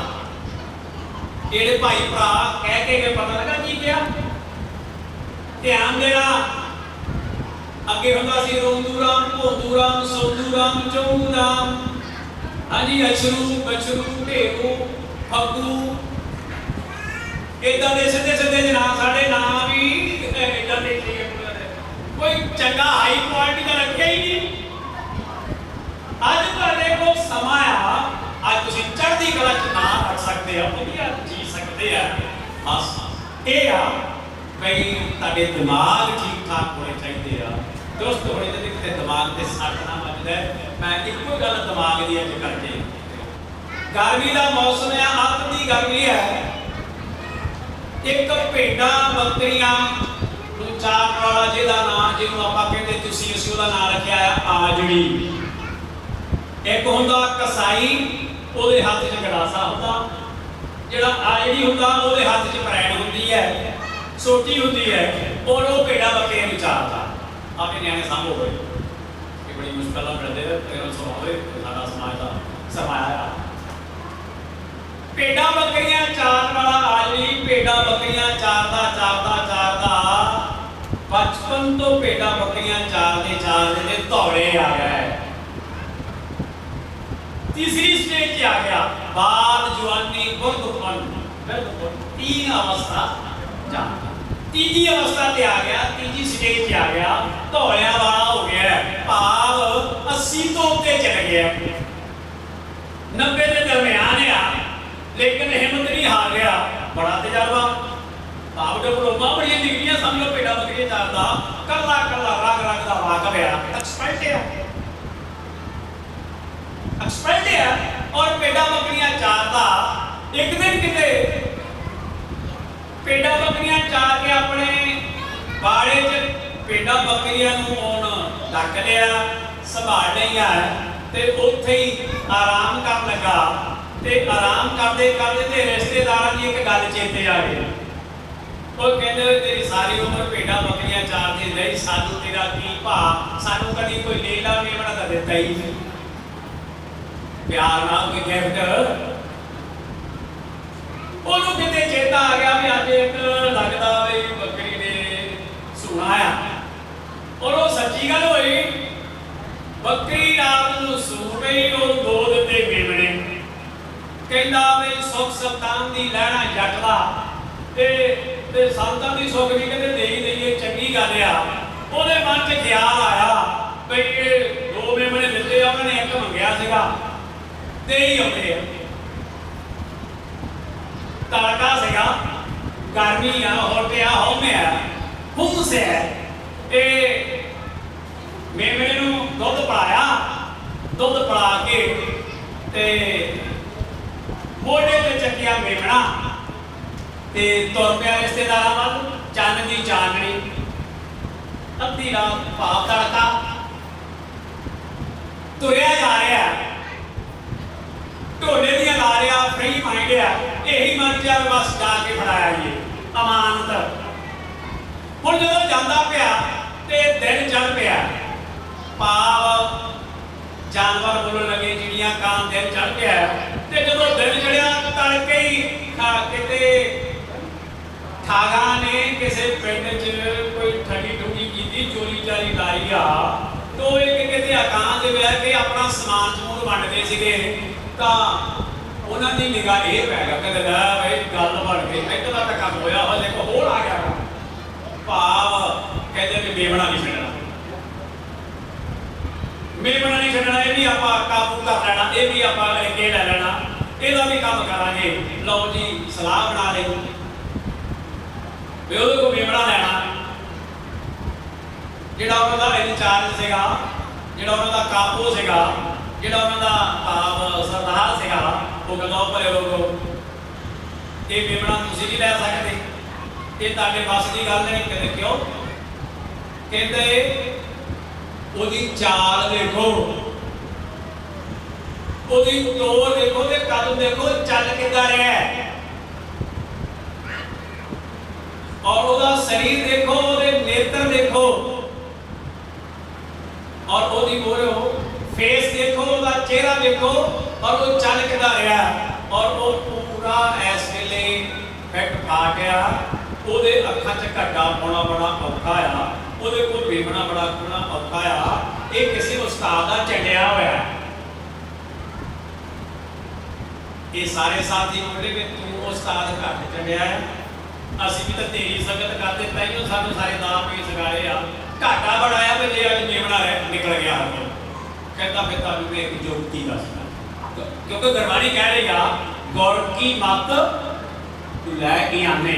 ਜਿਹੜੇ ਭਾਈ ਭਰਾ ਕਹਿ ਕੇ ਗਏ ਪਤਾ ਲੱਗਾ ਕੀ ਕਿਹਾ। ਧਿਆਨ ਦੇਣਾ ਅੱਗੇ ਹੁੰਦਾ ਸੀ ਰੋਂਦੂ ਰਾਮ ਭੋਂਦੂ ਰਾਮ ਸੌਂਦੂ ਰਾਮ ਚੌਂਦੂ ਰਾਮ, ਹਾਂਜੀ ਅਛਰੂ ਬਛਰੂ ਢੇਰੂ ਫੱਗੂ ਇਦਾਂ ਦੇ ਸਿੱਧੇ ਸਿੱਧੇ ਜਨਾਬ ਸਾਡੇ ਨਾਂ ਵੀ ਇਦਾਂ ਦੇ ਕੋਈ ਚੰਗਾ ਹਾਈ ਕੁਆਲਿਟੀ ਦਾ ਰੱਖਿਆ ਹੀ ਨਹੀਂ। ਅੱਜ ਤੁਹਾਡੇ ਕੋਲ ਸਮਾਂ ਆ, ਅੱਜ ਤੁਸੀਂ ਚੜ੍ਹਦੀ ਕਲਾ 'ਚ ਨਾਂ ਰੱਖ ਸਕਦੇ ਆ, ਵਧੀਆ ਜੀ ਸਕਦੇ ਆ। ਬਸ ਇਹ ਆ ਬਈ ਤੁਹਾਡੇ ਦਿਮਾਗ ਠੀਕ ਠਾਕ ਹੋਣੇ ਚਾਹੀਦੇ ਆ, ਦੁਰਸਤ ਹੋਣੇ ਚਾਹੀਦੇ, ਕਿਤੇ ਦਿਮਾਗ ਤੇ ਸੱਟ ਨਾ ਵੱਜਦਾ। ਮੈਂ ਇੱਕੋ ਗੱਲ ਦਿਮਾਗ ਦੀ ਅੱਜ ਕਰਕੇ, ਗਰਮੀ ਦਾ ਮੌਸਮ ਆ, ਅੱਤ ਦੀ ਗਰਮੀ ਹੈ। ਇੱਕ ਭੇਡਾਂ ਬੱਕਰੀਆਂ ਨੂੰ ਚਾਰਨ ਵਾਲਾ ਜਿਹਦਾ ਨਾਂ ਜਿਹਨੂੰ ਆਪਾਂ ਕਹਿੰਦੇ ਤੁਸੀਂ ਅਸੀਂ ਉਹਦਾ ਨਾਂ ਰੱਖਿਆ ਆ ਆਜੜੀ। ਇੱਕ ਹੁੰਦਾ ਕਸਾਈ, ਉਹਦੇ ਹੱਥ 'ਚ ਗੜਾਸਾ ਹੁੰਦਾ, ਜਿਹੜਾ ਆਜੜੀ ਹੁੰਦਾ ਉਹਦੇ ਹੱਥ 'ਚ ਪਰੈਣ ਹੁੰਦੀ ਹੈ, ਸੋਟੀ ਹੁੰਦੀ ਹੈ, ਔਰ ਉਹ ਭੇਡਾਂ ਬੱਕਰੀਆਂ ਨੂੰ ਚਾਰਦਾ। ਆਪਣੇ ਨਿਆਣੇ ਸਾਂਭੋ ਹੋਏ ਇਹ ਬੜੀ ਮੁਸ਼ਕਲ ਨਾਲ ਮਿਲਦੇ ਫਿਰ ਸੁਣਾਵੇ ਸਾਡਾ ਸਮਾਜ ਦਾ समाया। भेडां बकरियां चारन वाला आदमी भेडां बकरियां चारदा चारदा चारदा बचपन तो भेडां बकरियां चारदे चारदे धौड़े आ गया है। तीसरी स्टेज पे आ गया, बाल जवानी बुढ़पन, तीन अवस्था जा, तीजी अवस्था पे आ गया, तीजी स्टेज पे आ गया, धौलियां वाला हो गया, भाव 80 तो उत्ते चल गया, 90 के दरम्यान आ, लेकिन हिम्मत नहीं हार गया, बड़ा तजर्बा, भाव डिप्लोमा बड़ी डिग्रियां समझो भेड़ा बकरियां चारदा, कला कला रग रग दा वाकफ है, एक्सपर्ट है, एक्सपर्ट है, और भेड़ा बकरियां चारदा। एक दिन किते भेड़ा बकरियां चार के अपने बाड़े च भेड़ा बकरियां नूं ओन ढक लिया, संभाल लिया ते उत्थे ही आराम कर लगा ते आराम करते करते ते रिश्तेदारां दी एक गल चेते आ गई। वो कहते तेरी सारी उम्र भेड़ा बकरियां चारदी रही, सानू तेरा की भा, सानू कदी कोई लेला मेवना तां दित्ता ही नहीं, प्यार नाल कोई गिफ्ट। ਉਹਨੂੰ ਕਿਤੇ ਚੇਤਾ ਆ ਗਿਆ ਵੀ ਅੱਜ ਇੱਕ ਲੱਗਦਾ ਵੀ ਬੱਕਰੀ ਨੇ ਸੂਣਾ ਆ, ਔਰ ਉਹ ਸੱਚੀ ਗੱਲ ਹੋਈ, ਬੱਕਰੀ ਰਾਤ ਨੂੰ ਸੂ ਪਈ, ਉਹ ਦੋ ਦਿੱਤੇ ਮੇਮਣੇ, ਕਹਿੰਦਾ ਵੀ ਸੁੱਖ ਸਪਤਾਨ ਦੀ ਲਹਿਣਾ ਜੱਟ ਦਾ ਤੇ ਸੰਤਾਂ ਦੀ ਸੁੱਖ ਵੀ ਕਹਿੰਦੇ ਦੇਈ ਦਈਏ, ਚੰਗੀ ਗੱਲ ਆ। ਉਹਦੇ ਮਨ 'ਚ ਖਿਆਲ ਆਇਆ ਵੀ ਇਹ ਦੋ ਮੇਮਣੇ ਦਿੱਤੇ ਆ, ਉਹਨਾਂ ਨੇ ਇੱਕ ਮੰਗਿਆ ਸੀਗਾ ਤੇ ਹੀ ਆਉਂਦੇ ਆ, तड़का सेगा, गर्मी आ, होटे आ, होमे आ, हुम्स है, मेमने नूं दुध पिलाया, दुध पिला के ते मोढे ते चक्किया मेमना ते तुर पिया रिश्तेदारां वल, चन्न दी चाननी, अद्धी रात भाव तड़का, तुरिया जा रहा है, ढोले दियां ला रहा, फ्री माइंड है, यही मन च बस जाके फड़ाया जी अमानत। हुण जदों जांदा पिया ते दिन चढ़ पिया, भाव जानवर बोलण लगे, चिड़ियां कां, दिन चढ़ पिया ते जदों दिन चढ़िया तड़के ही किते ठागा ने किसी पिंड च कोई ठगी ठुगी की, चोरी चारी लाई आ, तो एक किते अकां दे बह के अपना समान समून वंडदे सीगे, उन्होंने निगाह ये पै गया, कहते भाई गल बन गई, इधर का काम होया, देखो होर आ गया, भाव कहते कि मेमना नहीं छड्डना, मेमना नहीं छड्डना, ये भी आप काबू कर लेना, ये भी आप अगे लै लेना, ਇਹਦਾ भी काम करांगे। लो जी सलाह बना ली भी ਉਹਦੇ ਕੋਲ ਮੇਮਣਾ ਲੈਣਾ, ਜਿਹੜਾ ਉਹਨਾਂ ਦਾ ਇੰਚਾਰਜ ਸੀਗਾ, ਜਿਹੜਾ ਉਹਨਾਂ ਦਾ ਕਾਬੂ ਸੀਗਾ, ਜਿਹੜਾ ਉਹਨਾਂ ਦਾ ਆਪ ਸਰਦਾਰ ਸੀਗਾ, ਉਹ ਕਹਿੰਦਾ ਭਲੇ ਲੋਗੋ ਇਹ ਮੇਮਣਾ ਤੁਸੀਂ ਨਹੀਂ ਲੈ ਸਕਦੇ, ਇਹ ਤੁਹਾਡੇ ਵੱਸ ਦੀ ਗੱਲ ਨਹੀਂ। ਕਹਿੰਦੇ ਕਿਉਂ? ਕਹਿੰਦੇ ਉਹਦੀ ਚਾਲ ਦੇਖੋ, ਉਹਦੀ ਤੋਰ ਦੇਖੋ ਤੇ ਕਦ ਦੇਖੋ ਚੱਲ ਕਿੱਦਾਂ ਰਿਹਾ ਹੈ, और ਉਹਦਾ ਸਰੀਰ ਦੇਖੋ, ਉਹਦੇ ਨੇਤਰ ਦੇਖੋ, और ਉਹਦੀ ਮੋਹਰੋਂ फेस देखो, ਉਹਦਾ चेहरा देखो, और वो चल किदा रहा, और वो पूरा इस वेले फिट फाट आ, ਉਹਦੇ ਅੱਖਾਂ 'ਚ ਘੱਟਾ ਪਾਉਣਾ ਬੜਾ ਔਖਾ ਆ, ਉਹਦੇ ਕੋਲ ਵੇਖਣਾ ਬੜਾ ਔਖਾ ਆ, ਇਹ ਕਿਸੇ ਉਸਤਾਦ ਦਾ ਚੰਡਿਆ ਹੋਇਆ। ਇਹ ਸਾਰੇ ਸਾਥੀ ਬੋਲੇ ਕਿ ਤੂੰ ਉਸਤਾਦ ਘੱਟ ਚੰਡਿਆ ਹੈ, ਅਸੀਂ ਵੀ ਤਾਂ ਤੇਰੀ ਸੰਗਤ ਕਰਦੇ, ਤਾਈਓ ਸਾਨੂੰ ਸਾਰੇ ਦਾਮ ਵੀ ਸਗਾਲੇ ਆ, ਘਾਟਾ ਬੜਾਇਆ ਵੀ ਜੇ ਅੱਜ ਮੇਮਣਾ ਨਿਕਲ ਗਿਆ। कहता फिर तुम एक जुगती दसना, क्योंकि गुरबाणी कह रही है गुर की मत लैके आने,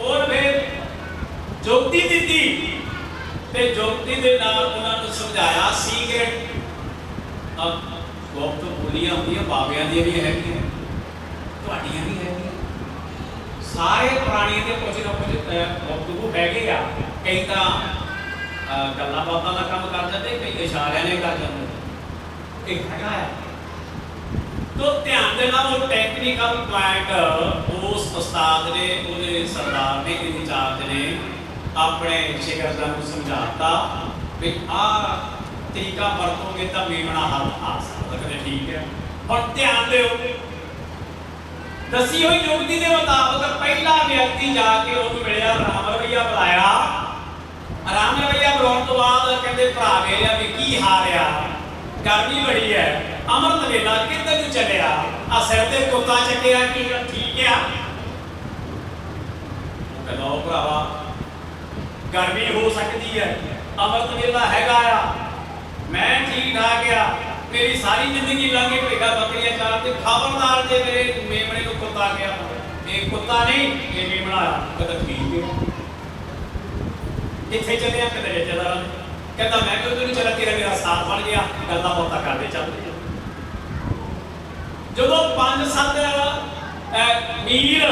और फिर जुगती दी ते जुगती दे नाल उन्होंने समझाया सीक्रेट। अब गुप्त बोलियां होंदियां बाबियां दी भी हैगियां, तुहाडियां भी हैगियां, सारे प्राणियों के कुछ ना कुछ गुप्तगू हैगे आ, कई तां गल्लां बातां का काम कर जाते, कई इशारे ने कर जाते, एक हैगा है। तो ध्यान देना वो टेक्निकल पॉइंट उस उस्ताद ने, उहदे सरदार ने, इंचार्ज ने अपने शिकरदां नूं समझाता भी आ तरीका वरतोगे तो मेमना हल आ सकदा। कहते ठीक है। ਹੁਣ ਧਿਆਨ ਦਿਓ, दसी हुई युक्ति के मुताबिक पहला व्यक्ति जाके उन्होंने मिलिया, राम रवैया बुलाया। राम रवैया बुलाने तो बाद कहते भरा मेरा भी की हाल आ, गर्मी बड़ी है, अमृत वेला किधर नूं चलिया, आ सिर ते कुत्ता चकिया कि ठीक है। कहता ओ भरावा गर्मी हो सकती है, अमृत वेला हैगा आ, मैं ठीक ठाक आ, मेरी सारी जिंदगी लंघे भेगा बकरियां चारते, खबरदार जे मेरे मेमने को कुत्ता गया, ये कुत्ता नहीं ये मेमना आया। कहता ठीक है, किथे चलिया, कहते रिश्तेदार, कहता मैं क्यों तो नहीं चला, तेरा मेरा साथ बन गया, गल्ला बातां करते चलते। जो 5-7 मील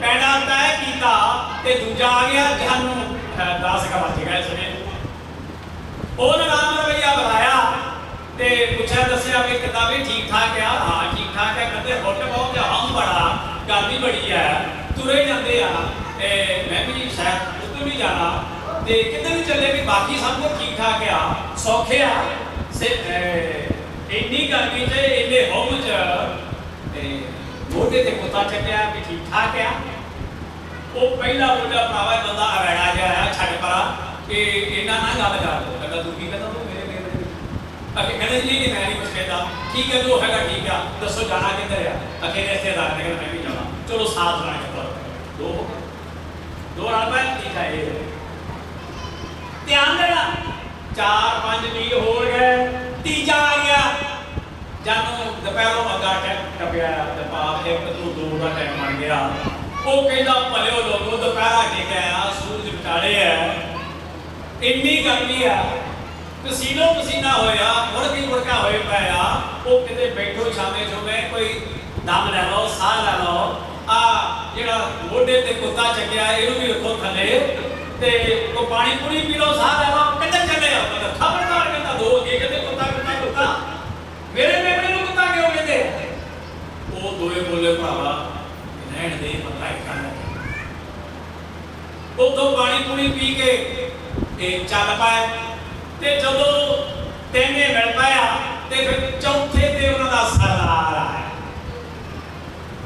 पैड़ा तय किया ते दूजा आ गया जानू 10 का बच गए सुने। उन्होंने राम रवैया बुलाया ते पूछा दसिया भी किताबें ठीक ठाक है, हाँ ठीक ठाक है। कहते हुट बहुत हम बड़ा गर्मी बड़ी है, तुरे जाते आ, मैं भी शायद उधर भी जाना ते किधर भी चले भी बाकी सब कुछ ठीक ठाक आ, सौखे आ से इन्नी गर्मी च इन्ने हुम च मोटे ते कुत्ता चक्या भी ठीक ठाक आ। वो पहला बोला भरावा बंदा अरेड़ा जहा छड़ परा कि इन्ना ना गल कर। कहता तू की कहता तू मेरे अगे कहते नहीं मैं नहीं कुछ कहता, ठीक है जो हैगा ठीक है, दसो जाना किधर है, अकेले रिश्तेदार ने मैं भी जाना, चलो साथ जाने के बाद दो रात में ठीक है। ये ध्यान देना 4-5 मील हो गए, तीजा आ गया जानो दोपहरों अगा टपया, दोपहर 1-2 का टाइम बन गया। वो कहता भले लोगों दोपहरा के गया, सूरज विचाले है, इन्नी गर्मी है, पसीनो पसीना होया, मुड़का होए पाया। वो कहते बैठो शामे छुमे कोई दम ले लो, साह ले लो, आ जेड़ा मोढे ते कुत्ता चकिया इहनू भी रखो थले ते को पानी पूरी पी लो, साह ले लो, किधर चले हो। मतलब खबरदार कहता दो ये कहते कुत्ता मेरे मेमने नूं कुत्ता क्यों कहते। वो दोए बोले भरावा रहन दे पता ही कर। तो पानी पूरी पी के चल पाए ते जदों तेने मिल पाया ते फिर चौथे ते उन्हां दा सरदार आया,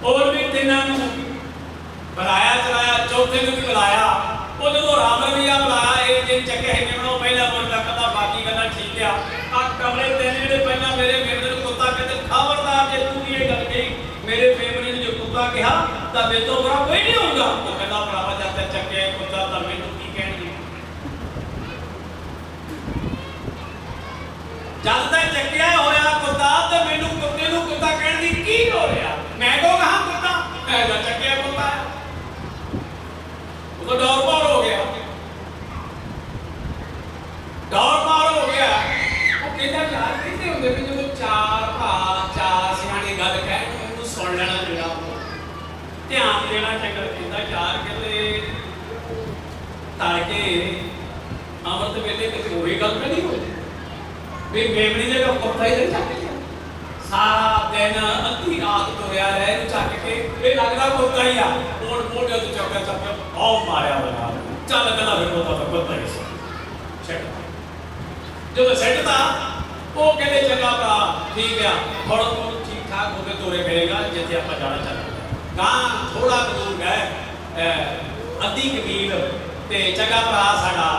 और भी तिन्हां नूं बुलाया चलाया, चौथे नूं भी बुलाया। वो जदों राम रवैया बुलाया एक दिन चक्के है मेमना पहला बोलदा कहता बाकी गल्लां ठीक आ, कमरे तेने जेहड़े पहला मेरे मेमने नूं कुत्ता कहते, खबरदार जे तू ये गल कही मेरे मेमने नूं जो कुत्ता कहा तां मेरे तो बुरा कोई नहीं होगा। वो कहता भरावा जद तक चक्के कुत्ता तां मैनूं की कहणगे, जब तक चक्या होया कुत्ता तो मैनू कुत्ते नूं कुत्ता कहण दी की हो रहा, मैं को कहा कुत्ता ऐसा चक्या कुत्ता है। वो तो डर पार हो गया, डर पार हो गया। वो कहता यार कितने होंगे भी जो 4 सियाणी गल कह उन्होंने सुन लेना चाहिए, ध्यान देना चाहिए। कहता यार कहते तड़के अमृत वेले तो कोई गल नहीं होती भी मेमनी ने का कुत्ता ही चक लिया, सारा दिन अद्धी रात तुरया रहे चक के ये लगदा कुत्ता ही आ। मोड़ मोड़े तो चक्कर चक्कर आओ मारिया बना चल कहना फिर कुत्ता ही सेट जो सेटता वो कहते चंगा भरा ठीक है थोड़ा तो ठीक ठाक होके तुरे फिरेगा जिथे आप जाना चाहते गां थोड़ा दूर गए अद्धी मील ते चंगा भरा साडा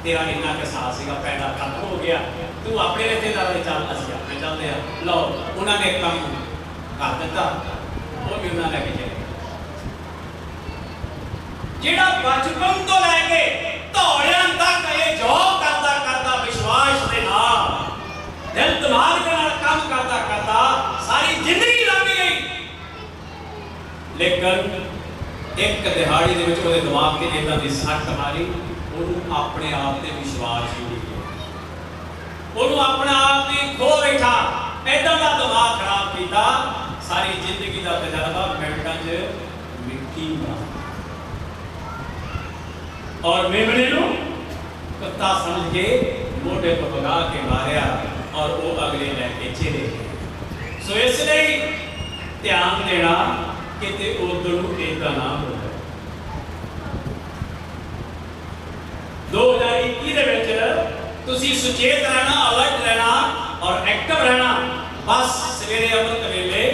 तेरा इन्ना के साथ सीगा पैदा खत्म हो गया, तू अपने रिश्तेदार दे चल असीं अपने चलते हैं। लो उन्होंने काम कर दिता, वो भी उन्होंने लेके चले जेड़ा बचपन तो लैके धौड़ियां तक ये जॉब करता करता विश्वास के नाल दिल दिमाग के नाल काम करता करता सारी जिंदगी लंघ गई, लेकिन एक दिहाड़ी दे विच ओहदे दिमाग ते इदां दी सट मारी अपने आप से विश्वास ही नहीं किया, अपने आप ही खो बैठा, ऐसा का दिमाग खराब किया, सारी जिंदगी का तजर्बा मिनटों च मिट्टी और मेमने नूं कुत्ता समझ के मोटे को भगा के मारिया और वो अगले लैके चले गए। सो इसलिए ध्यान देना कि उधर इदा ना हो। 2021 ਦੇ ਵਿੱਚ ਤੁਸੀਂ ਸੁਚੇਤ ਰਹਿਣਾ, अलर्ट रहना और एक्टिव रहना बस सवेरे अमृत वेले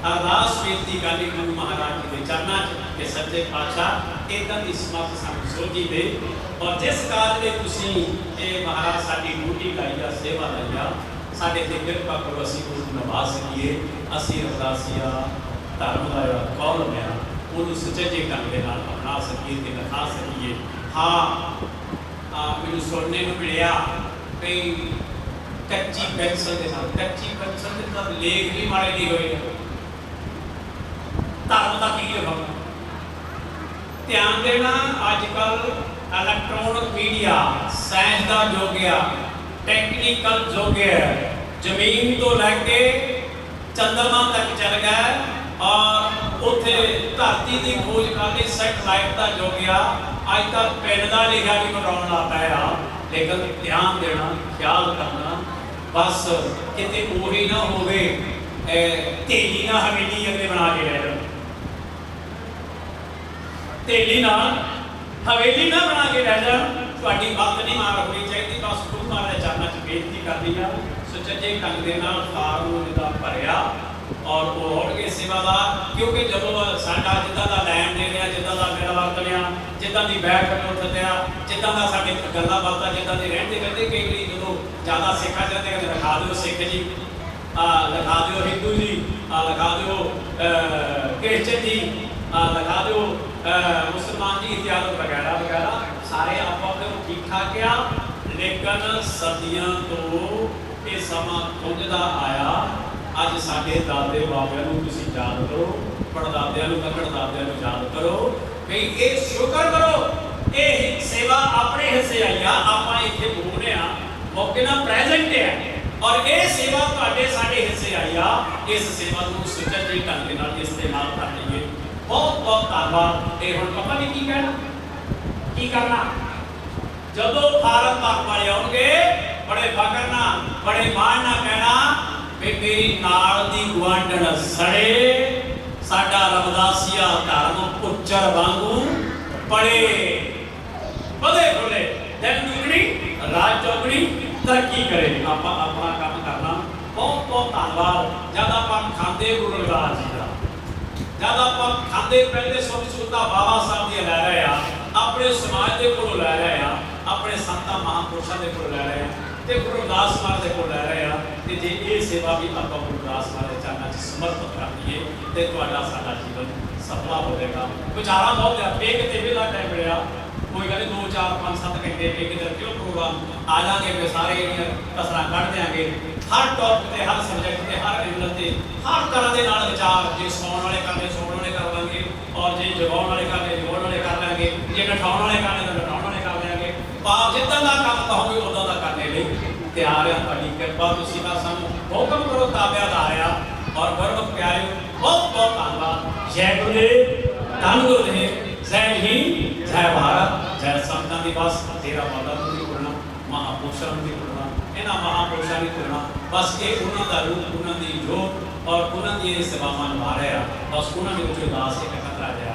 अरदास बेनती करनी गुरु महाराज जी के चरणों च कि सच्चे पातशाह इदां दी समर्थ सानू सोझी दे और जिस काज दे तुसीं ये महाराज साडी ड्यूटी लाई आ सेवा लाई आ साडे ते किरपा करो असीं उस निभा सकीए असीं अरदासिया धर्म दा जिहड़ा कौलम है ਉਹਨੂੰ ਸੁਚੱਜੇ ਢੰਗ ਦੇ ਨਾਲ ਅਪਣਾ ਸਕੀਏ ਤੇ ਲਿਖਾ ਸਕੀਏ। ਹਾਂ ਮੈਨੂੰ ਸੁਣਨੇ ਨੂੰ ਮਿਲਿਆ ਕਈ ਕੱਚੀ ਪੈਨਸਲ ਦੇ ਨਾਲ ਲੇਖ ਵੀ ਮਾੜੇ ਨਹੀਂ ਹੋਏ ਧਰਮ ਦਾ ਕੀ ਲਿਖਾਉਣਾ। ਧਿਆਨ ਦੇਣਾ ਅੱਜ ਕੱਲ ਇਲੈਕਟ੍ਰੋਨਿਕ ਮੀਡੀਆ ਸਾਇੰਸ ਦਾ ਯੁੱਗ ਆ ਟੈਕਨੀਕਲ ਯੁੱਗ ਹੈ ਜ਼ਮੀਨ ਤੋਂ ਲੈ ਕੇ ਚੰਦਰਮਾ ਤੱਕ ਚੱਲ ਗਿਆ और उत्थे धरती की खोज करके सैटेलाइट का युग आ अज तक पिंड का लिखा भी बनाने लग पाया लेकिन ध्यान देना ख्याल करना बस किते वही ना होवे तेली ना हवेली अगले बना के रह जाओ तेली ना हवेली ना बना के रह जाओ ਤੁਹਾਡੀ बात नहीं मार होनी चाहिए बस गुरु महाराज चरणों च बेनती करनी आ सुचज्जे ढंग दे नाल फार्म जिदा भरिया और वो होणगे सेवादार क्योंकि जदों साडा जिद्दां दा लैण देण आ जिद्दां दा मेल वरतन आ जिद्दां दी बैठ उठदे आ जिद्दां दा साडे गल्लां बातां जिद्दां दे रहंदे कहंदे कई वारी जदों ज़्यादा सिखा जाते हैं लिखा दो सिख जी लिखा दो हिंदू जी लिखा दो क्रिश्चन जी लिखा दो मुसलमान जी इत्यादि वगैरह वगैरह सारे आप ठीक ठाक आ लेकिन सदियों तो ये समा पुंजदा आया ਅੱਜ ਸਾਡੇ ਦਾਦੇ ਬਾਬਿਆਂ ਨੂੰ ਤੁਸੀਂ ਯਾਦ ਕਰੋ ਪੜਦਾਦਿਆਂ ਨੂੰ ਕੱਕੜਦਾਦਿਆਂ ਨੂੰ ਯਾਦ ਕਰੋ ਵੀ ਇਹ ਸ਼ੁਕਰ ਕਰੋ ਇਹ ਸੇਵਾ ਆਪਣੇ ਹਿੱਸੇ ਆਈ ਆ ਆਪਾਂ ਇੱਥੇ ਬੋਲਨੇ ਆ ਮੌਕੇ ਨਾਲ ਪ੍ਰੈਜ਼ੈਂਟ ਹੈ ਔਰ ਇਹ ਸੇਵਾ ਤੁਹਾਡੇ ਸਾਡੇ ਹਿੱਸੇ ਆਈ ਆ ਇਸ ਸੇਵਾ ਨੂੰ ਸੁਚੱਜੇ ਢੰਗ ਨਾਲ ਇਸਤੇਮਾਲ ਕਰ ਲਈਏ ਬਹੁਤ ਬਹੁਤ ਧੰਨਵਾਦ। ਇਹ ਹੁਣ ਪਤਾ ਨਹੀਂ ਕੀ ਕਹਿਣਾ ਕੀ ਕਰਨਾ ਜਦੋਂ ਭਾਰਤ ਤੱਕ ਵਾਲੇ ਆਉਣਗੇ ਬੜੇ ਫਖਰ ਨਾਲ ਬੜੇ ਮਾਣ ਨਾਲ ਕਹਿਣਾ ਵੀ ਮੇਰੀ ਨਾਲ ਦੀ ਗੁਆਂਢਣ ਸੜੇ ਸਾਡਾ ਰਮਦਾਸੀਆ ਧਰਮ ਉੱਚਰ ਵਾਂਗੂ ਪੜੇ ਵਧੇ ਖੁੱਲੇ ਦਿਨ ਦੁਗਣੀ ਰਾਤ ਚੌਗਣੀ ਤਰੱਕੀ ਕਰੇ। ਆਪਾਂ ਆਪਣਾ ਕੰਮ ਕਰਨਾ। ਬਹੁਤ ਬਹੁਤ ਧੰਨਵਾਦ। ਜਦ ਆਪਾਂ ਖਾਂਦੇ ਗੁਰੂ ਰਵਿਦਾਸ ਜੀ ਦਾ ਜਦ ਆਪਾਂ ਖਾਂਦੇ ਪਹਿਲੇ ਸੁਰਤਾ ਬਾਬਾ ਸਾਹਿਬ ਦੀ ਲੈ ਰਹੇ ਆ ਆਪਣੇ ਸਮਾਜ ਦੇ ਕੋਲੋਂ ਲੈ ਰਹੇ ਆ ਆਪਣੇ ਸੰਤਾਂ ਮਹਾਂਪੁਰਸ਼ਾਂ ਦੇ ਕੋਲੋਂ ਲੈ ਰਹੇ ਆ ਤੇ ਗੁਰੂ ਰਵਿਦਾਸ ਮਹਾਰਾਜ ਦੇ ਕੋਲ ਲੈ ਰਹੇ ਆ ਤੇ ਜੇ ਇਹ ਸੇਵਾ ਵੀ ਆਪਾਂ ਗੁਰੂ ਰਵਿਦਾਸ ਮਹਾਰਾਜ ਦੇ ਚਰਨਾਂ 'ਚ ਸਮਰਪਿਤ ਕਰ ਦਈਏ ਤੇ ਤੁਹਾਡਾ ਸਾਡਾ ਜੀਵਨ ਸਫਲਾ ਹੋਵੇਗਾ। ਵਿਚਾਰਾਂ ਬਹੁਤ ਆ ਇੱਕ ਤੇ ਵੇਲਾ ਟਾਈਮ ਮਿਲਿਆ ਕੋਈ ਗੱਲ 2 4 5 7 ਘੰਟੇ ਇੱਕ ਦਿਨ ਕਿਉਂ ਪ੍ਰੋਗਰਾਮ ਆ ਜਾਣਗੇ ਫਿਰ ਸਾਰੇ ਕਸਰਾਂ ਕੱਢ ਦਿਆਂਗੇ ਹਰ ਟੌਪਿਕ ਤੇ ਹਰ ਸਬਜੈਕਟ ਤੇ ਹਰ ਐਂਗਲ ਤੇ ਹਰ ਤਰ੍ਹਾਂ ਦੇ ਨਾਲ ਵਿਚਾਰ ਜੇ ਸੌਣ ਵਾਲੇ ਕਰਨੇ ਸੌਣ ਵਾਲੇ ਕਰ ਲਾਂਗੇ ਔਰ ਜੇ ਜਗਾਉਣ ਵਾਲੇ ਕਰਨੇ ਜਗਾਉਣ ਵਾਲੇ ਕਰ ਲਾਂਗੇ ਜੇ ਨਠਾਉਣ ਵਾਲੇ ਕਰਨੇ ਤਾਂ ਨਠਾਉਣ ਵਾਲੇ ਕਰ ਲਾਂਗੇ ਭਾਵ ਜਿੱਦਾਂ ਦਾ ਕੰਮ ਕਹੋਗੇ ਉਦਾਂ ਦਾ ਕਰਨੇ ਲਈ ਤਿਆਰ ਆ। ਤੁਹਾਡੀ ਕਿਰਪਾ ਤੁਸੀਂ ਦਾ ਸਾਨੂੰ ਹੁਕਮ ਕਰੋ ਤਾਬਿਆਦਾਰ ਆ ਔਰ ਗੁਰਮੁਖ ਪਿਆਰਿਓ ਬਹੁਤ ਬਹੁਤ ਧੰਨਵਾਦ। ਜੈ ਗੁਰਦੇਵ ਧੰਨ ਗੁਰਦੇਵ जय हिंद जय भारत जय संतां दी बस तेरा वादा नहीं करना महापुरुषां दी करना इन्हां महापुरुषां दी करना बस ये उन्हां दा रूप उन्हां दी जोत और उन्हां दी सेवावां निभा रहे आ बस उन्हां दे विच उदास एक खतरा है